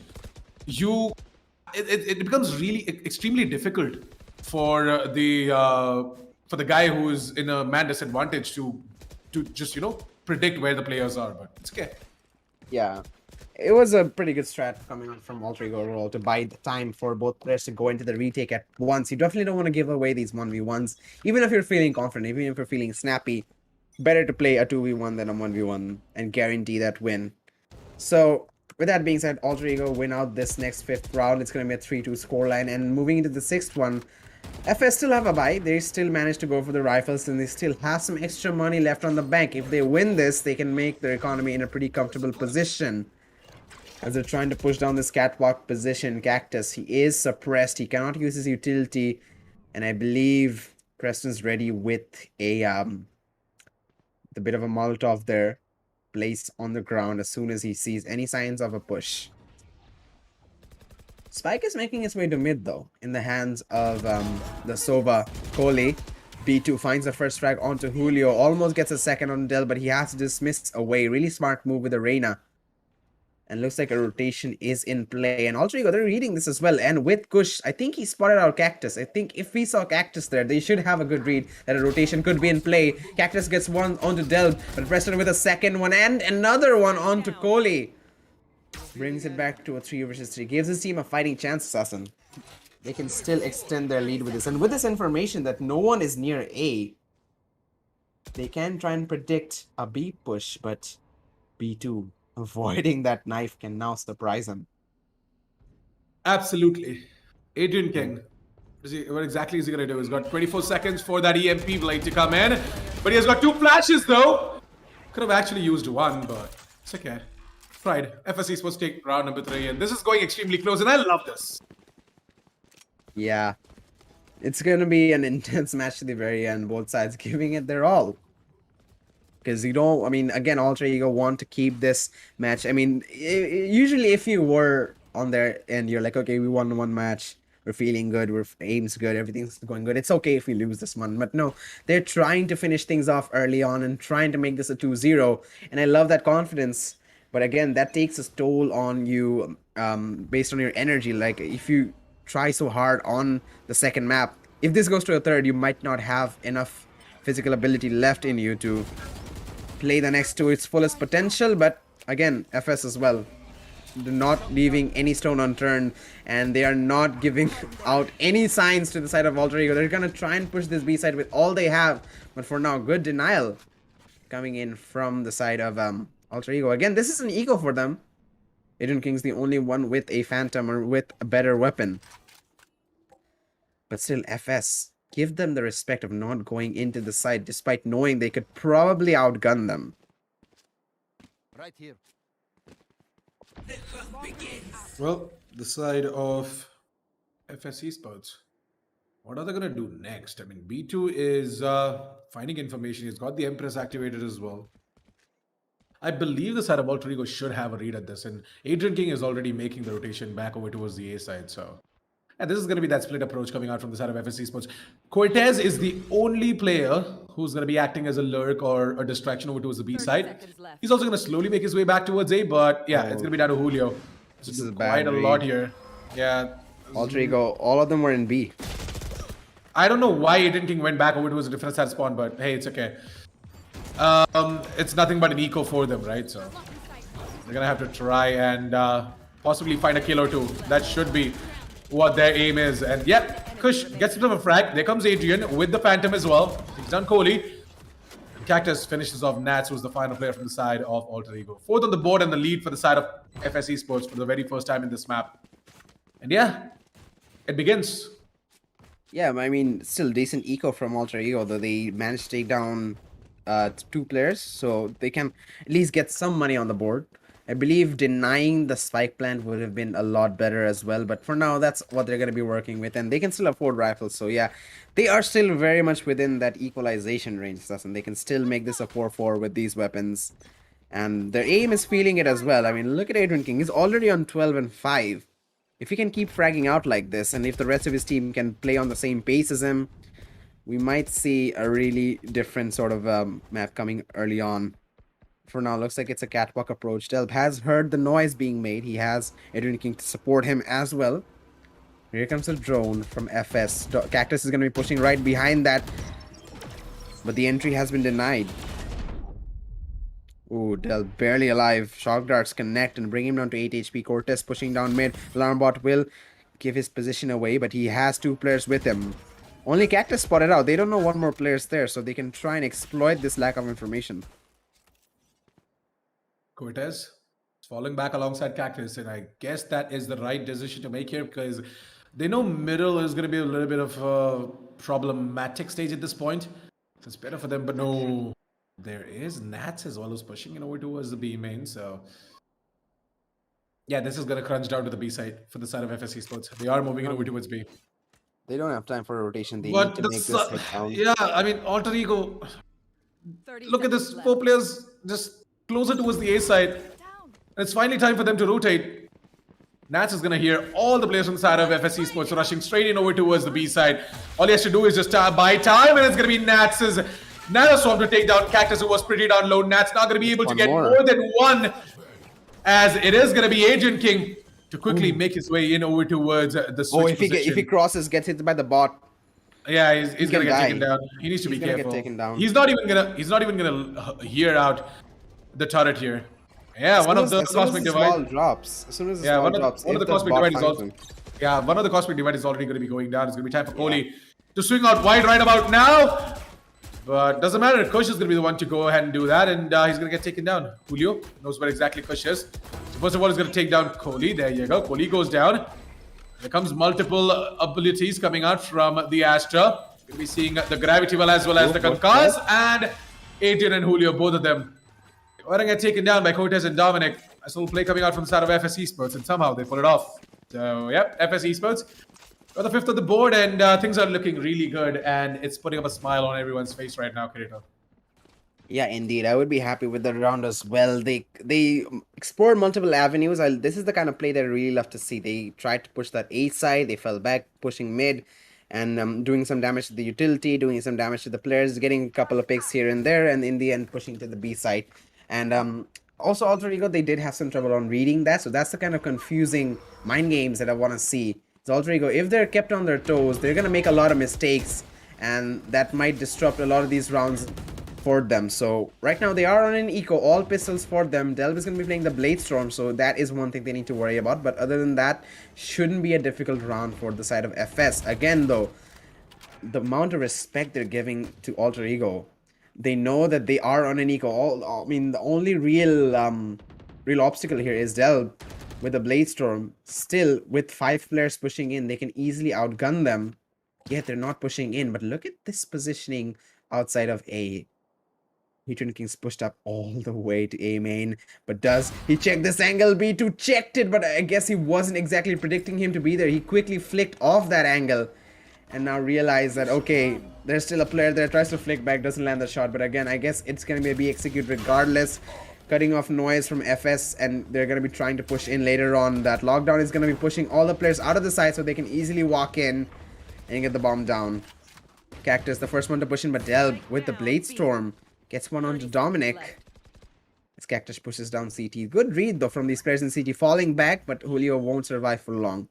it becomes really extremely difficult for the guy who is in a man disadvantage to just predict where the players are. But it's okay. Yeah. It was a pretty good strat coming on from Alter Ego overall to buy the time for both players to go into the retake at once. You definitely don't want to give away these 1v1s. Even if you're feeling confident, even if you're feeling snappy, better to play a 2v1 than a 1v1 and guarantee that win. So, with that being said, Alter Ego win out this next 5th round. It's going to be a 3-2 scoreline. And moving into the 6th one, FS still have a buy. They still manage to go for the rifles and they still have some extra money left on the bank. If they win this, they can make their economy in a pretty comfortable position. As they're trying to push down this catwalk position, Cactus, he is suppressed. He cannot use his utility. And I believe Preston's ready with the bit of a Molotov there. Placed on the ground as soon as he sees any signs of a push. Spike is making its way to mid though, in the hands of the Sova Kohli. B2 finds the first frag onto Julio. Almost gets a second on Del, but he has to dismiss away. Really smart move with the Reyna. And looks like a rotation is in play. And Alter Ego, they're reading this as well. And with Kush, I think he spotted out Cactus. I think if we saw Cactus there, they should have a good read that a rotation could be in play. Cactus gets one onto Delb, but Preston with a second one and another one onto Kohli. Brings it back to a 3 versus 3. Gives his team a fighting chance, Assassin. They can still extend their lead with this. And with this information that no one is near A, they can try and predict a B push, but B2... avoiding that knife can now surprise him. Absolutely. Adrian King. What exactly is he going to do? He's got 24 seconds for that EMP blade to come in. But he has got 2 flashes though. Could have actually used 1, but it's okay. Pride. FS Esports take round number 3. And this is going extremely close. And I love this. Yeah. It's going to be an intense match to the very end. Both sides giving it their all. Because you don't, I mean, again, Alter Ego want to keep this match. I mean, usually if you were on there and you're like, okay, we won 1 match, we're feeling good, aim's good, everything's going good. It's okay if we lose this one. But no, they're trying to finish things off early on and trying to make this a 2-0. And I love that confidence. But again, that takes a toll on you based on your energy. Like, if you try so hard on the second map, if this goes to a 3rd, you might not have enough physical ability left in you to play the next to its fullest potential. But again, FS as well, they're not leaving any stone unturned and they are not giving out any signs to the side of Alter Ego. They're gonna try and push this B side with all they have, but for now, good denial coming in from the side of Alter Ego. Again, this is an ego for them. Adrian King's the only one with a Phantom or with a better weapon, but still FS give them the respect of not going into the side despite knowing they could probably outgun them. Right here. Well, the side of FS Esports What are they going to do next? I mean, B2 is finding information. He's got the Empress activated as well. I believe the side of Alter Ego should have a read at this, and Adrian King is already making the rotation back over towards the A side. So, and this is going to be that split approach coming out from the side of FS Esports. Cortez is the only player who's going to be acting as a lurk or a distraction over towards the B 30 side. seconds left. He's also going to slowly make his way back towards A, but yeah, it's going to be down to Julio. This is a quite bad a lot read. here. Yeah. Alter Ego, all of them were in B. I don't know why Adrian King went back over towards a different side spawn, but hey, it's okay. It's nothing but an eco for them, right? So they're gonna have to try and possibly find a kill or two. That should be what their aim is. And yep, Kush gets a bit of a frag. There comes Adrian with the Phantom as well. He's done Kohli. Cactus finishes off Nats, who's the final player from the side of Alter Ego. Fourth on the board and the lead for the side of FS Esports for the very first time in this map. And yeah, it begins. Yeah, I mean, still decent eco from Alter Ego, though they managed to take down 2 players, so they can at least get some money on the board. I believe denying the spike plant would have been a lot better as well, but for now, that's what they're going to be working with, and they can still afford rifles, so yeah, they are still very much within that equalization range, and they can still make this a 4-4 with these weapons, and their aim is feeling it as well. I mean, look at Adrian King, he's already on 12 and 5. If he can keep fragging out like this, and if the rest of his team can play on the same pace as him, we might see a really different sort of map coming early on. For now, looks like it's a catwalk approach. Delb has heard the noise being made. He has Adrian King to support him as well. Here comes a drone from FS. Cactus is going to be pushing right behind that, but the entry has been denied. Ooh, Delb barely alive. Shock darts connect and bring him down to 8 HP. Cortez pushing down mid. Alarmbot will give his position away, but he has 2 players with him. Only Cactus spotted out. They don't know one more player's there, so they can try and exploit this lack of information. Cortez is falling back alongside Cactus, and I guess that is the right decision to make here because they know middle is going to be a little bit of a problematic stage at this point. So it's better for them, but no. There is Nats as well who's pushing over towards the B main, so yeah, this is going to crunch down to the B side for the side of FS Esports. They are moving over towards B. They don't have time for a rotation. They But need to the make this hit down. yeah, I mean, Alter Ego, 30 look at this, seconds 4 left. players just closer towards the A side. And it's finally time for them to rotate. Nats is going to hear all the players on the side of FS Esports rushing straight in over towards the B side. All he has to do is just buy time, and it's going to be Nats's Nanoswarm to take down Cactus, who was pretty down low. Nats not going to be able to One get more. more than one, as it is going to be Adrian King to quickly make his way in over towards the switch Oh, if position. he crosses, gets hit by the bot. Yeah, he's gonna gonna get taken die. down. He needs to He's be gonna get careful. taken down. He's not even gonna hear out the turret here. Yeah, one of the cosmic the wall divide. drops. As soon as the Yeah, wall one drops, of if the cosmic bot divide is finds also. him. Yeah, one of the cosmic divide is already gonna be going down. It's gonna be time for Kohli to swing out wide right about now. But doesn't matter. Kush is gonna be the one to go ahead and do that, and he's gonna get taken down. Julio knows where exactly Kush is. So first of all, he's gonna take down Kohli. There you go. Kohli goes down. There comes multiple abilities coming out from the Astra. You'll be seeing the Gravity Well as well as the Concass, and Adrian and Julio, both of them. Going to get taken down by Cortez and Dominic. A little play coming out from the side of FS Esports, and somehow they pull it off. So, yep, FS Esports got the 5th of the board, and things are looking really good, and it's putting up a smile on everyone's face right now, Kirito. Yeah, indeed. I would be happy with the round as well. They explored multiple avenues. This is the kind of play that I really love to see. They tried to push that A side. They fell back, pushing mid, and doing some damage to the utility, doing some damage to the players, getting a couple of picks here and there, and in the end, pushing to the B side. And also, Alter Ego, they did have some trouble on reading that. So that's the kind of confusing mind games that I want to see. So Alter Ego, if they're kept on their toes, they're going to make a lot of mistakes, and that might disrupt a lot of these rounds for them. So right now they are on an eco, all pistols for them. Delv is going to be playing the Blade Storm, so that is one thing they need to worry about. But other than that, shouldn't be a difficult round for the side of FS. Again though, the amount of respect they're giving to Alter Ego, they know that they are on an eco. I mean, the only real obstacle here is Delv with the Blade Storm. Still, with 5 players pushing in, they can easily outgun them, yet they're not pushing in. But look at this positioning outside of A. Adrian King's pushed up all the way to A main, but does he check this angle? B2 checked it, but I guess he wasn't exactly predicting him to be there. He quickly flicked off that angle, and now realize that, okay, there's still a player there, tries to flick back, doesn't land the shot. But again, I guess it's going to be executed regardless. Cutting off noise from FS, and they're going to be trying to push in later on. That lockdown is going to be pushing all the players out of the side so they can easily walk in and get the bomb down. Cactus, the first one to push in, but Delb with the Blade Storm gets one onto Dominic. As Cactus pushes down CT. Good read though from these players in CT, falling back, but Julio won't survive for long.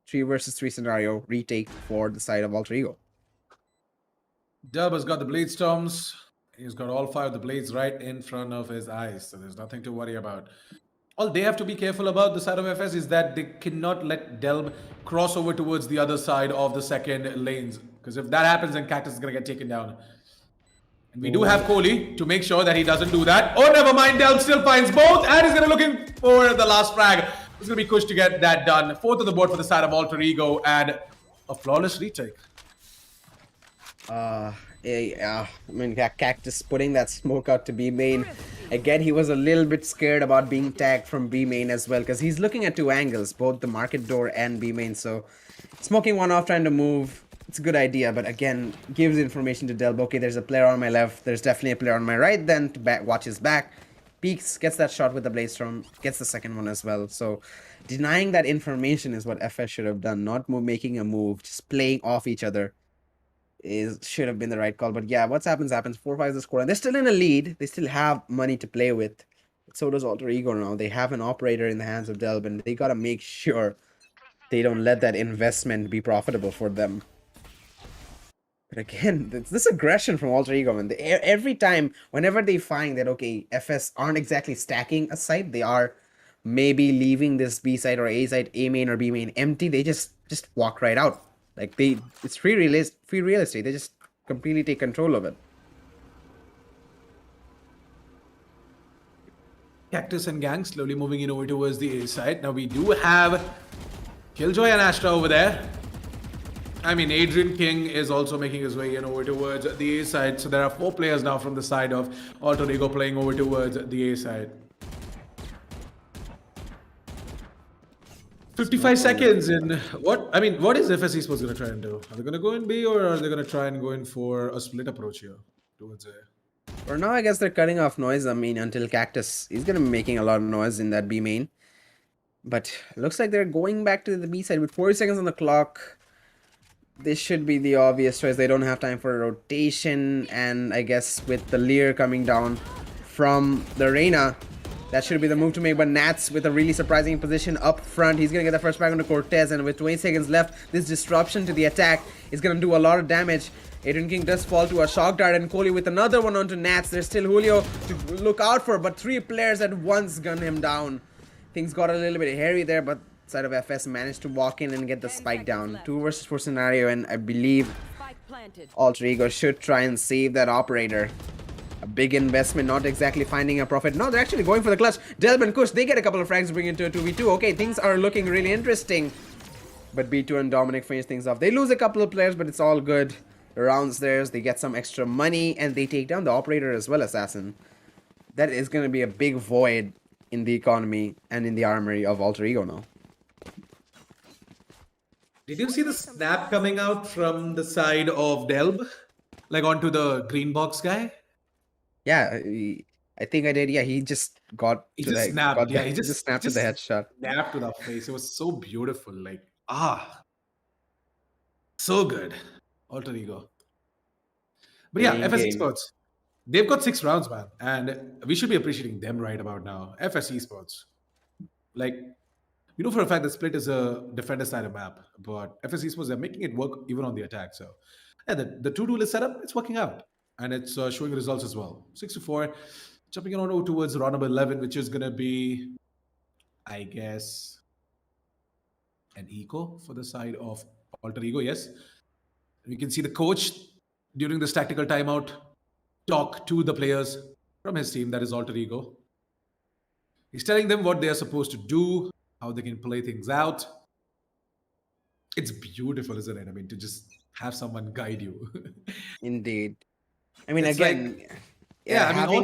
3 versus 3 scenario, retake for the side of Alter Ego. Delb has got the blade storms. He's got all 5 of the blades right in front of his eyes, so there's nothing to worry about. All they have to be careful about the side of FS is that they cannot let Delb cross over towards the other side of the second lanes, because if that happens, then Cactus is going to get taken down. And we do have Kohli to make sure that he doesn't do that. Oh, never mind. Delb still finds both. And he's going to looking for the last frag. It's going to be Kush to get that done. 4th of the board for the side of Alter Ego. And a flawless retake. I mean, Cactus putting that smoke out to B main. Again, he was a little bit scared about being tagged from B main as well, because he's looking at 2 angles, both the market door and B main. So smoking one off, trying to move. It's a good idea, but again, gives information to Delb. Okay, there's a player on my left. There's definitely a player on my right. Then to watch his back. Peeks, gets that shot with the Blade Storm. Gets the second one as well. So denying that information is what FS should have done. Not making a move. Just playing off each other should have been the right call. But yeah, what happens. 4-5 is the score. And they're still in a lead. They still have money to play with. So does Alter Ego now. They have an operator in the hands of Delb. And they got to make sure they don't let that investment be profitable for them. But again, this aggression from Alter Ego, and every time, whenever they find that, okay, FS aren't exactly stacking a site, they are maybe leaving this B side or A side, A main or B main empty, they just walk right out. Like, it's free real estate. They just completely take control of it. Cactus and gang slowly moving in over towards the A side. Now we do have Killjoy and Astra over there. I mean, Adrian King is also making his way in over towards the A side. So there are 4 players now from the side of Alter Ego playing over towards the A side. 55 seconds in what? I mean, what is FS Esports going to try and do? Are they going to go in B, or are they going to try and go in for a split approach here towards A? For now, I guess they're cutting off noise. I mean, until Cactus, he's going to be making a lot of noise in that B main. But looks like they're going back to the B side with 40 seconds on the clock. This should be the obvious choice. They don't have time for a rotation, and I guess with the Lear coming down from the Reyna, that should be the move to make. But Nats with a really surprising position up front. He's going to get the first frag onto Cortez, and with 20 seconds left, this disruption to the attack is going to do a lot of damage. Adrian King does fall to a shock dart, and Kohli with another one onto Nats. There's still Julio to look out for, but 3 players at once gun him down. Things got a little bit hairy there, but side of FS managed to walk in and get the spike down. 2 versus 4 scenario, and I believe Alter Ego should try and save that operator. A big investment, not exactly finding a profit. No, they're actually going for the clutch. Delb and Kush, they get a couple of frags to bring into a 2v2. Okay, things are looking really interesting. But B2 and Dominic finish things off. They lose a couple of players, but it's all good. The round's theirs. They get some extra money, and they take down the operator as well, Assassin. That is going to be a big void in the economy and in the armory of Alter Ego now. Did you see the snap coming out from the side of Delb? Like onto the green box guy? Yeah, I think I did. Yeah, he just got He to just the, snapped. got Yeah, the, he just snapped to the headshot. snapped to the face. It was so beautiful. Like, so good. Alter Ego. But yeah, Playing FS game. Esports. They've got 6 rounds, man. And we should be appreciating them right about now. FS Esports. Like, we know for a fact that Split is a defender side of map, but FS Esports, they're making it work even on the attack. So, yeah, the 2 duel is set up, it's working out. And it's showing results as well. 6-4, jumping on over towards round number 11, which is going to be, I guess, an eco for the side of Alter Ego, yes. We can see the coach during this tactical timeout talk to the players from his team, that is Alter Ego. He's telling them what they are supposed to do, how they can play things out. It's beautiful, isn't it? I mean, to just have someone guide you. Indeed. I mean, It's again, like- Yeah, I mean, having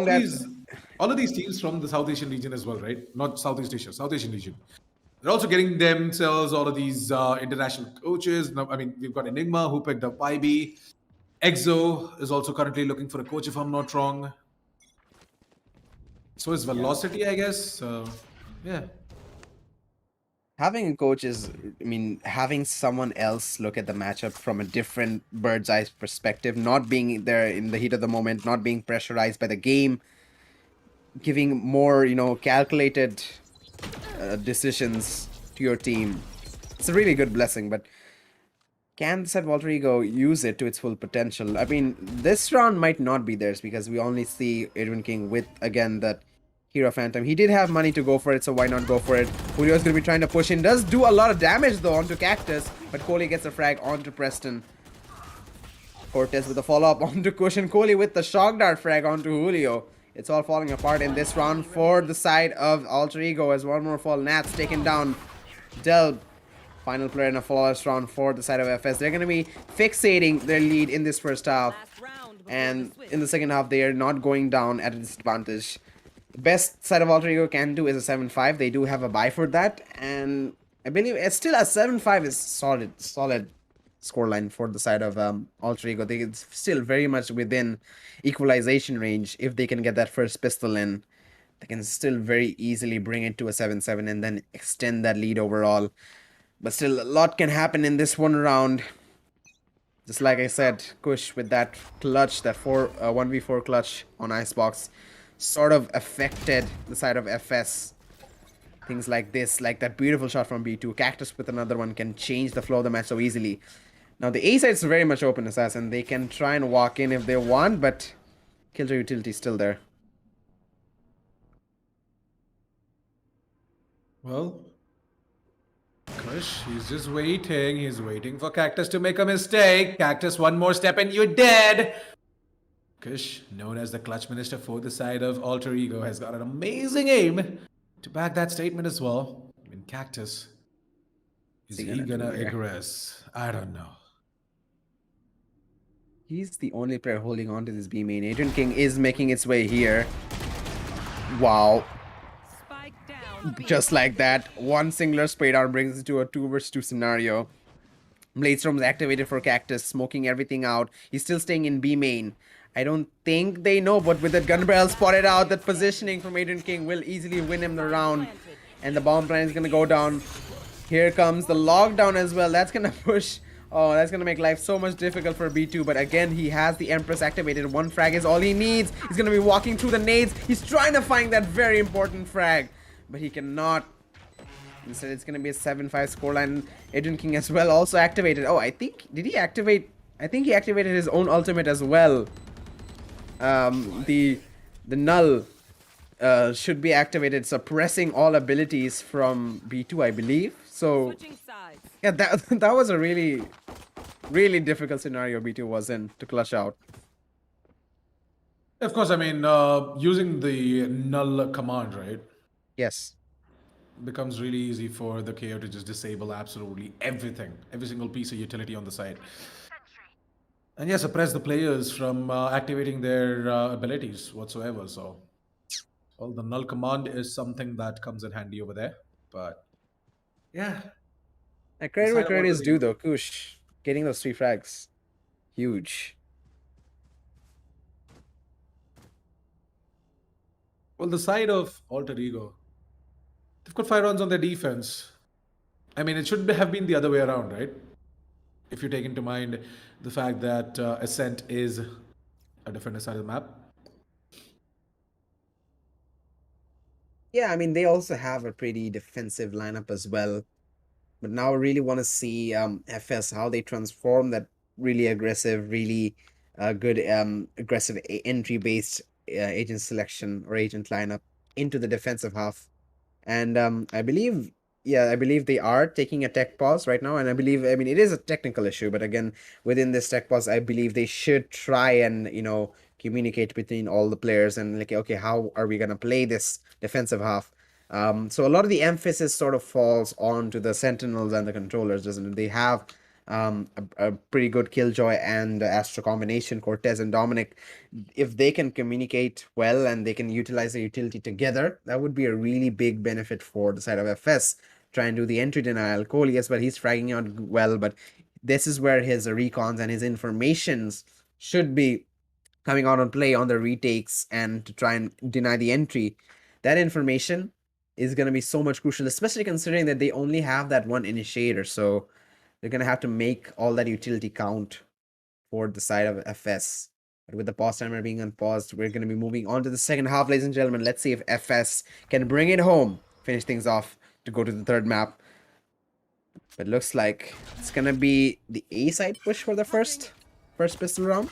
all of these teams from the South Asian region as well, right? Not Southeast Asia, South Asian region. They're also getting themselves all of these international coaches. Now, I mean, we've got Enigma who picked up IB. Exo is also currently looking for a coach, if I'm not wrong. So is Velocity, I guess. So, yeah. Having a coach is, I mean, having someone else look at the matchup from a different bird's eye perspective, not being there in the heat of the moment, not being pressurized by the game, giving more, calculated decisions to your team. It's a really good blessing, but can the set of Alter Ego use it to its full potential? I mean, this round might not be theirs because we only see Adrian King with, again, that Hero Phantom. He did have money to go for it, so why not go for it? Julio's going to be trying to push in. Does do a lot of damage, though, onto Cactus, but Kohli gets a frag onto Preston. Cortez with a follow-up onto Cushion. Kohli with the shock dart frag onto Julio. It's all falling apart in this round for the side of Alter Ego as one more fall. Nats taken down. Delb, final player in a flawless round for the side of FS. They're going to be fixating their lead in this first half. Last round before And the switch. in the second half, they are not going down at a disadvantage. The best side of Alter Ego can do is a 7-5. They do have a buy for that. And I believe it's still a 7-5 is solid scoreline for the side of Alter Ego. It's still very much within equalization range. If they can get that first pistol in, they can still very easily bring it to a 7-7 and then extend that lead overall. But still, a lot can happen in this one round. Just like I said, Kush with that clutch, that 1v4 clutch on Icebox, sort of affected the side of FS. Things like this, like that beautiful shot from B2. Cactus with another one can change the flow of the match so easily. Now the A side is very much open, Assassin. They can try and walk in if they want, but Killjoy utility is still there. Well, Kush, he's just waiting. He's waiting for Cactus to make a mistake. Cactus, one more step and you're dead. Kush, known as the clutch minister for the side of Alter Ego, has got an amazing aim to back that statement as well. I mean, Cactus, is he gonna aggress? I don't know. He's the only player holding on to this B main. Adrian King is making its way here. Wow. Spike down. Just like that, one singular spray down brings it to a 2 vs 2 scenario. Bladestorm is activated for Cactus, smoking everything out. He's still staying in B main. I don't think they know, but with that gun barrel spotted out, that positioning from Adrian King will easily win him the round. And the bomb plan is going to go down. Here comes the lockdown as well. That's going to push. Oh, that's going to make life so much difficult for B2. But again, he has the Empress activated. One frag is all he needs. He's going to be walking through the nades. He's trying to find that very important frag, but he cannot. Instead, it's going to be a 7-5 scoreline. Adrian King as well also activated. Oh, I think, did he activate? I think he activated his own ultimate as well. The null should be activated, suppressing all abilities from B2, I believe. So Switching sides. yeah, that was a really difficult scenario B2 was in to clutch out. Of course, I mean, using the null command, right, Yes. becomes really easy for the KO to just disable absolutely everything, every single piece of utility on the side. And yeah, suppress the players from activating their abilities whatsoever. So, well, the null command is something that comes in handy over there. But yeah, Credit where Side of credit is Alter due Ego. though. Kush getting those 3 frags, huge. Well, the side of Alter Ego, they've got 5 rounds on their defense. I mean, it should have been the other way around, right? If you take into mind the fact that Ascent is a defender side of the map. Yeah, I mean, they also have a pretty defensive lineup as well. But now I really want to see FS, how they transform that really aggressive, really good aggressive entry-based agent selection or agent lineup into the defensive half. And I believe they are taking a tech pause right now. And I mean, it is a technical issue. But again, within this tech pause, I believe they should try and, communicate between all the players and like, okay, how are we going to play this defensive half? So a lot of the emphasis sort of falls onto the Sentinels and the controllers, doesn't it? They have a pretty good Killjoy and Astro combination, Cortez and Dominic. If they can communicate well and they can utilize the utility together, that would be a really big benefit for the side of FS. try and do the entry denial. Cole, yes, but he's fragging out well, but this is where his recons and his informations should be coming out on play on the retakes and to try and deny the entry. That information is going to be so much crucial, especially considering that they only have that one initiator. So they're going to have to make all that utility count for the side of FS. But with the pause timer being unpaused, we're going to be moving on to the second half, ladies and gentlemen. Let's see if FS can bring it home, finish things off to go to the third map. But looks like it's going to be the A side push for the first pistol round.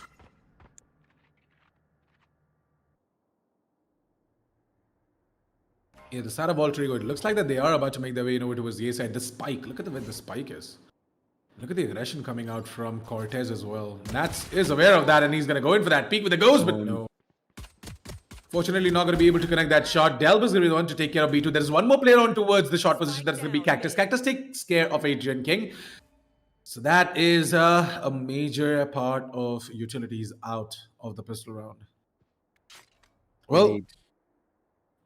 Yeah, the side of Alter Ego, it looks like that they are about to make their way over towards the A side. The spike, look at the way the spike is. Look at the aggression coming out from Cortez as well. Nats is aware of that and he's going to go in for that peek with the ghost, but no. Fortunately, not going to be able to connect that shot. Delb is going to be the one to take care of B2. There's one more player on towards the shot position. That's going to be Cactus. Cactus takes care of Adrian King. So that is a major part of utilities out of the pistol round. Well, Indeed.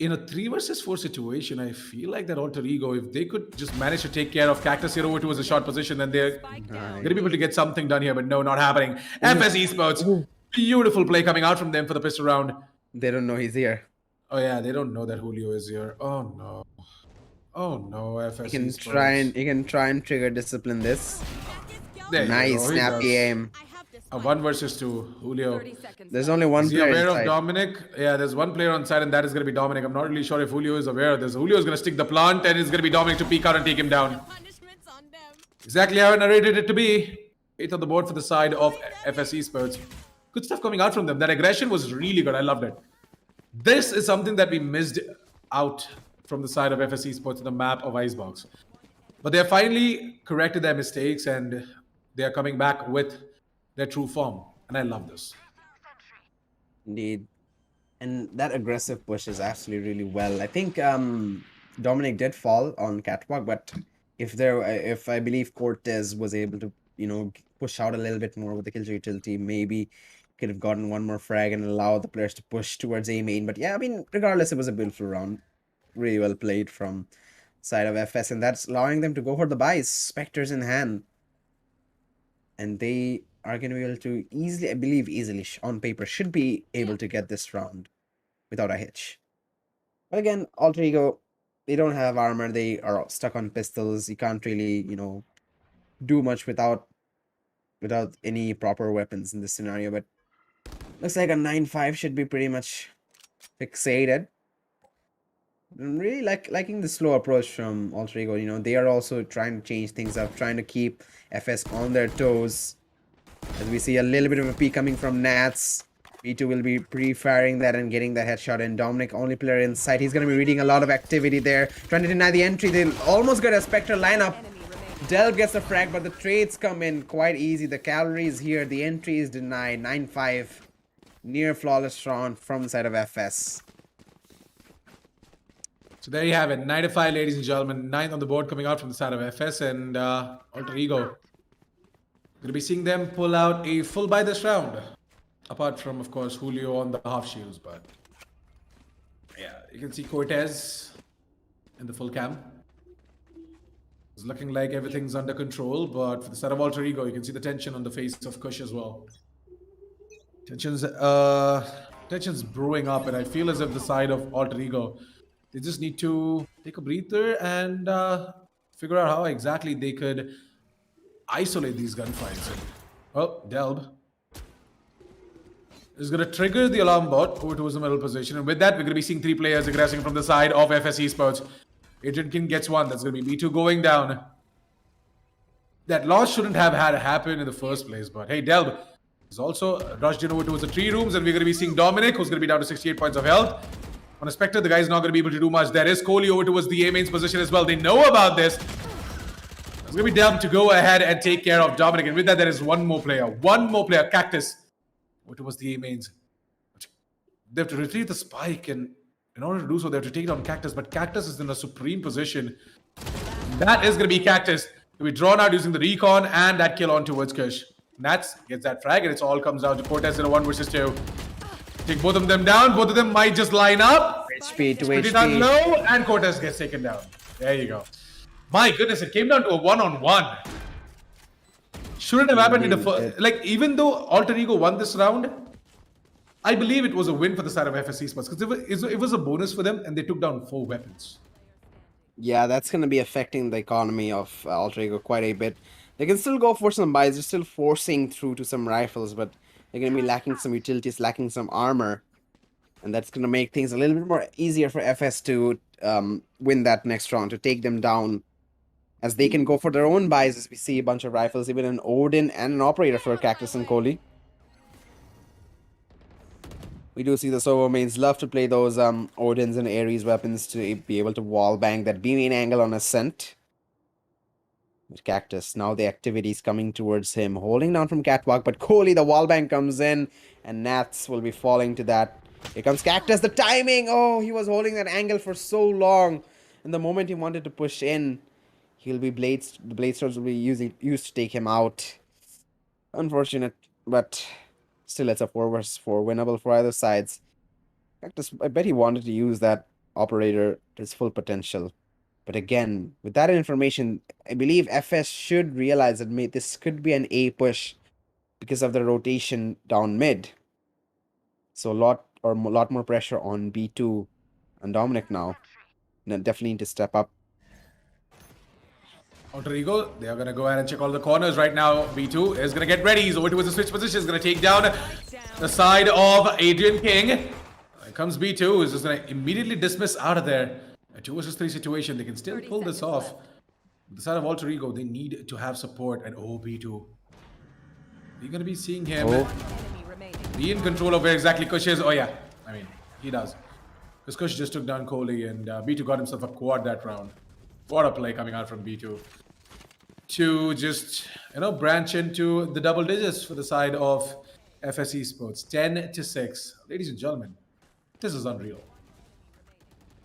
in a 3 versus 4 situation, I feel like that Alter Ego, if they could just manage to take care of Cactus here over towards the shot position, then they're Spike going down. to be able to get something done here. But no, not happening. FS Esports, beautiful play coming out from them for the pistol round. They don't know he's here. Oh yeah, they don't know that Julio is here. Oh no. Oh no, FS He can Esports. try and trigger discipline this. There you Nice go, he snappy does. aim. A 1 versus 2, Julio. 30 seconds. There's only one Is he player aware of inside. Dominic? Yeah, there's one player on side and that is going to be Dominic. I'm not really sure if Julio is aware of this. Julio is going to stick the plant and it's going to be Dominic to peek out and take him down. Exactly how I narrated it to be. 8th on the board for the side of FS Esports. Good stuff coming out from them. That aggression was really good. I loved it. This is something that we missed out from the side of FS Esports in the map of Icebox. But they have finally corrected their mistakes and they are coming back with their true form. And I love this. Indeed. And that aggressive push is actually really well. I think Dominic did fall on Catwalk, but if I believe Cortez was able to, push out a little bit more with the killjoy utility, maybe could have gotten one more frag and allowed the players to push towards A main. But yeah, I mean, regardless, it was a beautiful round. Really well played from side of FS, and that's allowing them to go for the buys, Spectres in hand. And they are going to be able to easily, I believe easily, on paper, should be able to get this round without a hitch. But again, Alter Ego, they don't have armor. They are stuck on pistols. You can't really, do much without any proper weapons in this scenario. But looks like a 9-5 should be pretty much fixated. I'm really liking the slow approach from Alter Ego. They are also trying to change things up, trying to keep FS on their toes. As we see a little bit of a peek coming from Nats. B2 will be pre-firing that and getting that headshot in. Dominic, only player inside. He's going to be reading a lot of activity there. Trying to deny the entry. They almost got a Spectre lineup. Del gets a frag, but the trades come in quite easy. The cavalry is here. The entry is denied. 9-5. Near flawless round from the side of FS. So there you have it. 9-5, ladies and gentlemen. 9th on the board coming out from the side of FS and Alter Ego. Going to be seeing them pull out a full buy this round. Apart from, of course, Julio on the half shields. But yeah, you can see Cortez in the full cam. It's looking like everything's under control. But for the side of Alter Ego, you can see the tension on the face of Kush as well. Tension's brewing up. And I feel as if the side of Alter Ego, they just need to take a breather and figure out how exactly they could isolate these gunfights. Well, Delb is going to trigger the alarm bot over towards the middle position. And with that, we're going to be seeing 3 players aggressing from the side of FS Esports. Adrian King gets one. That's going to be B2 going down. That loss shouldn't have had happen in the first place. But hey, Delb is also rushed in over towards the 3 rooms. And we're going to be seeing Dominic, who's going to be down to 68 points of health. On a Spectre, the guy's not going to be able to do much. There is Kohli over towards the A mains position as well. They know about this. It's going to be Delb to go ahead and take care of Dominic. And with that, there is one more player. Cactus. Over towards the A mains. They have to retrieve the spike. And in order to do so, they have to take it on Cactus. But Cactus is in a supreme position. That is going to be Cactus. To be drawn out using the recon and that kill on towards Kush. Nats gets that frag. And it all comes down to Cortez in a 1 versus 2. Take both of them down. Both of them might just line up. HP to Pretty down HP. low. And Cortez gets taken down. There you go. My goodness, it came down to a one-on-one. Shouldn't have happened in the first. Like, even though Alter Ego won this round, I believe it was a win for the side of FS Esports because it was a bonus for them and they took down 4 weapons. Yeah, that's going to be affecting the economy of Alter Ego quite a bit. They can still go for some buys. They're still forcing through to some rifles, but they're going to be lacking some utilities, lacking some armor. And that's going to make things a little bit more easier for FS to win that next round, to take them down. As they can go for their own buys, as we see a bunch of rifles, even an Odin and an Operator for Cactus and Kohli. We do see the Sova mains love to play those Odins and Ares weapons to be able to wall bang that B main angle on Ascent. With Cactus, now the activity is coming towards him, holding down from Catwalk, but Kohli, the wall bang comes in, and Nats will be falling to that. Here comes Cactus, the timing! Oh, he was holding that angle for so long. And the moment he wanted to push in, he'll be blades. The blade swords will be used to take him out. Unfortunate, but still it's a 4 versus 4 winnable for either sides. Cactus, I bet he wanted to use that Operator to his full potential. But again, with that information, I believe FS should realize that this could be an A push because of the rotation down mid. So a lot more pressure on B2 and Dominic now. And definitely need to step up. Alter Ego, they are going to go ahead and check all the corners right now. B2 is going to get ready. He's over towards the switch position. He's going to take down the side of Adrian King. Here comes B2, who's just going to immediately dismiss out of there. A 2 versus 3 situation. They can still pull this off. The side of Alter Ego, they need to have support at B2. You're going to be seeing him be in control of where exactly Kush is. Oh yeah, I mean, he does. Because Kush just took down Kohli and B2 got himself a quad that round. What a play coming out from B2. To just, branch into the double digits for the side of FS Esports. 10-6. Ladies and gentlemen, this is unreal.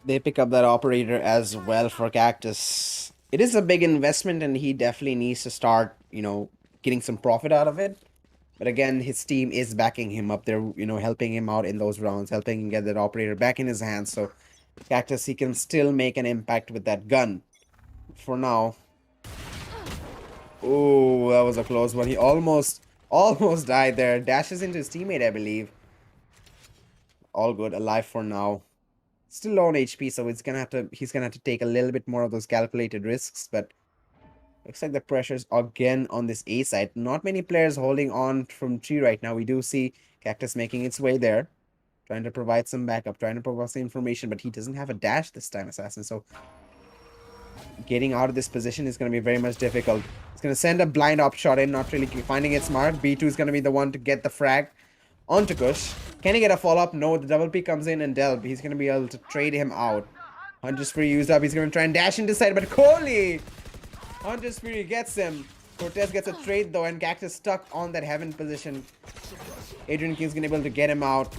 They pick up that Operator as well for Cactus. It is a big investment and he definitely needs to start, getting some profit out of it. But again, his team is backing him up. They're, helping him out in those rounds, helping him get that Operator back in his hands. So Cactus, he can still make an impact with that gun. For now. Oh, that was a close one. He almost died there. Dashes into his teammate, I believe. All good, alive for now. Still low on HP, so he's gonna have to take a little bit more of those calculated risks, but looks like the pressure's again on this A side. Not many players holding on from G right now. We do see Cactus making its way there. Trying to provide some backup, trying to provide some information, but he doesn't have a dash this time, Assassin, so getting out of this position is going to be very much difficult. It's going to send a blind op shot in, not really finding it smart. B2 is going to be the one to get the frag onto Kush. Can he get a follow-up? No, the double P comes in and Delb. He's going to be able to trade him out. Hunter's Fury used up. He's going to try and dash into side, but Kohli! Hunter's Fury gets him. Cortez gets a trade though, and Cactus stuck on that heaven position. Adrian King's going to be able to get him out.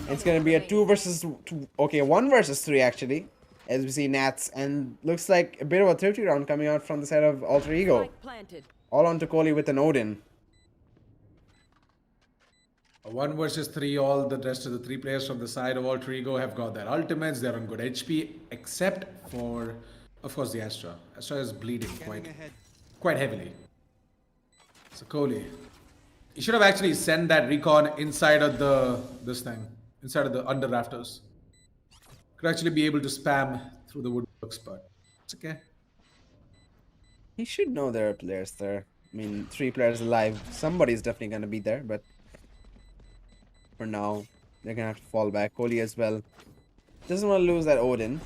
It's going to be a 2 versus 2. Okay, 1 versus 3 actually. As we see Nats, and looks like a bit of a 30 round coming out from the side of Alter Ego. All onto Kohli with an Odin. A 1 versus 3, all the rest of the 3 players from the side of Alter Ego have got their ultimates. They're on good HP, except for, of course, the Astra. Astra is bleeding quite heavily. So Kohli, he should have actually sent that recon inside of inside of the under rafters. Could actually be able to spam through the woodworks, but it's okay. He should know there are players there. I mean, 3 players alive. Somebody's definitely going to be there, but for now, they're going to have to fall back. Kohli as well. Doesn't want to lose that Odin.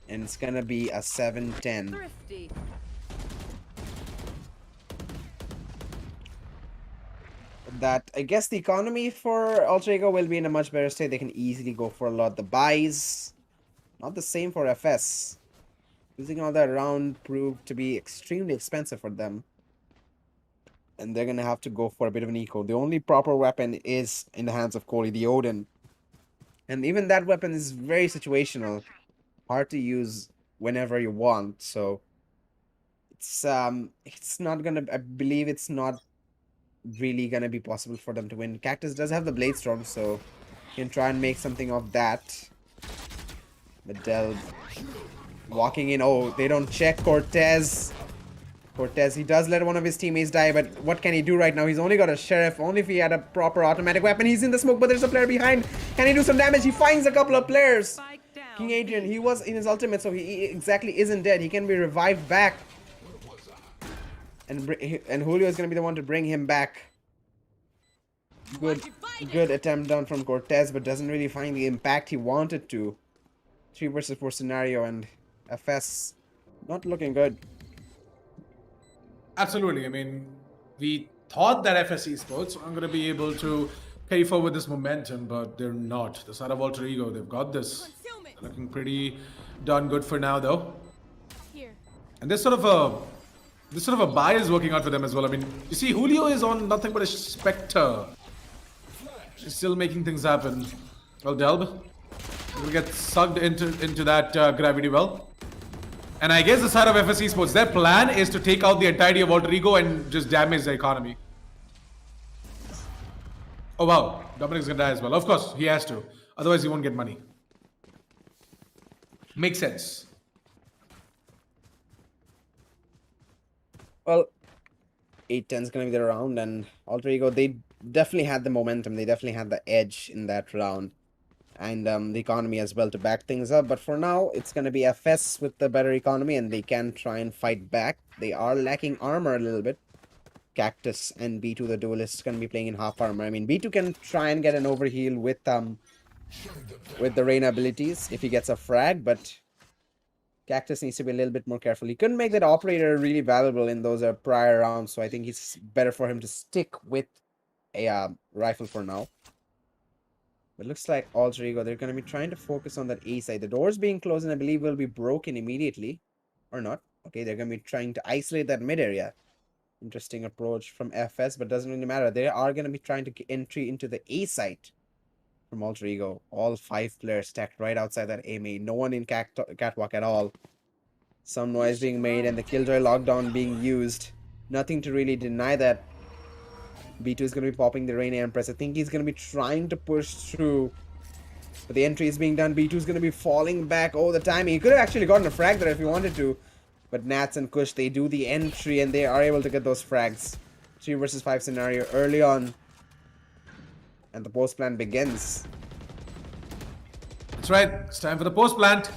And it's going to be a 7-10. That I guess the economy for Alter Ego will be in a much better state. They can easily go for a lot. The buys, not the same for FS. Losing all that round proved to be extremely expensive for them, and they're gonna have to go for a bit of an eco. The only proper weapon is in the hands of Kohli, the Odin, and even that weapon is very situational, hard to use whenever you want. So it's not gonna. I believe it's not really gonna be possible for them to win. Cactus does have the blade storm, so you can try and make something of that. But Del Walking in. Oh, they don't check Cortez. Cortez, he does let one of his teammates die, but what can he do right now? He's only got a sheriff. Only if he had a proper automatic weapon. He's in the smoke, but there's a player behind. Can he do some damage? He finds a couple of players. Spike down. King Adrian, he was in his ultimate, so he exactly isn't dead. He can be revived back. And Julio is going to be the one to bring him back. Good attempt done from Cortez, but doesn't really find the impact he wanted to. 3 versus 4 scenario, and FS not looking good. Absolutely. I mean, we thought that FS Esports are going to be able to carry forward this momentum, but they're not. The side of Alter Ego, they've got this. They're looking pretty darn good for now, though. And this sort of a buy is working out for them as well. I mean, you see, Julio is on nothing but a Spectre. She's still making things happen. Well, Delb will get sucked into that gravity well. And I guess the side of FS Esports, their plan is to take out the entirety of Alter Ego and just damage the economy. Oh wow, Dominic's gonna die as well. Of course, he has to. Otherwise, he won't get money. Makes sense. Well, 8-10 is going to be the round, and Alter Ego, they definitely had the momentum. They definitely had the edge in that round. And the economy as well to back things up. But for now, it's going to be FS with the better economy, and they can try and fight back. They are lacking armor a little bit. Cactus and B2, the duelists, going to be playing in half armor. I mean, B2 can try and get an overheal with the Rain abilities if he gets a frag, but Cactus needs to be a little bit more careful. He couldn't make that operator really valuable in those prior rounds, so I think it's better for him to stick with a rifle for now. It looks like Alter Ego, they're going to be trying to focus on that A side. The door's being closed and I believe will be broken immediately. Or not. Okay, they're going to be trying to isolate that mid area. Interesting approach from FS, but doesn't really matter. They are going to be trying to get entry into the A site from Alter Ego. All 5 players stacked right outside that A main. No one in catwalk at all. Some noise being made and the Killjoy lockdown being used. Nothing to really deny that. B2 is going to be popping the Rain Empress. I think he's going to be trying to push through. But the entry is being done. B2 is going to be falling back all the time. He could have actually gotten a frag there if he wanted to. But Nats and Kush, they do the entry and they are able to get those frags. 3 versus 5 scenario early on. And the post plant begins. That's right. It's time for the post plant.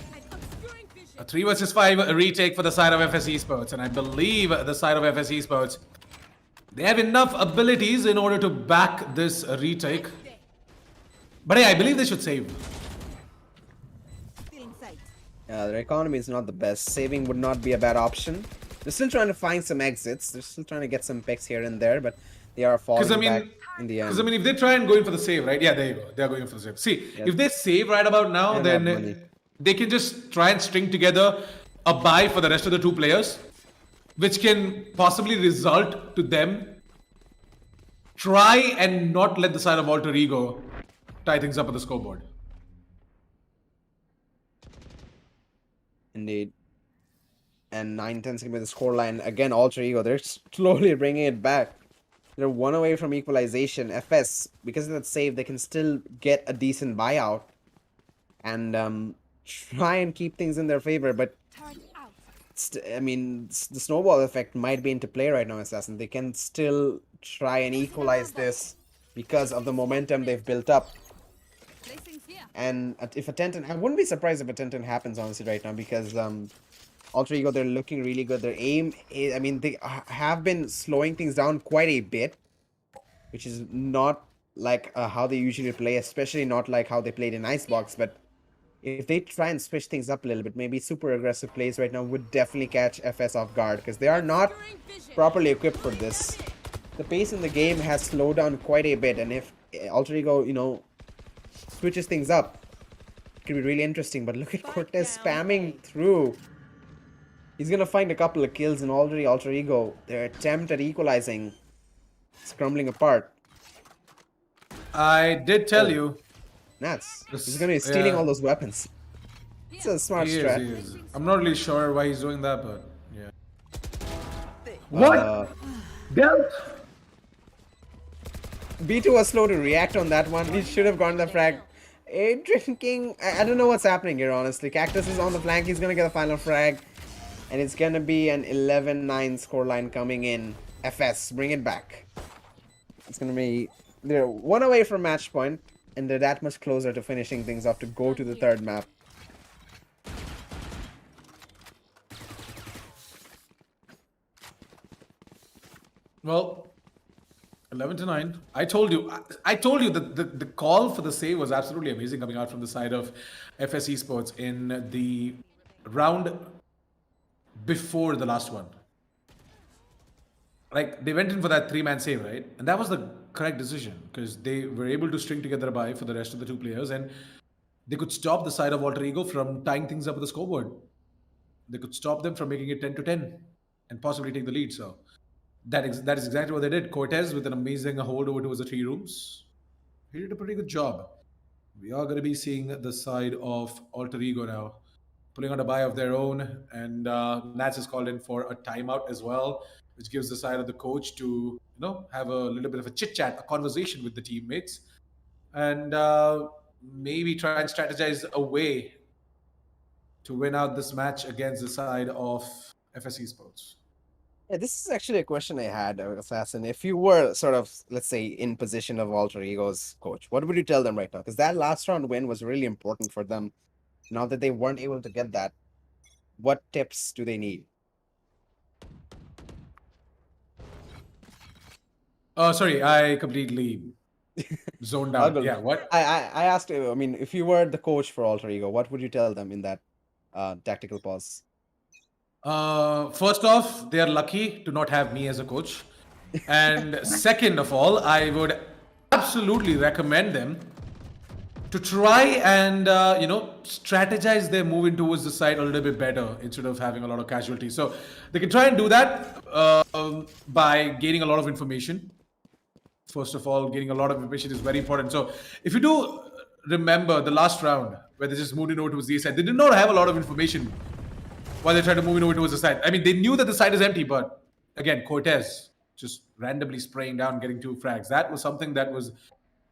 A 3 versus 5 retake for the side of FS Esports. And I believe the side of FS Esports, they have enough abilities in order to back this retake. But hey, I believe they should save. Their economy is not the best. Saving would not be a bad option. They're still trying to find some exits. They're still trying to get some picks here and there, but they are falling back in the end. Because I mean, if they try and go in for the save, right? Yeah, there you go. They're going for the save. See, if they save right about now, then they can just try and string together a buy for the rest of the 2 players, which can possibly result to them try and not let the side of Alter Ego tie things up on the scoreboard. Indeed. And 9-10 is going to be the scoreline. Again, Alter Ego, they're slowly bringing it back. They're 1 away from equalization. FS, because of that save, they can still get a decent buyout. And try and keep things in their favor. But, I mean, the snowball effect might be into play right now, Assassin. They can still try and equalize this because of the momentum they've built up. And if a 10-10, I wouldn't be surprised if a 10-10 happens, honestly, right now, because Alter Ego, they're looking really good. Their aim is, I mean, they have been slowing things down quite a bit, which is not like how they usually play, especially not like how they played in Icebox. But if they try and switch things up a little bit, maybe super aggressive plays right now would definitely catch FS off guard, because they are not properly equipped for this. The pace in the game has slowed down quite a bit, and if Alter Ego, you know, switches things up, it could be really interesting. But look at Cortez spamming through. He's gonna find a couple of kills, and already Alter Ego, their attempt at equalizing is crumbling apart. I did tell you. Nats. He's gonna be stealing all those weapons. It's a smart strat. I'm not really sure why he's doing that, but yeah. What? B2 was slow to react on that one. He should have gotten the frag. Drinking. I don't know what's happening here, honestly. Cactus is on the flank. He's gonna get a final frag. And it's gonna be an 11-9 scoreline coming in. FS, bring it back. It's gonna be... They're one away from match point. And they're that much closer to finishing things off to go to the third map. Well, 11-9. I told you that the call for the save was absolutely amazing coming out from the side of FS Esports in the round before the last one. Like, they went in for that 3-man save, right? And that was the correct decision because they were able to string together a buy for the rest of the two players and they could stop the side of Alter Ego from tying things up with the scoreboard. They could stop them from making it 10-10 and possibly take the lead. So that is exactly what they did. Cortez with an amazing hold over towards the 3 rooms. He did a pretty good job. We are going to be seeing the side of Alter Ego now, pulling out a buy of their own. And Nats is called in for a timeout as well, which gives the side of the coach to, have a little bit of a chit-chat, a conversation with the teammates. And maybe try and strategize a way to win out this match against the side of FS Esports. Yeah, this is actually a question I had, Assassin. If you were sort of, let's say, in position of Alter Ego's coach, what would you tell them right now? Because that last round win was really important for them. Now that they weren't able to get that, what tips do they need? Oh, sorry, I completely zoned out. Ugly. Yeah, what? I asked, I mean, if you were the coach for Alter Ego, what would you tell them in that tactical pause? First off, they are lucky to not have me as a coach. And second of all, I would absolutely recommend them to try and, strategize their moving towards the side a little bit better instead of having a lot of casualties. So they can try and do that by gaining a lot of information. First of all, getting a lot of information is very important. So if you do remember the last round where they just moved in over towards the side, they did not have a lot of information while they tried to move in over towards the side. I mean, they knew that the side is empty, but again, Cortez just randomly spraying down, getting 2 frags. That was something that was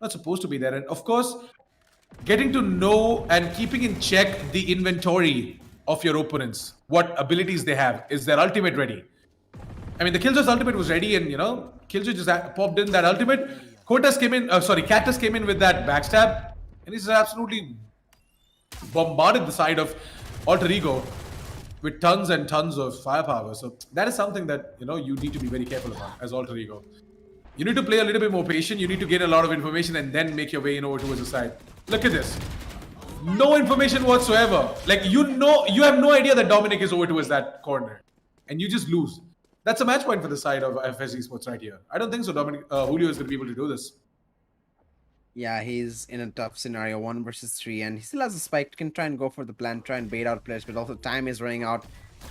not supposed to be there. And of course, getting to know and keeping in check the inventory of your opponents, what abilities they have. Is their ultimate ready? I mean, the Killjoy's ultimate was ready and, Killjoy just popped in that ultimate. Cactus came in with that backstab and he's absolutely bombarded the side of Alter Ego with tons and tons of firepower. So that is something that, you need to be very careful about as Alter Ego. You need to play a little bit more patient. You need to gain a lot of information and then make your way in over towards the side. Look at this. No information whatsoever. Like, you have no idea that Dominic is over towards that corner. And you just lose. That's a match point for the side of FS Esports right here. I don't think so Julio is going to be able to do this. Yeah, he's in a tough scenario, 1 versus 3, and he still has a spike, can try and go for the plant, try and bait out players, but also time is running out.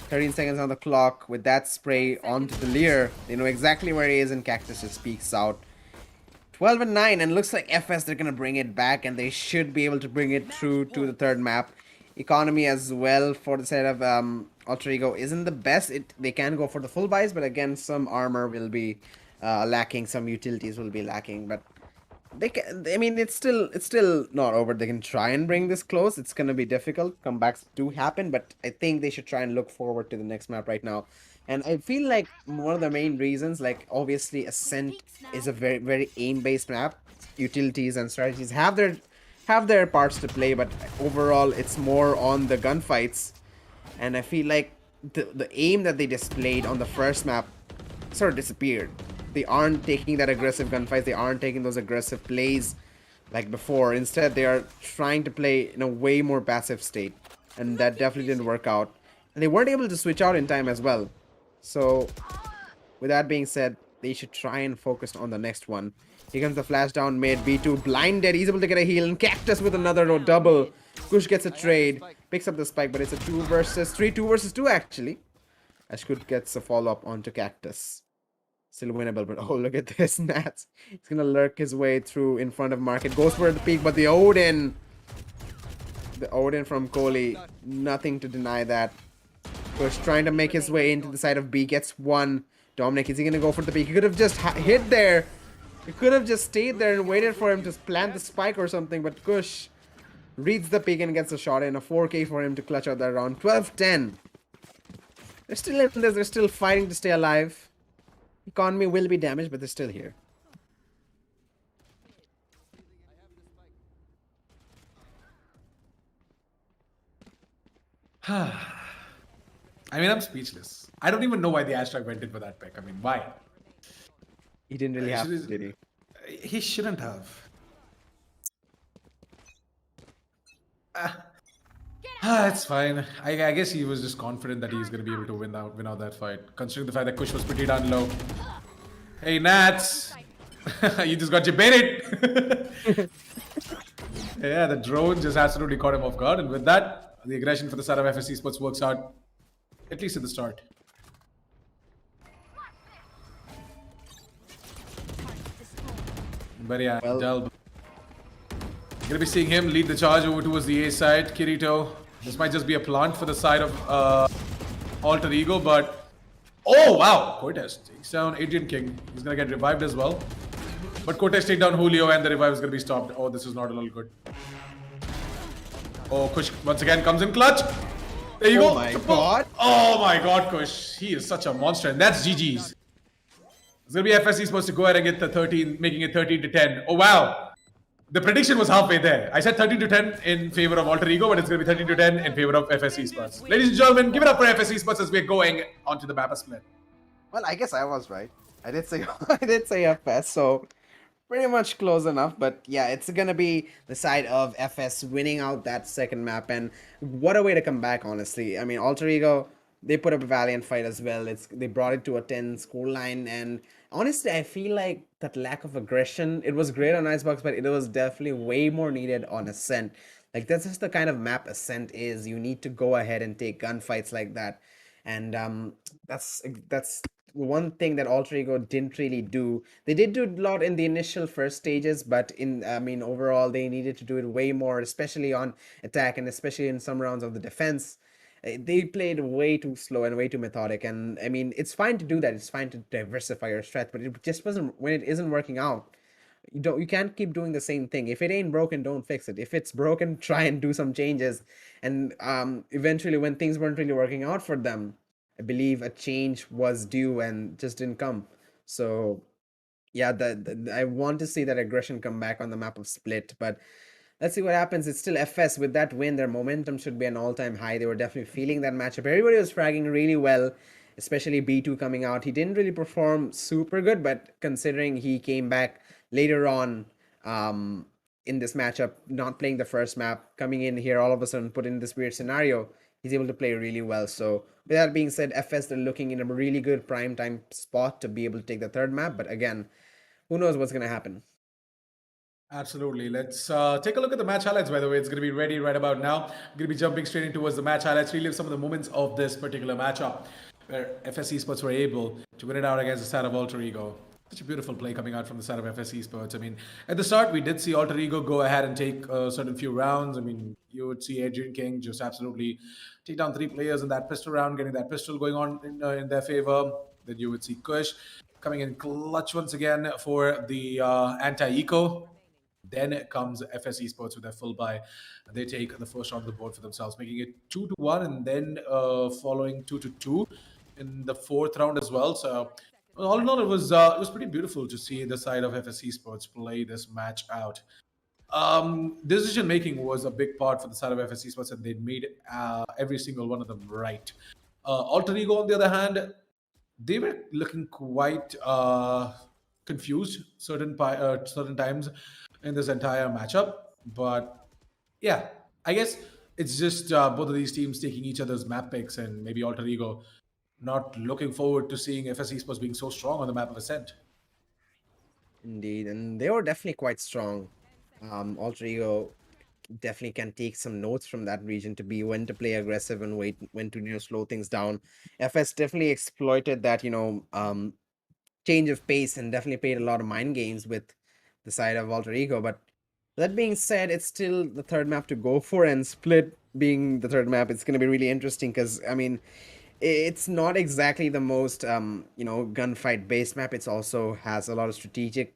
13 seconds on the clock. With that spray onto the Lear, they know exactly where he is, and Cactus just peeks out. 12-9, and looks like FS, they're gonna bring it back, and they should be able to bring it through to the third map. Economy as well for the side of Alter Ego isn't the best. They can go for the full buys, but again, some armor will be lacking, some utilities will be lacking, but they can, I mean, it's still not over. They can try and bring this close. It's gonna be difficult. Comebacks do happen, but I think they should try and look forward to the next map right now. And I feel like one of the main reasons, like obviously Ascent is a very, very aim-based map. Utilities and strategies have their parts to play, but overall it's more on the gunfights. And I feel like the aim that they displayed on the first map sort of disappeared. They aren't taking that aggressive gunfights. They aren't taking those aggressive plays like before. Instead, they are trying to play in a way more passive state. And that definitely didn't work out. And they weren't able to switch out in time as well. So, with that being said, they should try and focus on the next one. Here comes the flash down mid. B2 blinded. He's able to get a heal. And Cactus with another double. Kush gets a trade. Picks up the spike, but it's a 2 versus 3. 2 versus 2 actually. Ashkut gets a follow-up onto Cactus. Still winnable, but oh, look at this. Nats. He's gonna lurk his way through in front of Market. Goes for the peak, but the Odin. The Odin from Kohli. Nothing to deny that. Kush trying to make his way into the side of B. Gets 1. Dominic, is he gonna go for the peak? He could have just hit there. He could have just stayed there and waited for him to plant the spike or something, but Kush reads the pick and gets a shot in. A 4K for him to clutch out that round. 12-10. They're still in this. They're still fighting to stay alive. Economy will be damaged, but they're still here. I mean, I'm speechless. I don't even know why the Ashtag went in for that pick. I mean, why? He didn't really have to, Should- did he? He shouldn't have. It's fine. I guess he was just confident that he's going to be able to win out that fight, considering the fact that Kush was pretty down low. Hey, Nats! You just got your baited! Yeah, the drone just absolutely caught him off guard, and with that, the aggression for the side of FS Esports works out, at least at the start. But yeah, Well- Delb. Gonna be seeing him lead the charge over towards the A side. Kirito. This might just be a plant for the side of Alter Ego, but oh wow! Cortez takes down Adrian King. He's gonna get revived as well. But Cortez take down Julio and the revive is gonna be stopped. Oh, this is not at all good. Oh, Kush once again comes in clutch. There you go. Oh my god. Oh my god, Kush. He is such a monster, and that's GG's. It's gonna be FSC supposed to go ahead and get the 13, making it 13 to 10. Oh wow. The prediction was halfway there. I said 13 to 10 in favor of Alter Ego, but it's going to be 13 to 10 in favor of FS Esports. Ladies and gentlemen, give it up for FS Esports as we're going onto the map split. Well, I guess I was right. I did say I did say FS, so pretty much close enough. But yeah, it's gonna be the side of FS winning out that second map, and what a way to come back, honestly. I mean, Alter Ego, they put up a valiant fight as well. They brought it to a 10 scoreline, and honestly, I feel like that lack of aggression, it was great on Icebox, but it was definitely way more needed on Ascent. Like, that's just the kind of map Ascent is. You need to go ahead and take gunfights like that. And that's one thing that Alter Ego didn't really do. They did do a lot in the initial first stages, but overall, they needed to do it way more, especially on attack and especially in some rounds of the defense. They played way too slow and way too methodic, and I mean, it's fine to do that. It's fine to diversify your strat, but it just wasn't when it isn't working out. You can't keep doing the same thing. If it ain't broken, don't fix it. If it's broken, try and do some changes. And eventually, when things weren't really working out for them, I believe a change was due and just didn't come. So yeah, I want to see that aggression come back on the map of Split, but let's see what happens. It's still FS. With that win, their momentum should be an all-time high. They were definitely feeling that matchup. Everybody was fragging really well, especially B2 coming out. He didn't really perform super good, but considering he came back later on in this matchup, not playing the first map, coming in here all of a sudden put in this weird scenario, he's able to play really well. So with that being said, FS, they're looking in a really good prime time spot to be able to take the third map. But again, who knows what's going to happen. Absolutely. Let's take a look at the match highlights, by the way. It's going to be ready right about now. I'm going to be jumping straight in towards the match highlights, relive some of the moments of this particular matchup where FS Esports were able to win it out against the side of Alter Ego. Such a beautiful play coming out from the side of FS Esports. I mean, at the start, we did see Alter Ego go ahead and take a certain few rounds. I mean, you would see Adrian King just absolutely take down 3 players in that pistol round, getting that pistol going on in their favor. Then you would see Kush coming in clutch once again for the anti-eco. Then comes FS Esports with their full buy. They take the first round of the board for themselves, making it 2-1, and then following 2-2 in the fourth round as well. So all in all, it was pretty beautiful to see the side of FS Esports play this match out. Decision making was a big part for the side of FS Esports, and they made every single one of them right. Alter Ego, on the other hand, they were looking quite confused certain times in this entire matchup. But yeah, I guess it's just both of these teams taking each other's map picks, and maybe Alter Ego not looking forward to seeing FS Esports being so strong on the map of Ascent. Indeed, and they were definitely quite strong. Alter Ego definitely can take some notes from that region to be when to play aggressive and when to slow things down. FS definitely exploited that change of pace and definitely played a lot of mind games with the side of Alter Ego. But that being said, it's still the third map to go for, and Split being the third map, it's going to be really interesting because I mean, it's not exactly the most gunfight based map. It's also has a lot of strategic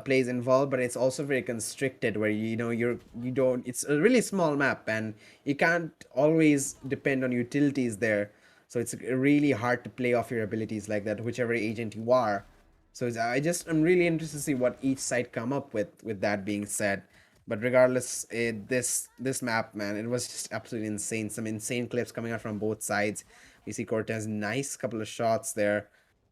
plays involved, but it's also very constricted where you don't. It's a really small map, and you can't always depend on utilities there. So it's really hard to play off your abilities like that, whichever agent you are. So I'm really interested to see what each side come up with. With that being said, but regardless, this map, man, it was just absolutely insane. Some insane clips coming out from both sides. We see Cortez, nice couple of shots there,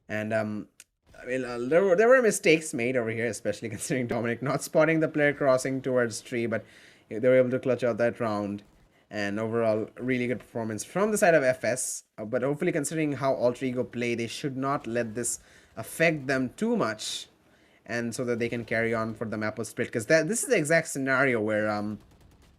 and I mean, there were mistakes made over here, especially considering Dominic not spotting the player crossing towards tree, but they were able to clutch out that round. And overall, really good performance from the side of FS. But hopefully, considering how Alter Ego play, they should not let this affect them too much, and so that they can carry on for the map of split. Because this is the exact scenario where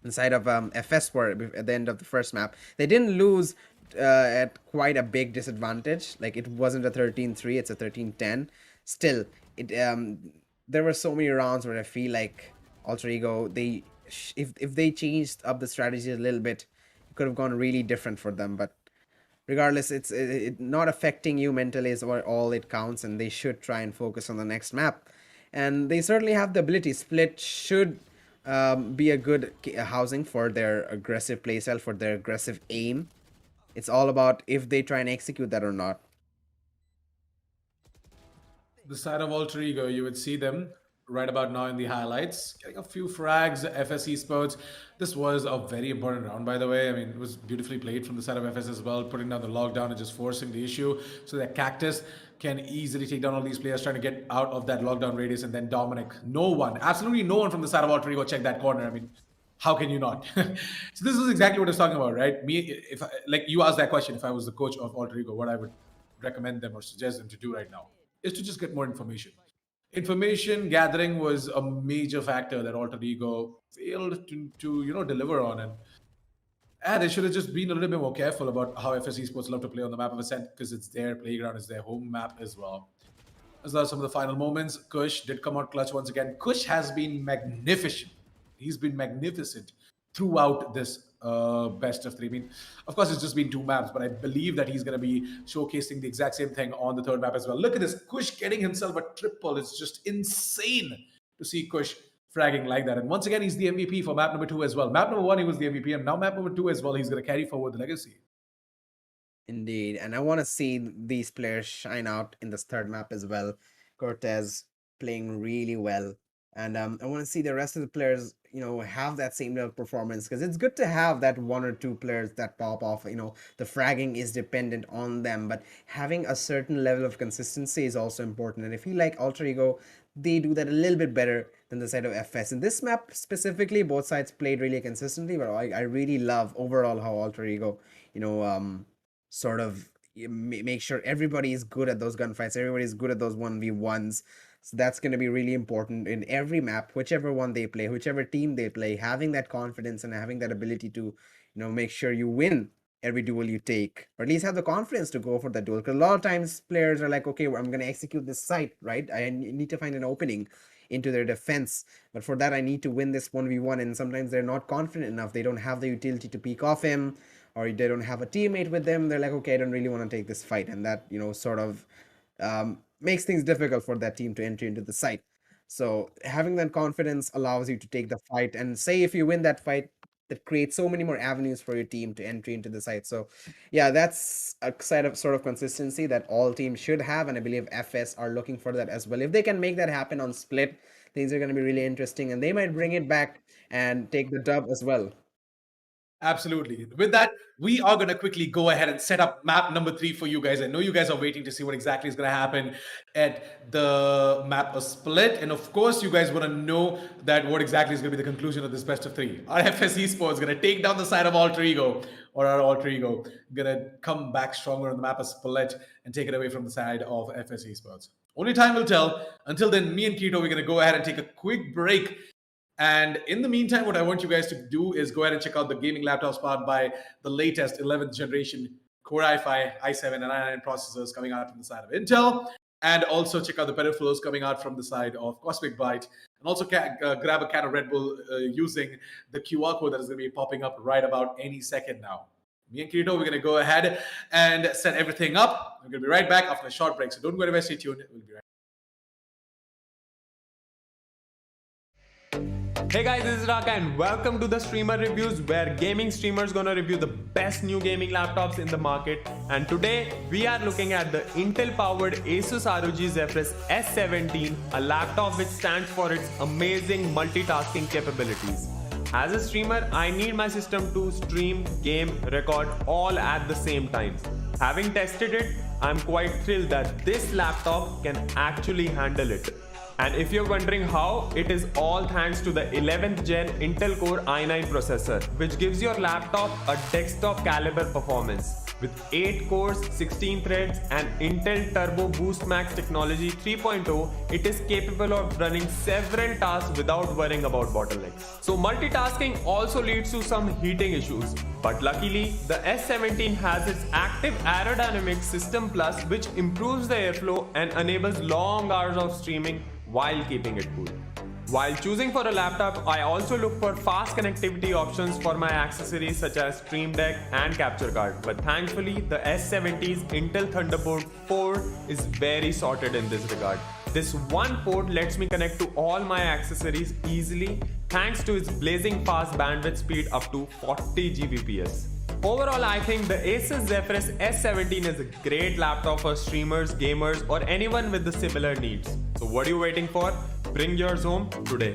inside of FS were at the end of the first map, they didn't lose at quite a big disadvantage. Like it wasn't a 13-3, it's a 13-10. Still, there were so many rounds where I feel like Alter Ego, if they changed up the strategy a little bit, it could have gone really different for them. But regardless, it's not affecting you mentally is all it counts, and they should try and focus on the next map. And they certainly have the ability. Split should be a good housing for their aggressive playstyle, for their aggressive aim. It's all about if they try and execute that or not. The side of Alter Ego, you would see them right about now in the highlights, getting a few frags. FS Esports. This was a very important round, by the way. I mean, it was beautifully played from the side of FS as well, putting down the lockdown and just forcing the issue so that Cactus can easily take down all these players trying to get out of that lockdown radius. And then Dominic, no one, absolutely no one from the side of Alter Ego checked that corner. I mean, how can you not? So this is exactly what I was talking about, right? Like you asked that question, if I was the coach of Alter Ego, what I would recommend them or suggest them to do right now is to just get more information. Information gathering was a major factor that Alter Ego failed to deliver on, and they should have just been a little bit more careful about how FS Esports love to play on the map of Ascent, because it's their playground, it's their home map as well. As well as some of the final moments, Kush did come out clutch once again. Kush has been magnificent. He's been magnificent throughout this best of three. I mean, of course, it's just been two maps, but I believe that he's going to be showcasing the exact same thing on the third map as well. Look at this. Kush getting himself a triple. It's just insane to see Kush fragging like that. And once again, he's the MVP for map number 2 as well. Map number 1, he was the MVP, and now map number 2 as well. He's going to carry forward the legacy. Indeed, and I want to see these players shine out in this third map as well. Cortez playing really well, and I want to see the rest of the players, have that same level of performance, because it's good to have that one or two players that pop off. The fragging is dependent on them, but having a certain level of consistency is also important. And I feel like Alter Ego, they do that a little bit better than the side of FS. In this map specifically, both sides played really consistently, but I really love overall how Alter Ego, sort of make sure everybody is good at those gunfights, everybody is good at those 1v1s. So that's going to be really important in every map, whichever one they play, whichever team they play, having that confidence and having that ability to, make sure you win every duel you take, or at least have the confidence to go for that duel. Because a lot of times players are like, okay, well, I'm going to execute this site, right? I need to find an opening into their defense, but for that I need to win this 1v1, and sometimes they're not confident enough. They don't have the utility to peek off him, or they don't have a teammate with them. They're like, okay, I don't really want to take this fight, and that sort of makes things difficult for that team to enter into the site. So having that confidence allows you to take the fight, and say if you win that fight, that creates so many more avenues for your team to enter into the site. So yeah, that's a sort of consistency that all teams should have, and I believe FS are looking for that as well. If they can make that happen on split, things are going to be really interesting, and they might bring it back and take the dub as well. Absolutely. With that, we are going to quickly go ahead and set up map number 3 for you guys. I know you guys are waiting to see what exactly is going to happen at the map of split. And of course, you guys want to know that what exactly is going to be the conclusion of this best of 3. Our FS Esports is going to take down the side of Alter Ego, or our Alter Ego going to come back stronger on the map of split and take it away from the side of FS Esports. Only time will tell. Until then, me and Kito, we're going to go ahead and take a quick break. And in the meantime, what I want you guys to do is go ahead and check out the gaming laptops powered by the latest 11th generation Core i5, i7, and i9 processors coming out from the side of Intel. And also check out the peripherals coming out from the side of Cosmic Byte. And also grab a can of Red Bull using the QR code that is going to be popping up right about any second now. Me and Kirito, we're going to go ahead and set everything up. We're going to be right back after a short break. So don't go anywhere, stay tuned. We'll be right back. Hey guys, this is Raka and welcome to the Streamer Reviews, where gaming streamers gonna review the best new gaming laptops in the market. And today we are looking at the Intel powered Asus ROG Zephyrus S17, a laptop which stands for its amazing multitasking capabilities. As a streamer, I need my system to stream, game, record all at the same time. Having tested it, I'm quite thrilled that this laptop can actually handle it. And if you're wondering how, it is all thanks to the 11th gen Intel Core i9 processor, which gives your laptop a desktop caliber performance. With 8 cores, 16 threads and Intel Turbo Boost Max technology 3.0, it is capable of running several tasks without worrying about bottlenecks. So multitasking also leads to some heating issues, but luckily the S17 has its active aerodynamic system plus, which improves the airflow and enables long hours of streaming while keeping it cool. While choosing for a laptop, I also look for fast connectivity options for my accessories such as Stream Deck and capture card. But thankfully, the S70's Intel Thunderbolt 4 is very sorted in this regard. This one port lets me connect to all my accessories easily thanks to its blazing fast bandwidth speed up to 40 Gbps. Overall, I think the Asus Zephyrus S17 is a great laptop for streamers, gamers, or anyone with the similar needs. So what are you waiting for? Bring yours home today.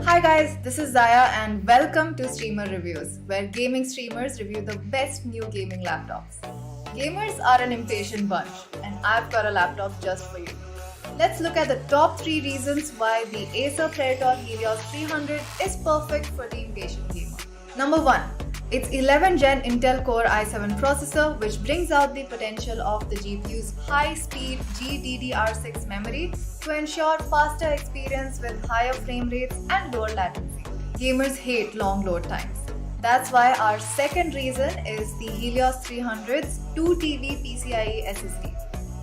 Hi guys, this is Zaya and welcome to Streamer Reviews, where gaming streamers review the best new gaming laptops. Gamers are an impatient bunch and I've got a laptop just for you. Let's look at the top 3 reasons why the Acer Predator Helios 300 is perfect for the impatient gamer. Number 1. Its 11th gen Intel Core i7 processor, which brings out the potential of the GPU's high-speed GDDR6 memory to ensure faster experience with higher frame rates and lower latency. Gamers hate long load times. That's why our second reason is the Helios 300's 2 TB PCIe SSD.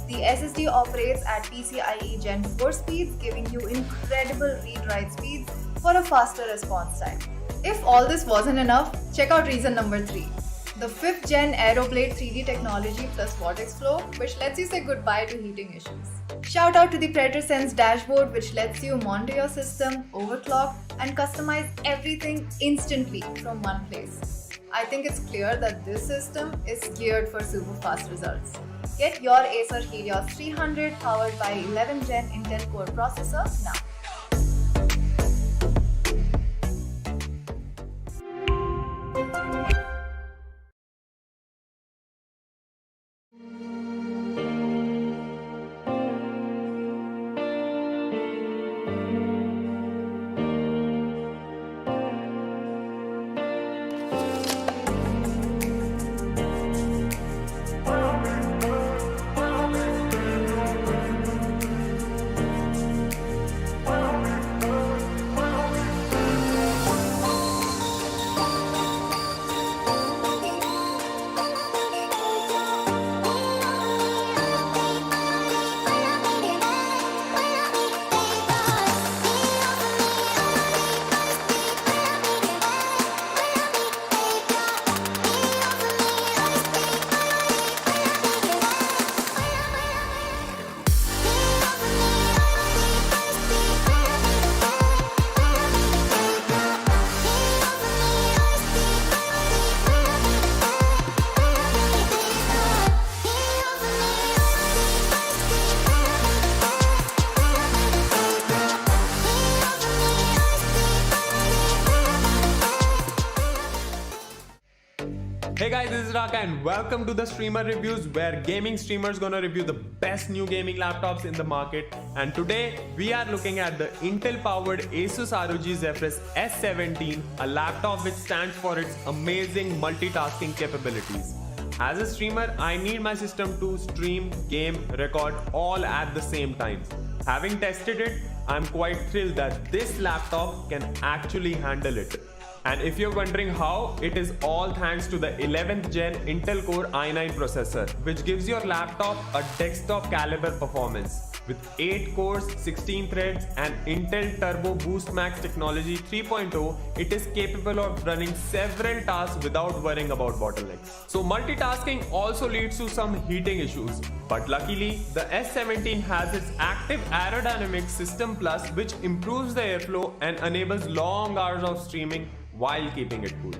The SSD operates at PCIe Gen 4 speeds, giving you incredible read-write speeds for a faster response time. If all this wasn't enough, check out reason number 3. The 5th gen Aeroblade 3D technology plus vortex flow, which lets you say goodbye to heating issues. Shout out to the Predator Sense dashboard, which lets you monitor your system, overclock, and customize everything instantly from one place. I think it's clear that this system is geared for super fast results. Get your Acer Helios 300 powered by 11th gen Intel Core processor now. Hey guys, this is Raka and welcome to the Streamer Reviews, where gaming streamers gonna review the best new gaming laptops in the market. And today we are looking at the Intel powered Asus ROG Zephyrus S17, a laptop which stands for its amazing multitasking capabilities. As a streamer, I need my system to stream, game, record all at the same time. Having tested it, I'm quite thrilled that this laptop can actually handle it. And if you're wondering how, it is all thanks to the 11th gen Intel Core i9 processor, which gives your laptop a desktop caliber performance. With 8 cores, 16 threads and Intel Turbo Boost Max technology 3.0, it is capable of running several tasks without worrying about bottlenecks. So multitasking also leads to some heating issues, but luckily the S17 has its active aerodynamic system plus, which improves the airflow and enables long hours of streaming while keeping it cool.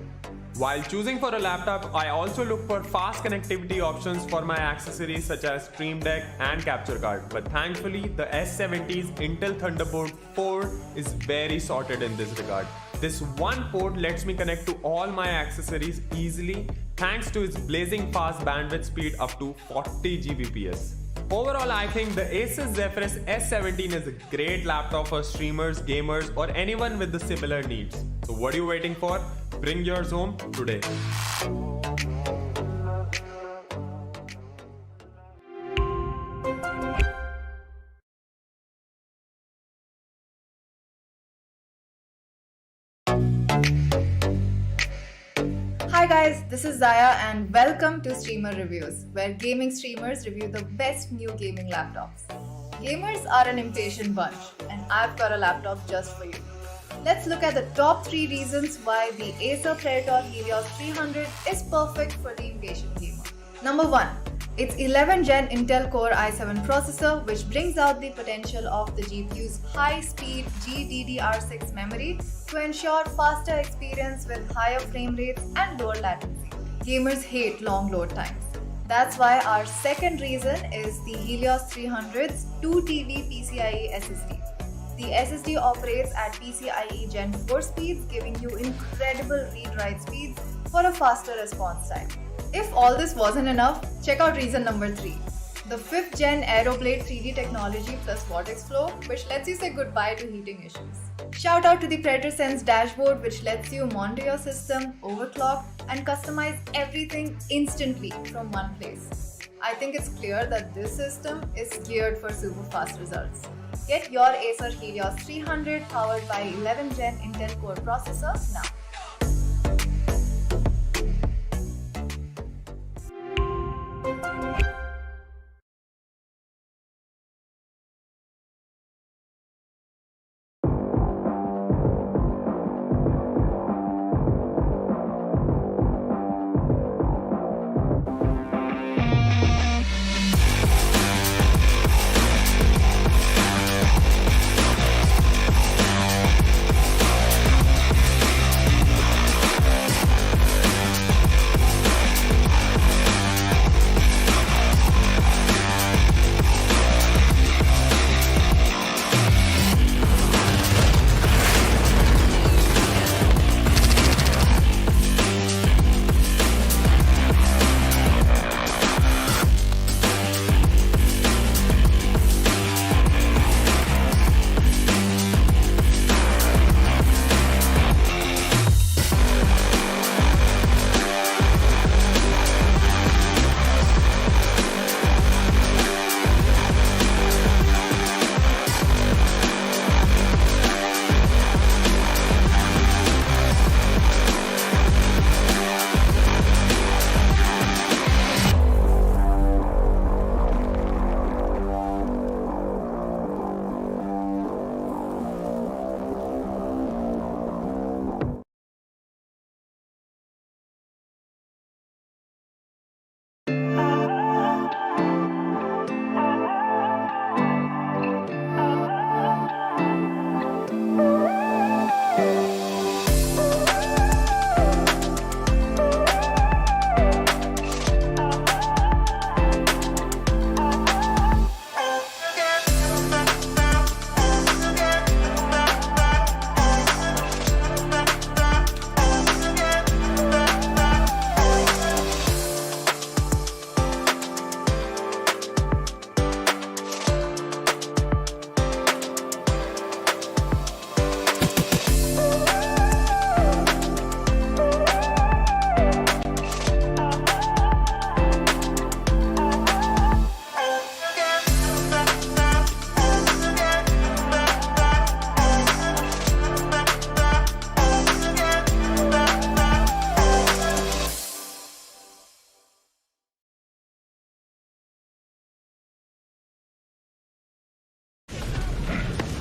While choosing for a laptop, I also look for fast connectivity options for my accessories such as Stream Deck and capture card. But thankfully, the S70's Intel Thunderbolt 4 is very sorted in this regard. This one port lets me connect to all my accessories easily thanks to its blazing fast bandwidth speed up to 40 Gbps. Overall, I think the Asus Zephyrus S17 is a great laptop for streamers, gamers, or anyone with the similar needs. So what are you waiting for? Bring yours home today. Hi guys, this is Zaya and welcome to Streamer Reviews, where gaming streamers review the best new gaming laptops. Gamers are an impatient bunch, and I've got a laptop just for you. Let's look at the top 3 reasons why the Acer Predator Helios 300 is perfect for the impatient gamer. Number 1. Its 11th Gen Intel Core i7 processor, which brings out the potential of the GPU's high-speed GDDR6 memory to ensure faster experience with higher frame rates and lower latency. Gamers hate long load times. That's why our second reason is the Helios 300's 2TB PCIe SSD. The SSD operates at PCIe Gen 4 speeds, giving you incredible read-write speeds for a faster response time. If all this wasn't enough, check out reason number 3. The 5th Gen Aeroblade 3D technology plus Vortex Flow, which lets you say goodbye to heating issues. Shout out to the Predator Sense dashboard, which lets you monitor your system, overclock, and customize everything instantly from one place. I think it's clear that this system is geared for super fast results. Get your Acer Helios 300 powered by 11th Gen Intel Core processor now.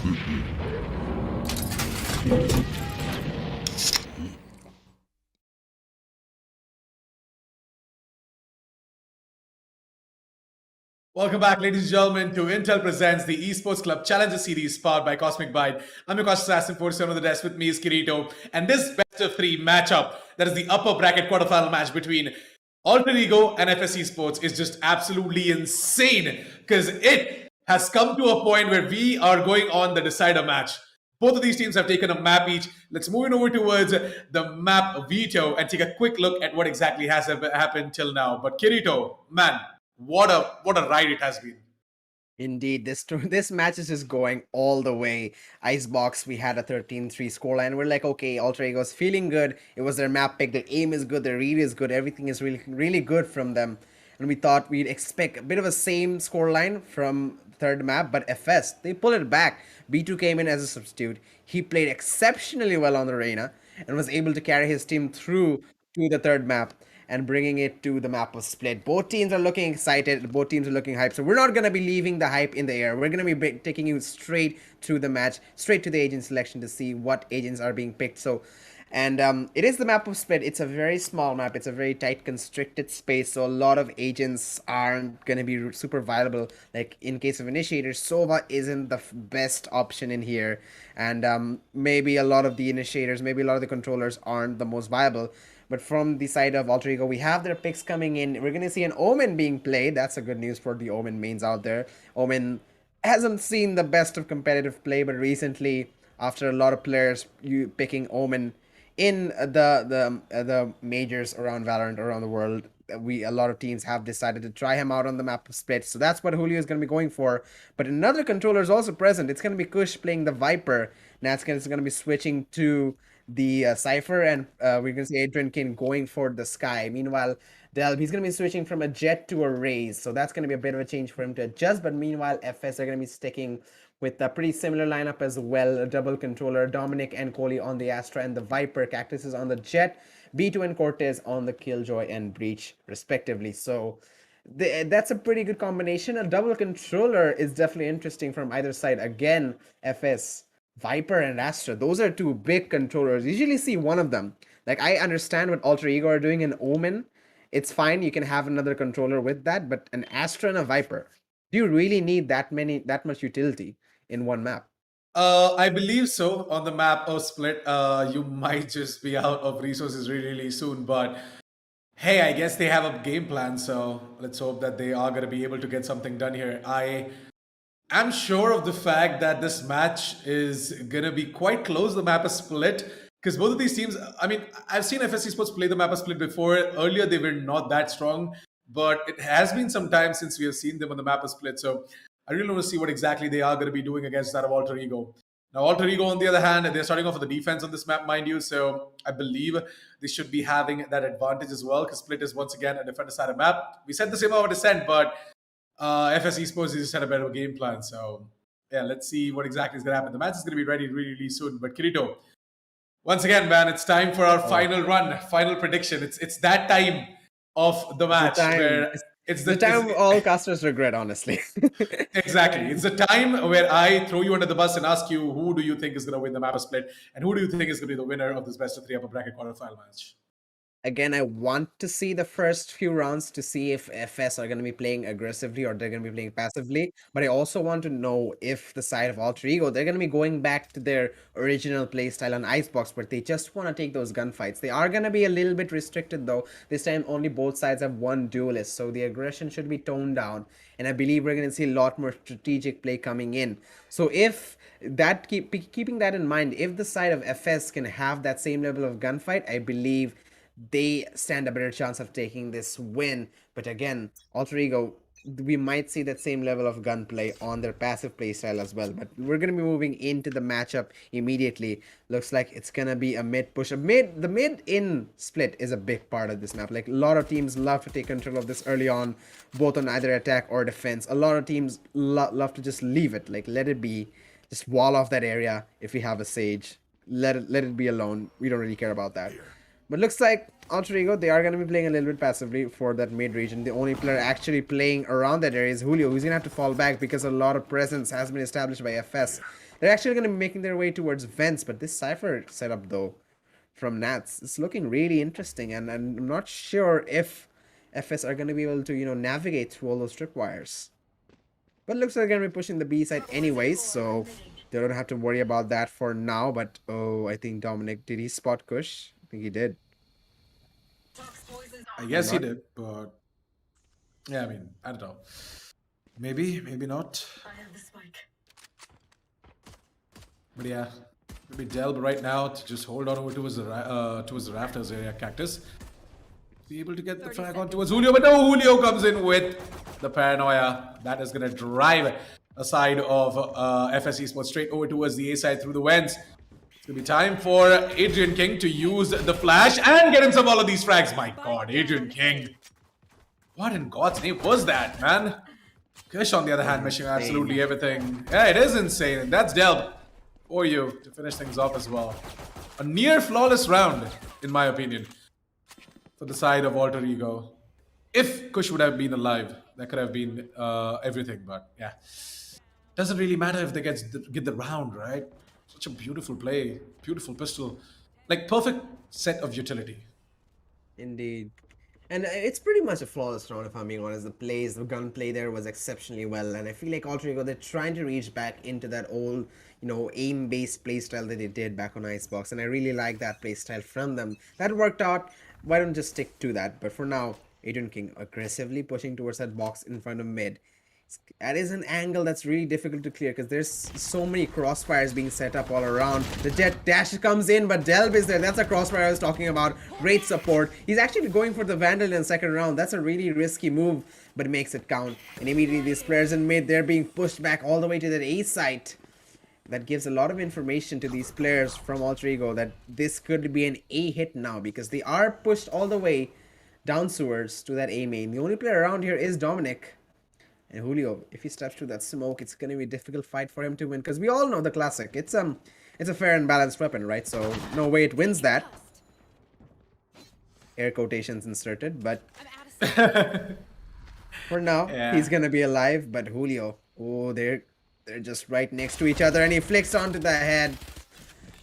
Welcome back, ladies and gentlemen, to Intel Presents the Esports Club Challenger Series powered by Cosmic Byte. I'm your Coach Assassin 47 on the desk. With me is Kirito. And this best of three matchup, that is the upper bracket quarterfinal match between Alter Ego and FS Esports, is just absolutely insane because it has come to a point where we are going on the decider match. Both of these teams have taken a map each. Let's move it over towards the map veto and take a quick look at what exactly has happened till now. But Kirito, man, what a ride it has been. Indeed, this match is just going all the way. Icebox, we had a 13-3 scoreline. We're like, okay, Alter Ego's feeling good. It was their map pick. Their aim is good. Their read is good. Everything is really good from them. And we thought we'd expect a bit of a same scoreline from third map, but FS, they pull it back. B2 came in as a substitute. He played exceptionally well on the arena and was able to carry his team through to the third map and bringing it to the map of Split. Both teams are looking excited. Both teams are looking hyped. So we're not going to be leaving the hype in the air. We're going to be taking you straight through the match, straight to the agent selection to see what agents are being picked. And it is the map of Split. It's a very small map. It's a very tight, constricted space. So a lot of agents aren't going to be super viable. Like in case of Initiators, Sova isn't the best option in here. And maybe a lot of the Initiators, maybe a lot of the controllers aren't the most viable. But from the side of Alter Ego, we have their picks coming in. We're going to see an Omen being played. That's a good news for the Omen mains out there. Omen hasn't seen the best of competitive play, but recently, after a lot of players picking Omen in the majors around Valorant around the world, a lot of teams have decided to try him out on the map of Split. So that's what Julio is going to be going for. But another controller is also present. It's going to be Kush playing the Viper. Natsukin is going to be switching to the Cypher, and we're going to see Adrian King going for the Sky. Meanwhile, Delb, he's going to be switching from a Jet to a Raze, so that's going to be a bit of a change for him to adjust. But meanwhile, FS are going to be sticking with a pretty similar lineup as well. A double controller, Dominic and Kohli on the Astra and the Viper, Cactus is on the Jet, B2 and Cortez on the Killjoy and Breach respectively. So that's a pretty good combination. A double controller is definitely interesting from either side. Again, FS, Viper and Astra, those are two big controllers. You usually see one of them. Like, I understand what Alter Ego are doing in Omen. It's fine, you can have another controller with that, but an Astra and a Viper, do you really need that much utility in one map? I believe so. On the map of Split, you might just be out of resources really soon, but hey, I guess they have a game plan, so let's hope that they are going to be able to get something done here. I'm sure of the fact that this match is going to be quite close. The map is Split because both of these teams, I mean, I've seen FS Esports play the map of Split before. Earlier, they were not that strong, but it has been some time since we have seen them on the map of Split. So I really want to see what exactly they are going to be doing against that of Alter Ego. Now, Alter Ego, on the other hand, they're starting off with the defense on this map, mind you. So I believe they should be having that advantage as well because Split is once again a defender-sided map. We said the same about Ascent, but FS Esports just had a better game plan. So yeah, let's see what exactly is going to happen. The match is going to be ready really soon. But Kirito, once again, man, it's time for our final run, final prediction. It's that time of the match where it's the time all casters regret, honestly. Exactly. It's the time where I throw you under the bus and ask you, who do you think is going to win the map of Split, and who do you think is going to be the winner of this best of three upper bracket quarterfinal match? Again, I want to see the first few rounds to see if FS are going to be playing aggressively or they're going to be playing passively. But I also want to know if the side of Alter Ego, they're going to be going back to their original playstyle on Icebox, but they just want to take those gunfights. They are going to be a little bit restricted though. This time only both sides have one duelist, so the aggression should be toned down. And I believe we're going to see a lot more strategic play coming in. So if that, keeping that in mind, if the side of FS can have that same level of gunfight, I believe they stand a better chance of taking this win. But again, Alter Ego, we might see that same level of gunplay on their passive playstyle as well. But we're going to be moving into the matchup immediately. Looks like it's going to be a mid push. The mid in Split is a big part of this map. Like, a lot of teams love to take control of this early on, both on either attack or defense. A lot of teams love to just leave it, like let it be, just wall off that area. If we have a Sage, let it be alone. We don't really care about that. But looks like Alter Ego, they are going to be playing a little bit passively for that mid region. The only player actually playing around that area is Julio, who's going to have to fall back because a lot of presence has been established by FS. They're actually going to be making their way towards vents, but this Cypher setup, though, from Nats, is looking really interesting, and I'm not sure if FS are going to be able to, navigate through all those tripwires. But looks like they're going to be pushing the B side anyways, so they don't have to worry about that for now. But, oh, I think Dominic, did he spot Kush? I think he did. I guess he did, but yeah, I mean, I don't know. Maybe not. But yeah, maybe Delb right now to just hold on over towards the rafters area, Cactus. Be able to get the frag on towards Julio, but no, Julio comes in with the paranoia. That is going to drive a side of FS Esports straight over towards the A side through the vents. It's going to be time for Adrian King to use the flash and get himself all of these frags. My god, Adrian King. What in God's name was that, man? Kush, on the other hand, missing absolutely everything. Yeah, it is insane. And that's Delb for you to finish things off as well. A near flawless round, in my opinion, for the side of Alter Ego. If Kush would have been alive, that could have been everything. But yeah, doesn't really matter if they get the round, right? Such a beautiful play, beautiful pistol, like perfect set of utility. Indeed. And it's pretty much a flawless round, if I'm being honest. The gunplay there was exceptionally well, and I feel like Alter Ego, they're trying to reach back into that old, aim-based playstyle that they did back on Icebox, and I really like that playstyle from them. That worked out. Why don't just stick to that? But for now, Adrian King aggressively pushing towards that box in front of mid. That is an angle that's really difficult to clear because there's so many crossfires being set up all around. The jet dash comes in, but Delb is there. That's a crossfire I was talking about. Great support. He's actually going for the Vandal in the second round. That's a really risky move, but it makes it count. And immediately these players in mid, they're being pushed back all the way to that A site. That gives a lot of information to these players from Alter Ego that this could be an A hit now because they are pushed all the way down sewers to that A main. The only player around here is Dominic. And Julio, if he steps through that smoke, it's going to be a difficult fight for him to win. Because we all know the classic. It's a fair and balanced weapon, right? So, no way it wins that. Air quotations inserted, but... for now, he's going to be alive. But Julio, oh, they're just right next to each other. And he flicks onto the head.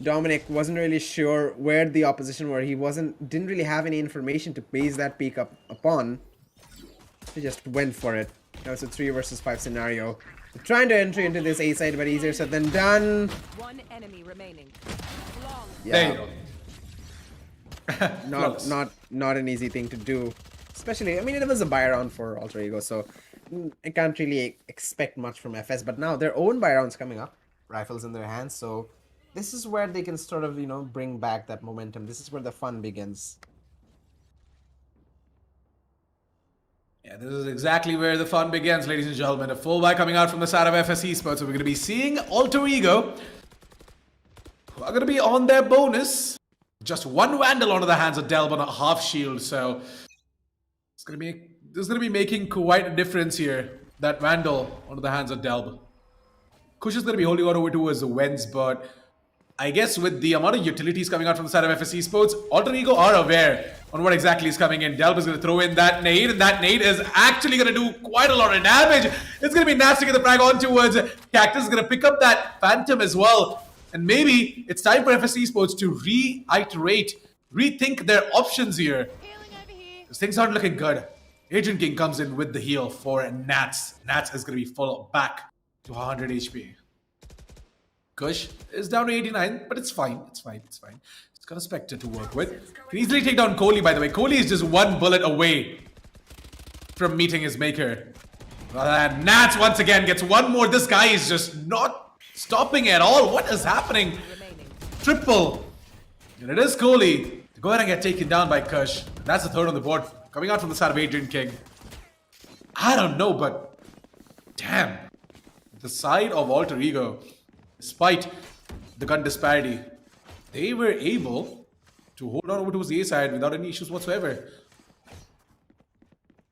Dominic wasn't really sure where the opposition were. He didn't really have any information to base that peek upon. He just went for it. Now it's a 3 versus 5 scenario. They're trying to enter into this A side, but easier said than done. One enemy remaining. Yeah. Not an easy thing to do. Especially, I mean, it was a buy round for Alter Ego, so I can't really expect much from FS. But now their own buy round's coming up. Rifles in their hands, so this is where they can sort of, bring back that momentum. This is where the fun begins. Yeah, this is exactly where the fun begins, ladies and gentlemen. A full buy coming out from the side of FS Esports. So we're going to be seeing Alter Ego, who are going to be on their bonus. Just one Vandal onto the hands of Delb on a half shield. So this is going to be making quite a difference here. That Vandal onto the hands of Delb. Kush is going to be holding on over towards the Wens, but I guess with the amount of utilities coming out from the side of FS Esports, Alter Ego are aware on what exactly is coming in. Delb is going to throw in that nade, and that nade is actually going to do quite a lot of damage. It's going to be nasty to get the frag on towards Cactus. Is going to pick up that Phantom as well. And maybe it's time for FS Esports to rethink their options here. Because things aren't looking good. Adrian King comes in with the heal for Nats. Nats is going to be full back to 100 HP. Kush is down to 89, but it's fine. It's fine. It's got a Spectre to work with. Can easily take down Kohli, by the way. Kohli is just one bullet away from meeting his maker. And Nats once again gets one more. This guy is just not stopping at all. What is happening? Triple. And it is Kohli to go ahead and get taken down by Kush. That's the third on the board. Coming out from the side of Adrian King. I don't know, but damn. The side of Alter Ego, despite the gun disparity, they were able to hold on over towards the A side without any issues whatsoever.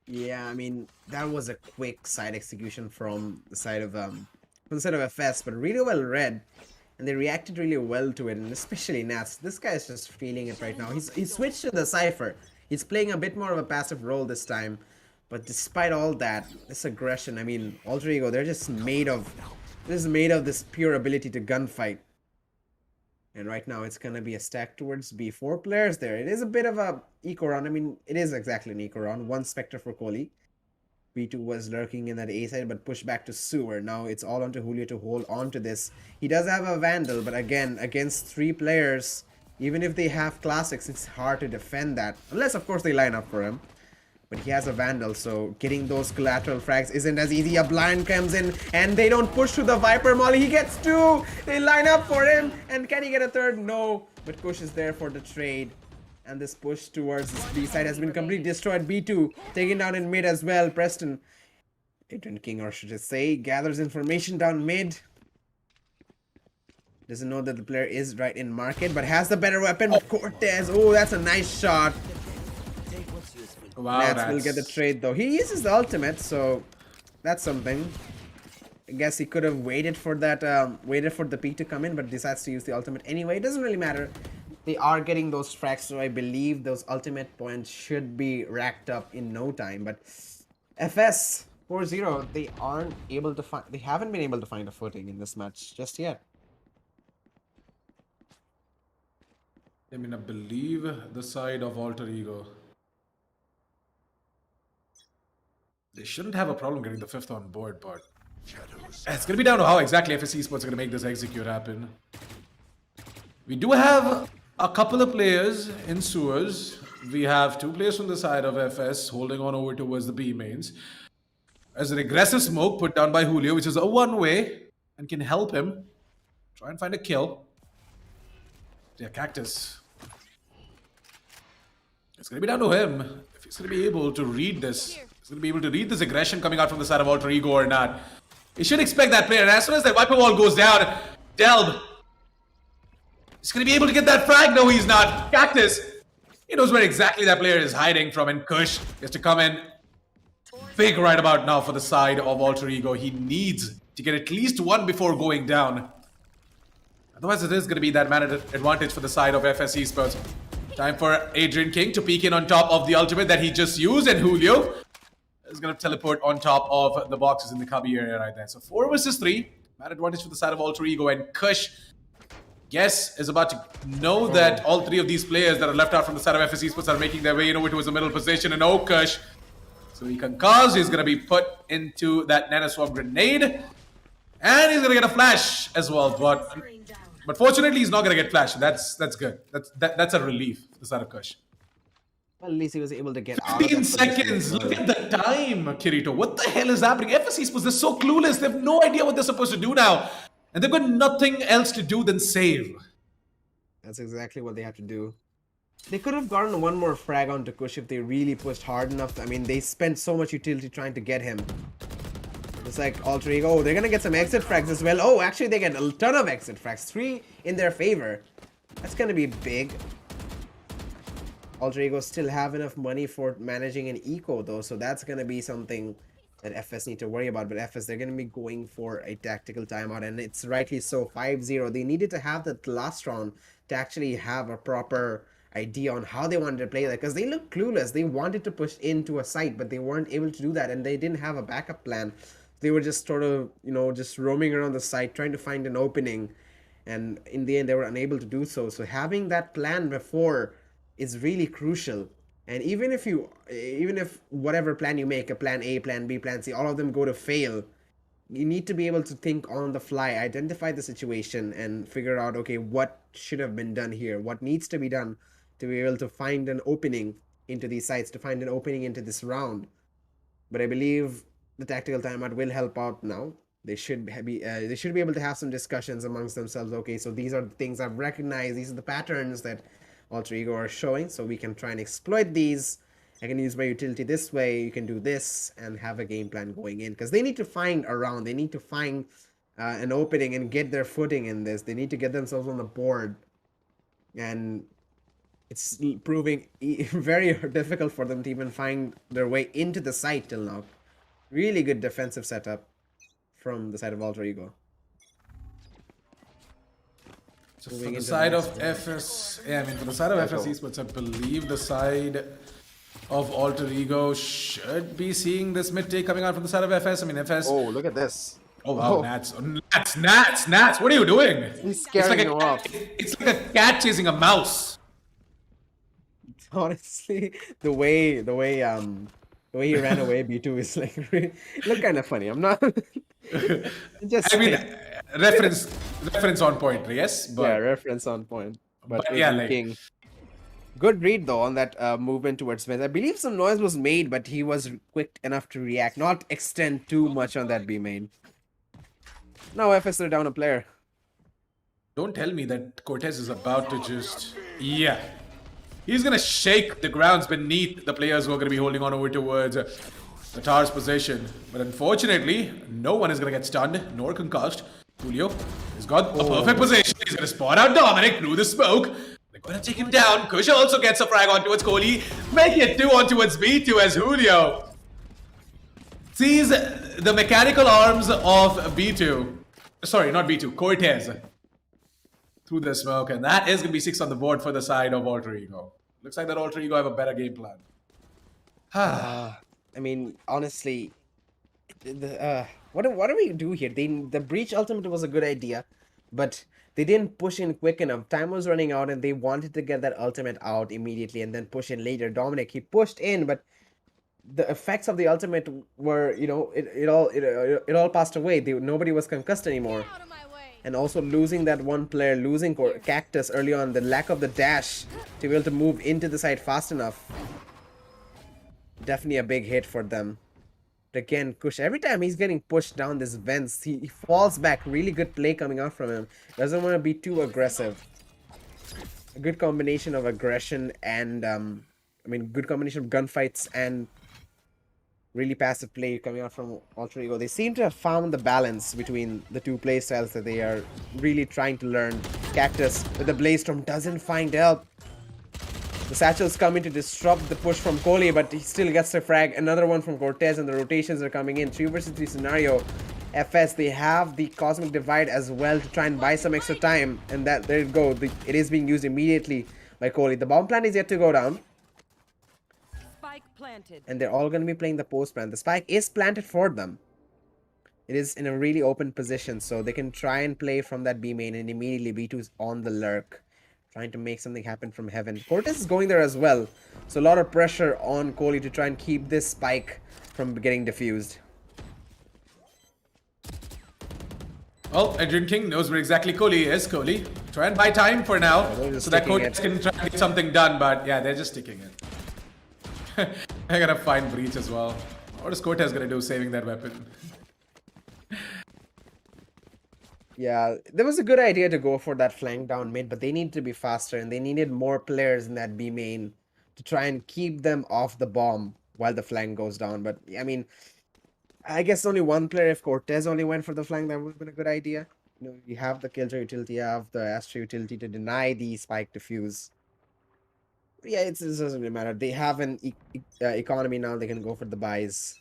Yeah, I mean, that was a quick side execution from the side of FS, but really well read. and they reacted really well to it, and especially Nats. This guy is just feeling it right now. He's switched to the Cypher. He's playing a bit more of a passive role this time, but despite all that, this aggression, I mean, Alter Ego, they're just made of this pure ability to gunfight. And right now it's gonna be a stack towards B4 players there. It is a bit of a eco round. I mean, it is exactly an eco round. One Spectre for Kohli. B2 was lurking in that A side, but pushed back to Sewer. Now it's all onto Julio to hold on to this. He does have a Vandal, but again, against 3 players, even if they have classics, it's hard to defend that. Unless, of course, they line up for him. But he has a Vandal, so getting those collateral frags isn't as easy. A blind comes in, and they don't push to the Viper Molly. He gets 2! They line up for him, and can he get a 3rd? No. But Kush is there for the trade. And this push towards this B side has been completely destroyed. B2 taken down in mid as well. Preston, Adrian King, or should I say, gathers information down mid. Doesn't know that the player is right in market, but has the better weapon. Cortez, oh, that's a nice shot. Wow, Nats will get the trade though. He uses the ultimate, so that's something. I guess he could have waited for that, waited for the peak to come in, but decides to use the ultimate anyway. It doesn't really matter. They are getting those frags, so I believe those ultimate points should be racked up in no time. But FS 4-0, they aren't able to find. They haven't been able to find a footing in this match just yet. I mean, I believe the side of Alter Ego. They shouldn't have a problem getting the 5th on board, but it's going to be down to how exactly FS Esports are going to make this execute happen. We do have a couple of players in sewers. We have 2 players from the side of FS holding on over towards the B mains. There's an aggressive smoke put down by Julio, which is a one-way and can help him try and find a kill. Yeah, Cactus. It's going to be down to him if he's going to be able to read this. He's going to be able to read this aggression coming out from the side of Alter Ego or not. He should expect that player. And as soon as that Viper Wall goes down, Delb, he's going to be able to get that frag. No, he's not. Cactus, he knows where exactly that player is hiding from. And Kush is to come in big right about now for the side of Alter Ego. He needs to get at least 1 before going down. Otherwise, it is going to be that man advantage for the side of FS Esports. Time for Adrian King to peek in on top of the ultimate that he just used. And Julio is going to teleport on top of the boxes in the cubby area right there. So 4 versus 3. Man advantage for the side of Alter Ego. And Kush, yes, is about to know that all 3 of these players that are left out from the side of FS Esports are making their way over towards the middle position. And oh, Kush. So he concurs. He's going to be put into that nanoswarm grenade. And he's going to get a flash as well. But fortunately, he's not going to get flash. That's good. That's a relief for the side of Kush. Well, at least he was able to get out. 15 seconds. Look at the time, Kirito. What the hell is happening? FS Esports, they're so clueless. They have no idea what they're supposed to do now. And they've got nothing else to do than save. That's exactly what they have to do. They could have gotten 1 more frag onto Kush if they really pushed hard enough. I mean, they spent so much utility trying to get him. It's like Alter Ego. Oh, they're gonna get some exit frags as well. Oh, actually, they get a ton of exit frags. 3 in their favor. That's gonna be big. Alter Ego still have enough money for managing an eco though, so that's gonna be something that FS need to worry about. But FS, they're gonna be going for a tactical timeout, and it's rightly so. 5-0. They needed to have that last round to actually have a proper idea on how they wanted to play that, because they looked clueless. They wanted to push into a site, but they weren't able to do that, and they didn't have a backup plan. They were just sort of, you know, just roaming around the site trying to find an opening, and in the end they were unable to do so. So having that plan before is really crucial. And even if whatever plan you make, a plan A, plan B, plan C, all of them go to fail, you need to be able to think on the fly, identify the situation and figure out, okay, what should have been done here, what needs to be done to be able to find an opening into these sites, to find an opening into this round. But I believe the tactical timeout will help out now. They should be able to have some discussions amongst themselves. Okay, so these are the things I've recognized. These are the patterns that Alter Ego are showing. So we can try and exploit these. I can use my utility this way. You can do this and have a game plan going in. Because they need to find a round. They need to find an opening and get their footing in this. They need to get themselves on the board. And it's proving very difficult for them to even find their way into the site till now. Really good defensive setup from the side of Alter Ego. So Moving for the into side the of next FS, yeah, I mean, for the side of FS go. Esports, I believe the side of Alter Ego should be seeing this mid take coming out from the side of FS. I mean, FS. Oh, look at this. Oh wow, Nats, Nats! What are you doing? He's It's like scaring him off. it's like a cat chasing a mouse. Honestly, the way he ran away, B2 is like really, look kind of funny. I'm not just I mean, saying. reference on point, yes, but Yeah, reference on point. But yeah, Adrian like King. Good read though on that movement towards mid. I believe some noise was made, but he was quick enough to react, not extend too much on that B main. Now FS are down a player. don't tell me that Cortez is about to just he's gonna shake the grounds beneath the players who are gonna be holding on over towards the tower's position. But unfortunately, no one is gonna get stunned nor concussed. Julio has got a perfect position. He's gonna spot out Dominic through the smoke. They're gonna take him down. Kush also gets a frag on towards Kohli. Make it 2 on towards B2 as Julio sees the mechanical arms of B2. Sorry, not B2, Cortez. Through the smoke, and that is gonna be 6 on the board for the side of Alter Ego. Looks like that Alter Ego have a better game plan. I mean, honestly, what do we do here? The breach ultimate was a good idea, but they didn't push in quick enough. Time was running out, and they wanted to get that ultimate out immediately and then push in later. Dominic, he pushed in, but the effects of the ultimate were, it all passed away. Nobody was concussed anymore. And also losing that one player, losing Cactus early on, the lack of the dash to be able to move into the side fast enough. Definitely a big hit for them. But again, Kush, every time he's getting pushed down this vents, he falls back. Really good play coming out from him. Doesn't want to be too aggressive. A good combination of aggression and, good combination of gunfights and really passive play coming out from Alter Ego. They seem to have found the balance between the two play styles that they are really trying to learn. Cactus with the Blaze Storm doesn't find help. The satchels come in to disrupt the push from Kohli, but he still gets the frag. Another one from Cortez, and the rotations are coming in. 3 versus 3 scenario. FS, they have the Cosmic Divide as well to try and buy some extra time. And there you go. It is being used immediately by Kohli. The bomb plant is yet to go down. Planted. And they're all going to be playing the post plant. The spike is planted for them. It is in a really open position, so they can try and play from that B main, and immediately B2's on the lurk, trying to make something happen from heaven. Cortez is going there as well, so a lot of pressure on Kohli to try and keep this spike from getting diffused. Well, Adrian King knows where exactly Kohli is. Kohli, try and buy time for now, so that Cortez can try and get something done, but yeah, they're just sticking it. I gotta find Breach as well. What is Cortez gonna do saving that weapon? Yeah, there was a good idea to go for that flank down mid, but they needed to be faster and they needed more players in that B main to try and keep them off the bomb while the flank goes down. But I mean, I guess only one player. If Cortez only went for the flank, that would have been a good idea. You have the Killjoy utility, you have the Astra utility to deny the spike defuse. Yeah, it doesn't really matter. They have an economy now. They can go for the buys.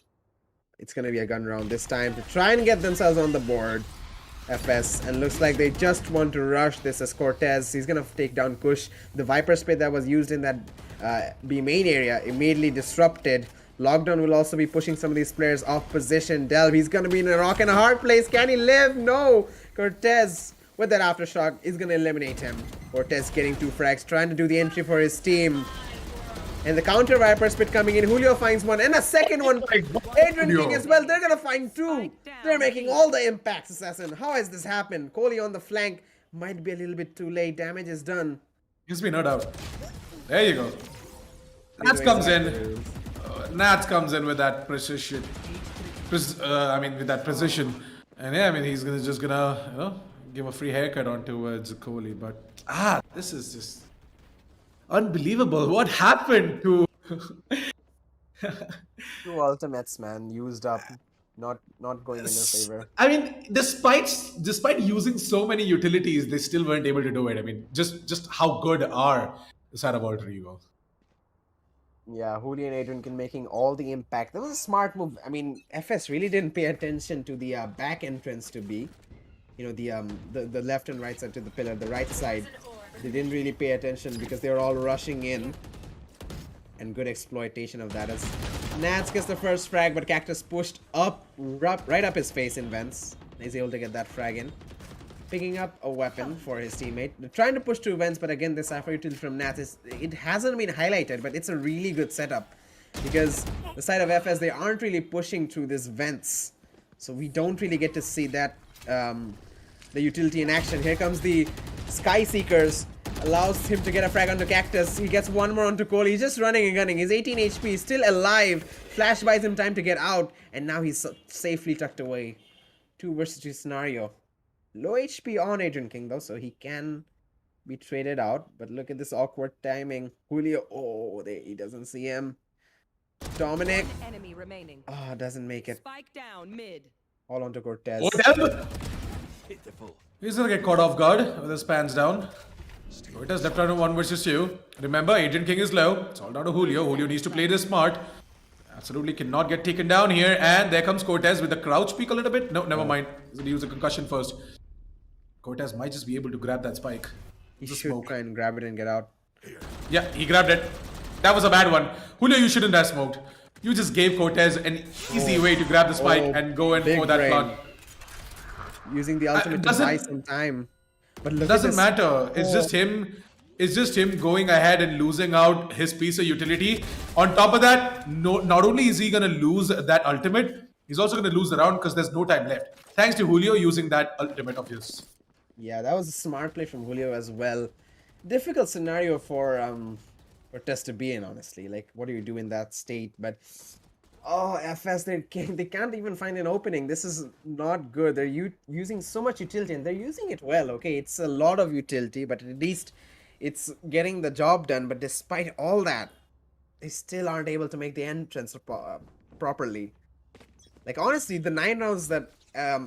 It's going to be a gun round this time to try and get themselves on the board. FS. And looks like they just want to rush this as Cortez. He's going to take down Kush. The Viper Spray that was used in that B main area immediately disrupted. Lockdown will also be pushing some of these players off position. Delve, he's going to be in a rock and a hard place. Can he live? No. Cortez with that aftershock is going to eliminate him. Cortez getting 2 frags, trying to do the entry for his team. And the counter Viper Spit coming in. Julio finds one and a second one. Adrian King as well. They're going to find 2. They're making all the impacts, Assassin. How has this happened? Kohli on the flank. Might be a little bit too late. Damage is done. Gives me no doubt. There you go. Nats comes in. Nats comes in with that precision. With that precision. And yeah, he's just gonna, give a free haircut on towards Kohli. But this is just unbelievable. What happened to 2 ultimates, man, used up. Not going in their favor. Despite using so many utilities, they still weren't able to do it. Just how good are the side of Alter Ego? Yeah, Julio and Adrian can making all the impact. That was a smart move. FS really didn't pay attention to the back entrance to B. the left and right side to the pillar. The right side, they didn't really pay attention because they were all rushing in. And good exploitation of that as Nats gets the first frag, but Cactus pushed right up his face in vents. He's able to get that frag in. Picking up a weapon for his teammate. They're trying to push two vents, but again, the Sapphire utility from Nats, it hasn't been highlighted, but it's a really good setup. Because the side of FS, they aren't really pushing through these vents. So we don't really get to see that, the utility in action. Here comes the Sky Seekers. Allows him to get a frag onto Cactus. He gets one more onto Cole. He's just running and gunning. He's 18 HP. He's still alive. Flash buys him time to get out. And now he's safely tucked away. 2 versus 2 scenario. Low HP on Adrian King though, so he can be traded out. But look at this awkward timing. Julio, oh, he doesn't see him. Dominic. One enemy remaining. Ah, doesn't make it. Spike down mid. All onto Cortez. He's gonna get caught off guard with his pants down. Cortez left out on 1 versus 2. Remember, Adrian King is low. It's all down to Julio. Julio needs to play this smart. Absolutely cannot get taken down here. And there comes Cortez with the crouch peek a little bit. No, never mind. He's gonna use a concussion first. Cortez might just be able to grab that spike. He should try and grab it and get out. Yeah, he grabbed it. That was a bad one. Julio, you shouldn't have smoked. You just gave Cortez an easy way to grab the spike and go in for that plant. Using the ultimate to buy some time. But look, it doesn't matter. It's just him. It's just him going ahead and losing out his piece of utility. On top of that, not only is he gonna lose that ultimate, he's also gonna lose the round because there's no time left. Thanks to Julio using that ultimate of his. Yeah, that was a smart play from Julio as well. Difficult scenario for Tess to be in, honestly. Like, what do you do in that state? But oh, FS, they can't even find an opening. This is not good. They're using so much utility, and they're using it well. Okay, it's a lot of utility, but at least it's getting the job done. But despite all that, they still aren't able to make the entrance properly. Like, honestly, the 9 rounds that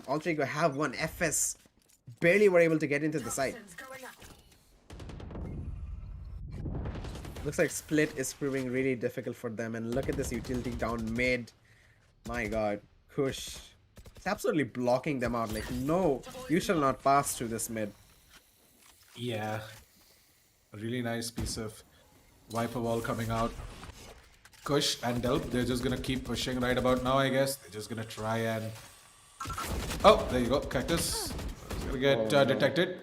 Alter Ego have won, FS barely were able to get into the site. Looks like split is proving really difficult for them, and look at this utility down mid. My god, Kush. It's absolutely blocking them out. Like, no, you shall not pass through this mid. Yeah. A really nice piece of Viper wall coming out. Kush and Delp, they're just gonna keep pushing right about now, I guess. They're just gonna try and... Oh, there you go, Cactus. It's gonna get detected.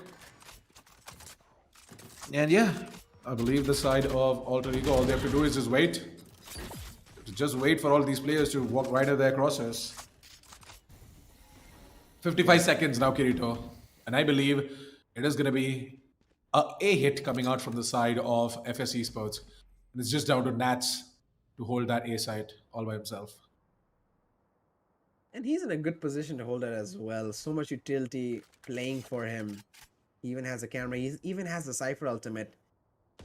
And yeah, I believe the side of Alter Ego, all they have to do is just wait. Just wait for all these players to walk right at their crosshairs. 55 seconds now, Kirito. And I believe it is gonna be a hit coming out from the side of FS Esports. And it's just down to Nats to hold that A side all by himself. And he's in a good position to hold it as well. So much utility playing for him. He even has a camera. He even has the Cypher ultimate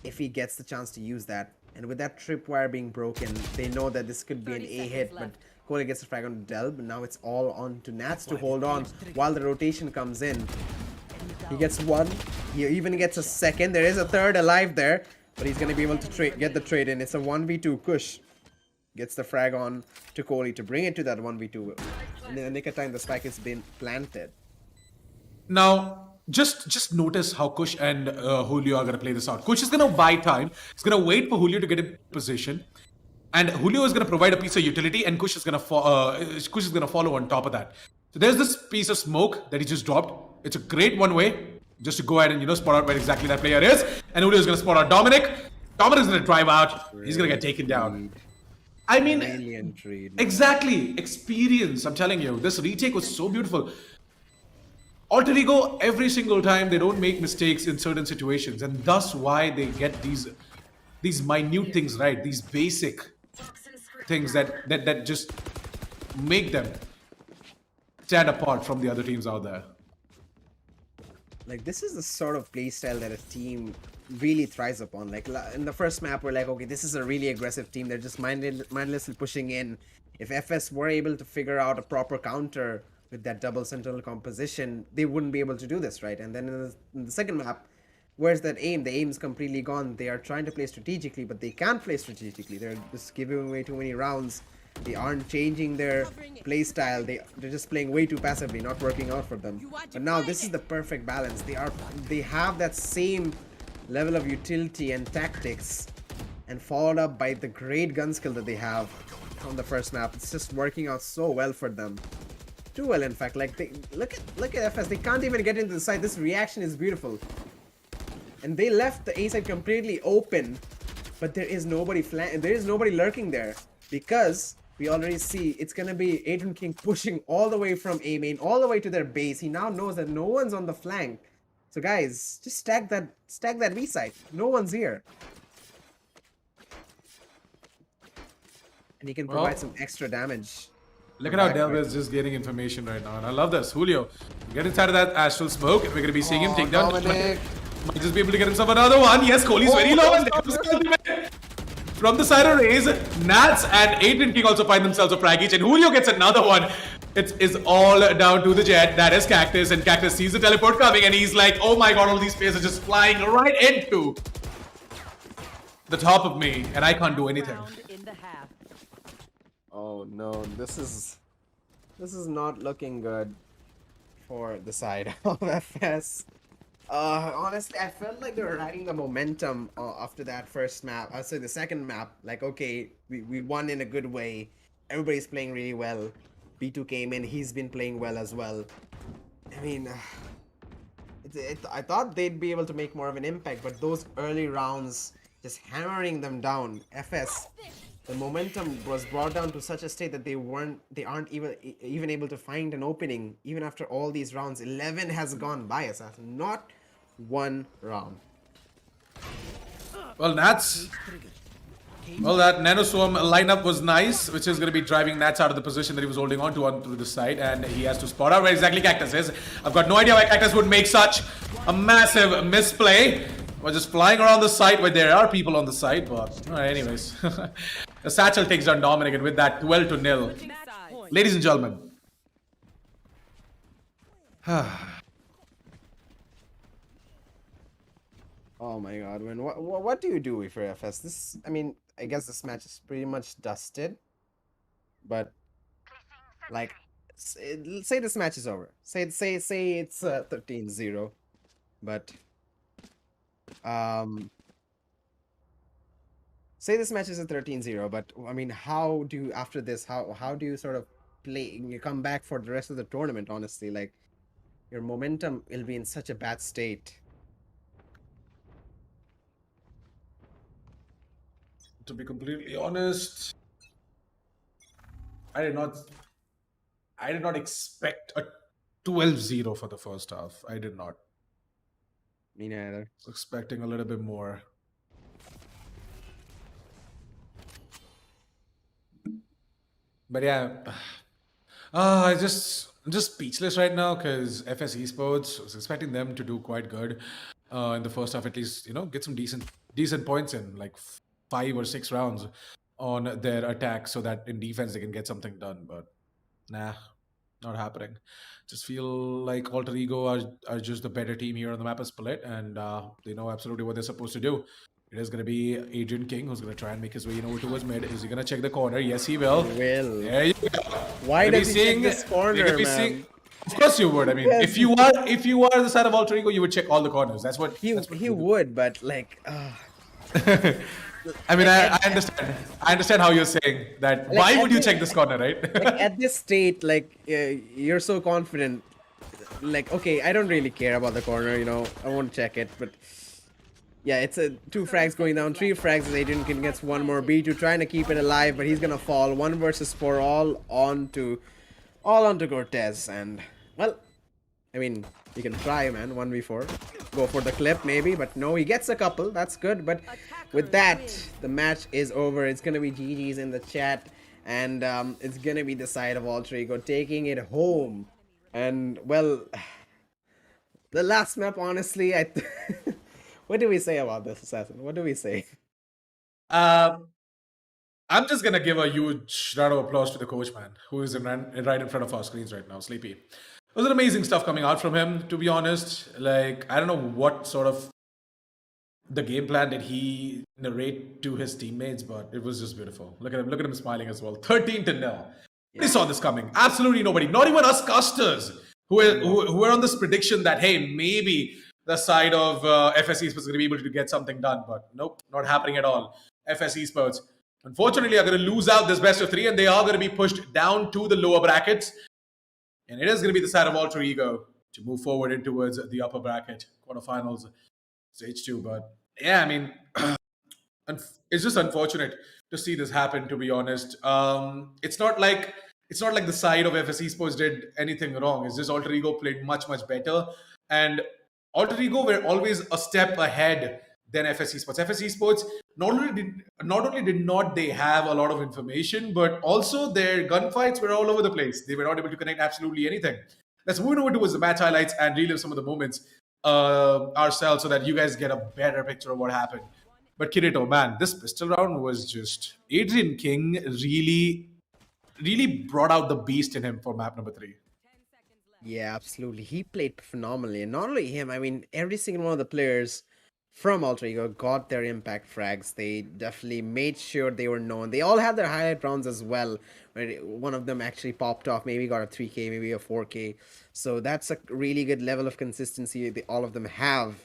if he gets the chance to use that. And with that tripwire being broken, they know that this could be an A hit. But Cole gets a frag on Delb. Now it's all on to Nats to hold on while the rotation comes in. He gets one. He even gets a second. There is a third alive there. But he's going to be able to get the trade in. It's a 1v2. Kush gets the frag on to Kohli to bring it to that 1v2. In the nick of time, the spike has been planted. Now, just notice how Kush and Julio are going to play this out. Kush is going to buy time. He's going to wait for Julio to get in position. And Julio is going to provide a piece of utility, and Kush is going to follow on top of that. So there's this piece of smoke that he just dropped. It's a great one way just to go ahead and, spot out where exactly that player is. And Julio is going to spot out Dominic. Dominic is going to drive out. He's going to get taken down. I mean, exactly. Experience, I'm telling you. This retake was so beautiful. Alter Ego, every single time, they don't make mistakes in certain situations. And thus why they get these minute things right. These basic things that just make them stand apart from the other teams out there. Like, this is the sort of playstyle that a team really thrives upon. Like, in the first map, we're like, okay, this is a really aggressive team. They're just mindlessly pushing in. If FS were able to figure out a proper counter with that double sentinel composition, they wouldn't be able to do this, right? And then in the second map, where's that aim? The aim's completely gone. They are trying to play strategically, but they can't play strategically. They're just giving away too many rounds. They aren't changing their play style. They're just playing way too passively, not working out for them. But now this is the perfect balance. They have that same level of utility and tactics, and followed up by the great gun skill that they have on the first map. It's just working out so well for them. Too well, in fact. Like, look at FS. They can't even get into the side. This reaction is beautiful. And they left the A side completely open, but there is nobody lurking there, because we already see it's gonna be Adrian King pushing all the way from A main all the way to their base. He now knows that no one's on the flank. So guys, just stack that B side. No one's here. And he can provide some extra damage. Look at how Delva is just getting information right now, and I love this. Julio, get inside of that astral smoke, and we're gonna be seeing him take down. Might just be able to get himself another one. Yes, Kohli's very low, and there was the ultimate. From the side of Raze, Nats and Adrian King also find themselves a frag each, and Julio gets another one. It is all down to the jet. That is Cactus, and Cactus sees the teleport coming, and he's like, oh my god, all these players are just flying right into the top of me, and I can't do anything. Round in the half. Oh no, this is not looking good for the side of FS. Honestly, I felt like they were riding the momentum after that first map. I'll say the second map, like, okay, we won in a good way. Everybody's playing really well. B2 came in, he's been playing well as well. I mean, I thought they'd be able to make more of an impact, but those early rounds, just hammering them down. FS, the momentum was brought down to such a state that they aren't even able to find an opening even after all these rounds. 11 has gone by, Assassin. Not one round. Well, Nats. Well, that Nanoswarm lineup was nice, which is going to be driving Nats out of the position that he was holding on to through the side, and he has to spot out where exactly Cactus is. I've got no idea why Cactus would make such a massive misplay. We're just flying around the site where there are people on the site, but anyways. The Satchel takes down Dominic, and with that 12-0. Ladies and gentlemen. Oh my god, man. What do you do for FS? This, I mean, I guess this match is pretty much dusted. But, like, say this match is over. Say it's 13-0. But, say this match is a 13-0, but I mean, how do you, after this, how do you sort of play, you come back for the rest of the tournament, honestly? Like, your momentum will be in such a bad state. To be completely honest, I did not expect a 12-0 for the first half. I did not. Me neither. Was expecting a little bit more. But yeah, I'm just speechless right now because FS Esports, I was expecting them to do quite good in the first half, at least, you know, get some decent points in, like 5 or 6 rounds on their attack, so that in defense they can get something done. But nah, not happening. Just feel like Alter Ego are just the better team here on the map of Split, and they know absolutely what they're supposed to do. It is going to be Adrian King who's going to try and make his way over towards mid. Is he going to check the corner? Yes, he will. He will. There you go. Why does he check this corner, man? Of course you would. I mean, Yes. if you are the side of Alter Ego, you would check all the corners. That's what He would, but like, I mean, I understand. I understand how you're saying that. Like, Why at would you the- check this corner, right? like at this state, like you're so confident. Like, okay, I don't really care about the corner, you know. I won't check it, but yeah, it's a 2 frags going down, 3 frags as Adrian King gets one more. B2 trying to keep it alive, but he's gonna fall. 1 versus 4, all onto Cortez, and well, I mean, you can try, man. 1v4, go for the clip maybe, but no, he gets a couple. That's good, but with that, the match is over. It's gonna be GG's in the chat, and it's gonna be the side of Alter Ego taking it home. And well, the last map, honestly, what do we say about this, Assassin? What do we say? I'm just gonna give a huge round of applause to the coach, man, who is right in front of our screens right now, Sleepy. It was an amazing stuff coming out from him, to be honest. Like, I don't know what sort of the game plan did he narrate to his teammates, but it was just beautiful. Look at him smiling as well. 13-0. Nobody saw this coming. Absolutely nobody. Not even us casters who were on this prediction that hey, maybe the side of FS Esports is going to be able to get something done, but nope, not happening at all. FS Esports, unfortunately, are going to lose out this best of three, and they are going to be pushed down to the lower brackets. And it is going to be the side of Alter Ego to move forward in towards the upper bracket quarterfinals, stage 2. But yeah, I mean, it's just unfortunate to see this happen. To be honest, it's not like the side of FS Esports did anything wrong. It's just Alter Ego played much better, and Alter Ego were always a step ahead than FS Esports. FS Esports not only did not they have a lot of information, but also their gunfights were all over the place. They were not able to connect absolutely anything. Let's move over towards the match highlights and relive some of the moments ourselves so that you guys get a better picture of what happened. But Kirito, man, this pistol round was just Adrian King really brought out the beast in him for map number 3. Yeah, absolutely. He played phenomenally. And not only him, I mean, every single one of the players from Alter Ego got their impact frags. They definitely made sure they were known. They all had their highlight rounds as well, where one of them actually popped off, maybe got a 3K, maybe a 4K. So that's a really good level of consistency all of them have.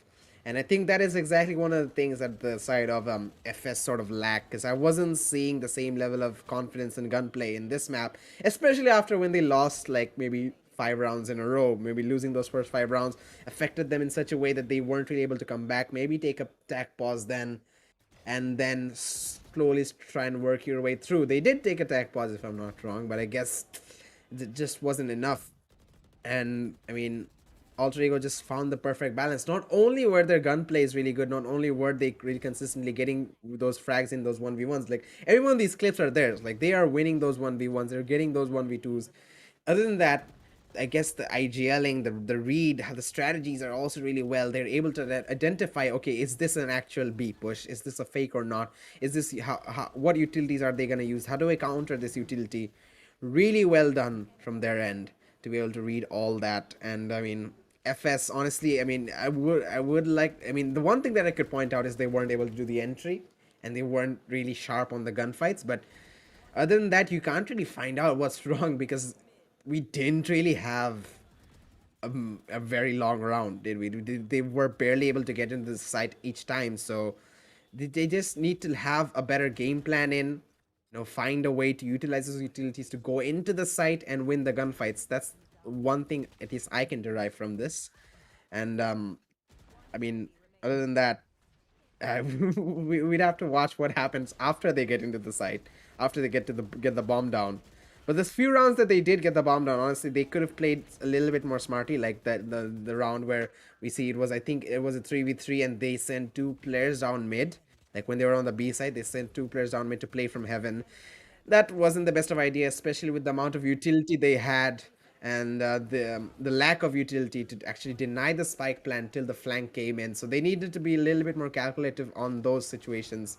And I think that is exactly one of the things that the side of FS sort of lacked, because I wasn't seeing the same level of confidence and gunplay in this map, especially after when they lost like maybe 5 rounds in a row. Maybe losing those first 5 rounds affected them in such a way that they weren't really able to come back. Maybe take a tac pause then, and then slowly try and work your way through. They did take a tac pause if I'm not wrong, but I guess it just wasn't enough. And I mean, Alter Ego just found the perfect balance. Not only were their gunplay is really good, not only were they really consistently getting those frags in those 1v1s, like every one of these clips are theirs. Like they are winning those 1v1s, they're getting those 1v2s. Other than that, I guess the IGLing, the read, the strategies are also really well. They're able to identify, okay, is this an actual B push? Is this a fake or not? Is this, what utilities are they going to use? How do I counter this utility? Really well done from their end to be able to read all that. And I mean, FS, honestly, I mean, I would like, I mean, the one thing that I could point out is they weren't able to do the entry and they weren't really sharp on the gunfights. But other than that, you can't really find out what's wrong, because we didn't really have a very long round, did we? They were barely able to get into the site each time. So they just need to have a better game plan in, find a way to utilize those utilities to go into the site and win the gunfights. That's one thing at least I can derive from this. And I mean, other than that, we'd have to watch what happens after they get into the site, after they get the bomb down. But this few rounds that they did get the bomb down, honestly, they could have played a little bit more smartly, like the round where we see I think it was a 3v3 and they sent 2 players down mid. Like when they were on the B side, they sent 2 players down mid to play from heaven. That wasn't the best of idea, especially with the amount of utility they had and the lack of utility to actually deny the spike plan till the flank came in. So they needed to be a little bit more calculative on those situations.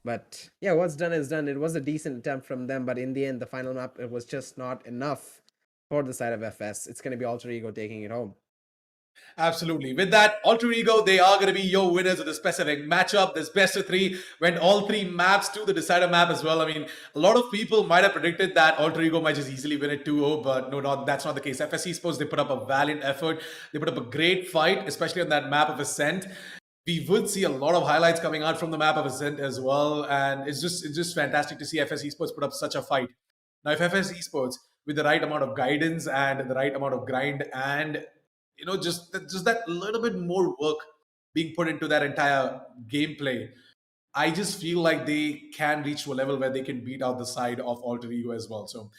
But yeah, what's done is done. It was a decent attempt from them, but in the end, the final map, it was just not enough for the side of FS. It's going to be Alter Ego taking it home. Absolutely. With that, Alter Ego, they are going to be your winners of the specific matchup. This best of 3 went all 3 maps to the decider map as well. I mean, a lot of people might have predicted that Alter Ego might just easily win it 2-0, but no, that's not the case. FS Esports, they put up a valiant effort. They put up a great fight, especially on that map of Ascent. We would see a lot of highlights coming out from the map of Ascent as well, and it's just fantastic to see FS Esports put up such a fight. Now, if FS Esports, with the right amount of guidance and the right amount of grind and just that little bit more work being put into that entire gameplay, I just feel like they can reach to a level where they can beat out the side of Alter Ego as well. So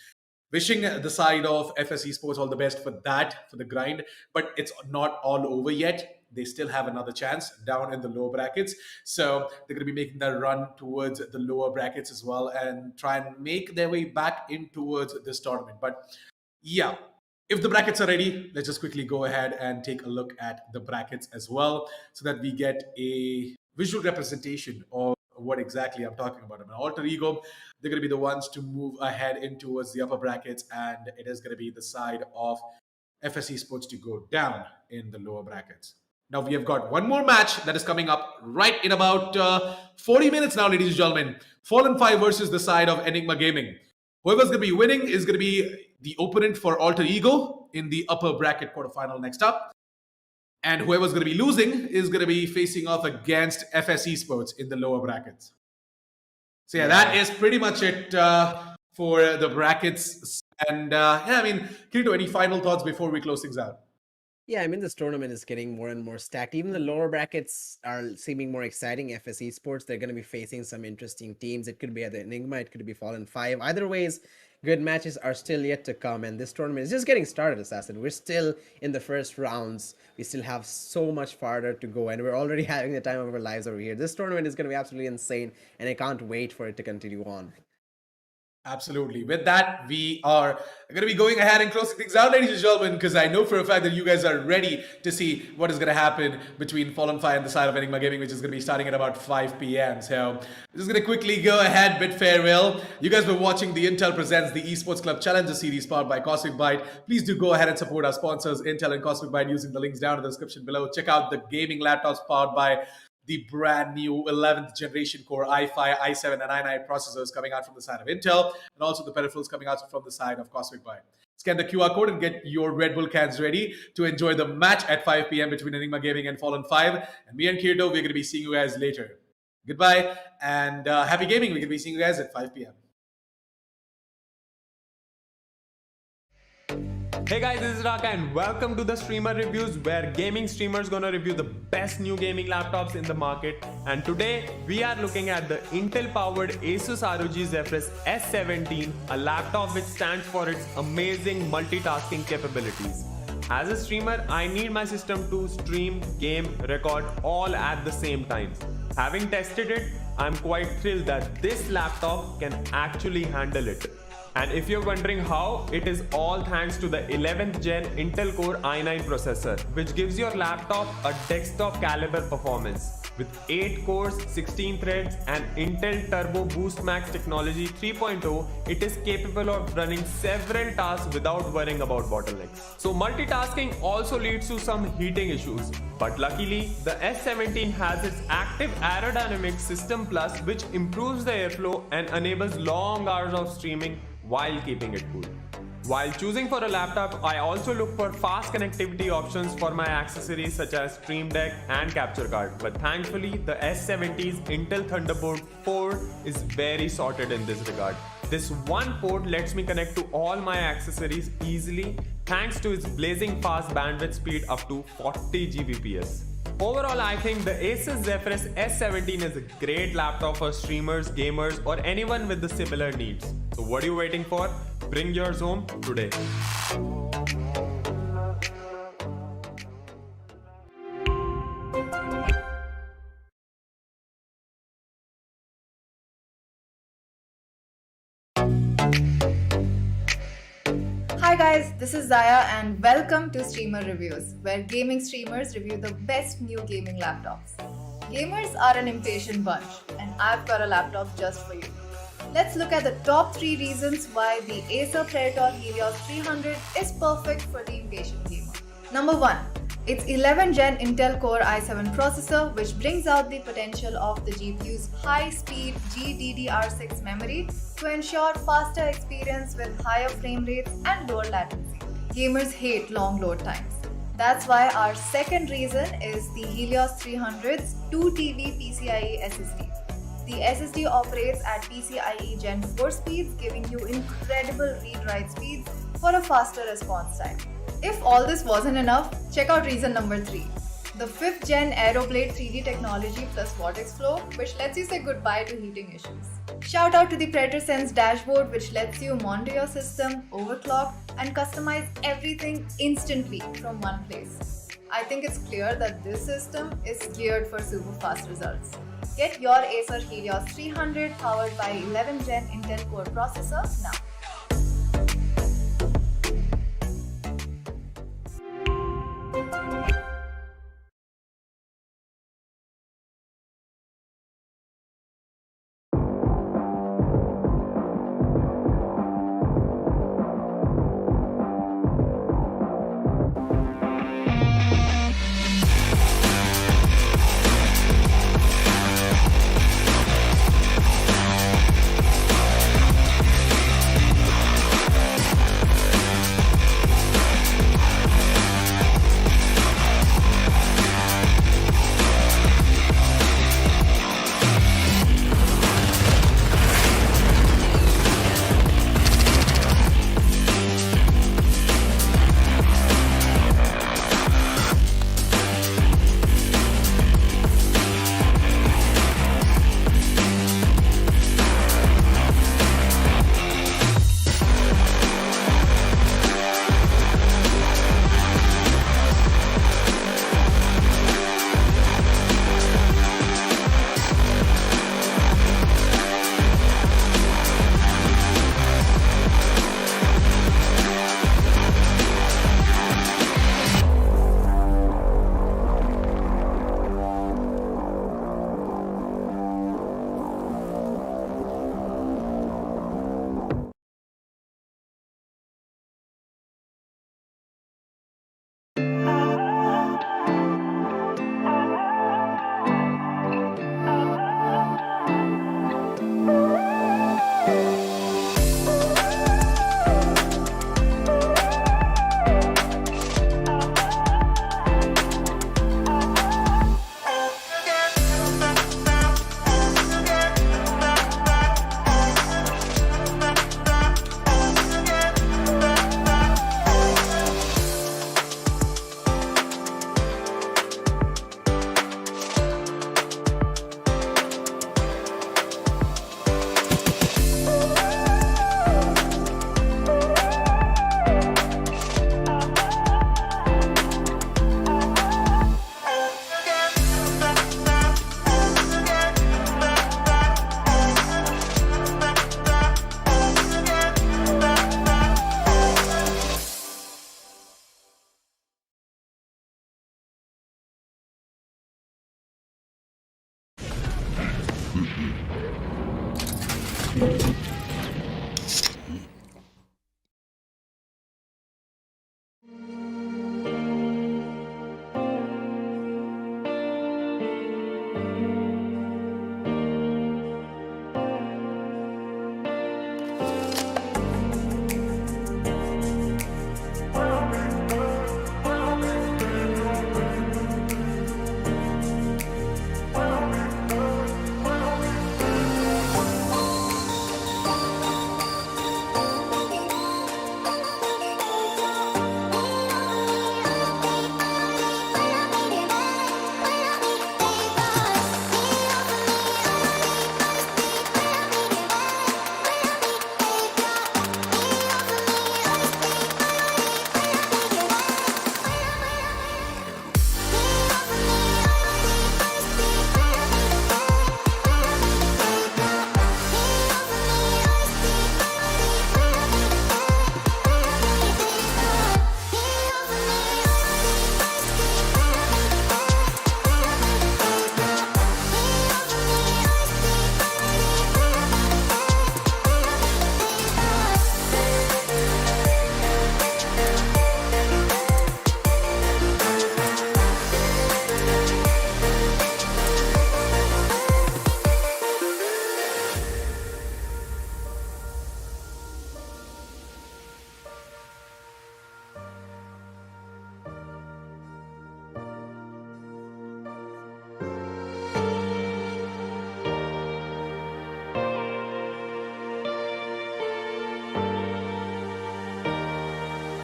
wishing the side of FS Esports all the best for the grind, but it's not all over yet. They still have another chance down in the lower brackets. So they're going to be making that run towards the lower brackets as well and try and make their way back in towards this tournament. But yeah, if the brackets are ready, let's just quickly go ahead and take a look at the brackets as well so that we get a visual representation of what exactly I'm talking about. I mean, Alter Ego, they're going to be the ones to move ahead in towards the upper brackets, and it is going to be the side of FS Esports to go down in the lower brackets. Now we have got one more match that is coming up right in about 40 minutes now, ladies and gentlemen. Fallen 5 versus the side of Enigma Gaming. Whoever's going to be winning is going to be the opponent for Alter Ego in the upper bracket quarterfinal next up. And whoever's going to be losing is going to be facing off against FS Esports in the lower brackets. So yeah, that is pretty much it for the brackets. And Kirito, any final thoughts before we close things out? Yeah, I mean, this tournament is getting more and more stacked. Even the lower brackets are seeming more exciting. FS Esports, they're going to be facing some interesting teams. It could be either Enigma, it could be Fallen 5. Either ways, good matches are still yet to come. And this tournament is just getting started, Assassin. We're still in the first rounds. We still have so much farther to go. And we're already having the time of our lives over here. This tournament is going to be absolutely insane. And I can't wait for it to continue on. Absolutely. With that, we are going to be going ahead and closing things out, ladies and gentlemen, because I know for a fact that you guys are ready to see what is going to happen between Fallen 5 and the side of Enigma Gaming, which is going to be starting at about 5 p.m. So I'm just going to quickly go ahead, bid farewell. You guys were watching the Intel Presents the Esports Club Challenger Series powered by Cosmic Byte. Please do go ahead and support our sponsors, Intel and Cosmic Byte, using the links down in the description below. Check out the gaming laptops powered by the brand new 11th generation Core i5, i7, and i9 processors coming out from the side of Intel, and also the peripherals coming out from the side of Cosmic Byte. Scan the QR code and get your Red Bull cans ready to enjoy the match at 5 p.m. between Enigma Gaming and Fallen 5. And me and Kirito, we're going to be seeing you guys later. Goodbye, and happy gaming. We're going to be seeing you guys at 5 p.m. Hey guys, this is Raka and welcome to the Streamer Reviews, where gaming streamers gonna review the best new gaming laptops in the market. And today we are looking at the Intel powered Asus ROG Zephyrus S17, a laptop which stands for its amazing multitasking capabilities. As a streamer, I need my system to stream, game, record all at the same time. Having tested it, I'm quite thrilled that this laptop can actually handle it. And if you're wondering how, it is all thanks to the 11th gen Intel Core i9 processor, which gives your laptop a desktop caliber performance. With 8 cores, 16 threads, and Intel Turbo Boost Max technology 3.0, it is capable of running several tasks without worrying about bottlenecks. So multitasking also leads to some heating issues. But luckily, the S17 has its active aerodynamic system plus, which improves the airflow and enables long hours of streaming while keeping it cool. While choosing for a laptop, I also look for fast connectivity options for my accessories such as Stream Deck and capture card. But thankfully, the S70's Intel Thunderbolt 4 is very sorted in this regard. This one port lets me connect to all my accessories easily thanks to its blazing fast bandwidth speed up to 40 Gbps. Overall, I think the Asus Zephyrus S17 is a great laptop for streamers, gamers, or anyone with the similar needs. So what are you waiting for? Bring yours home today. Hi guys, this is Zaya and welcome to Streamer Reviews, where gaming streamers review the best new gaming laptops. Gamers are an impatient bunch, and I've got a laptop just for you. Let's look at the top 3 reasons why the Acer Predator Helios 300 is perfect for the impatient gamer. Number 1. Its 11th gen Intel Core i7 processor, which brings out the potential of the GPU's high-speed GDDR6 memory to ensure faster experience with higher frame rates and lower latency. Gamers hate long load times. That's why our second reason is the Helios 300's 2TB PCIe SSD. The SSD operates at PCIe Gen 4 speeds, giving you incredible read-write speeds for a faster response time. If all this wasn't enough, check out reason number 3. The 5th gen Aeroblade 3D technology plus vortex flow, which lets you say goodbye to heating issues. Shout out to the Predator Sense dashboard, which lets you monitor your system, overclock, and customize everything instantly from one place. I think it's clear that this system is geared for super fast results. Get your Acer Helios 300 powered by 11th gen Intel Core processor now.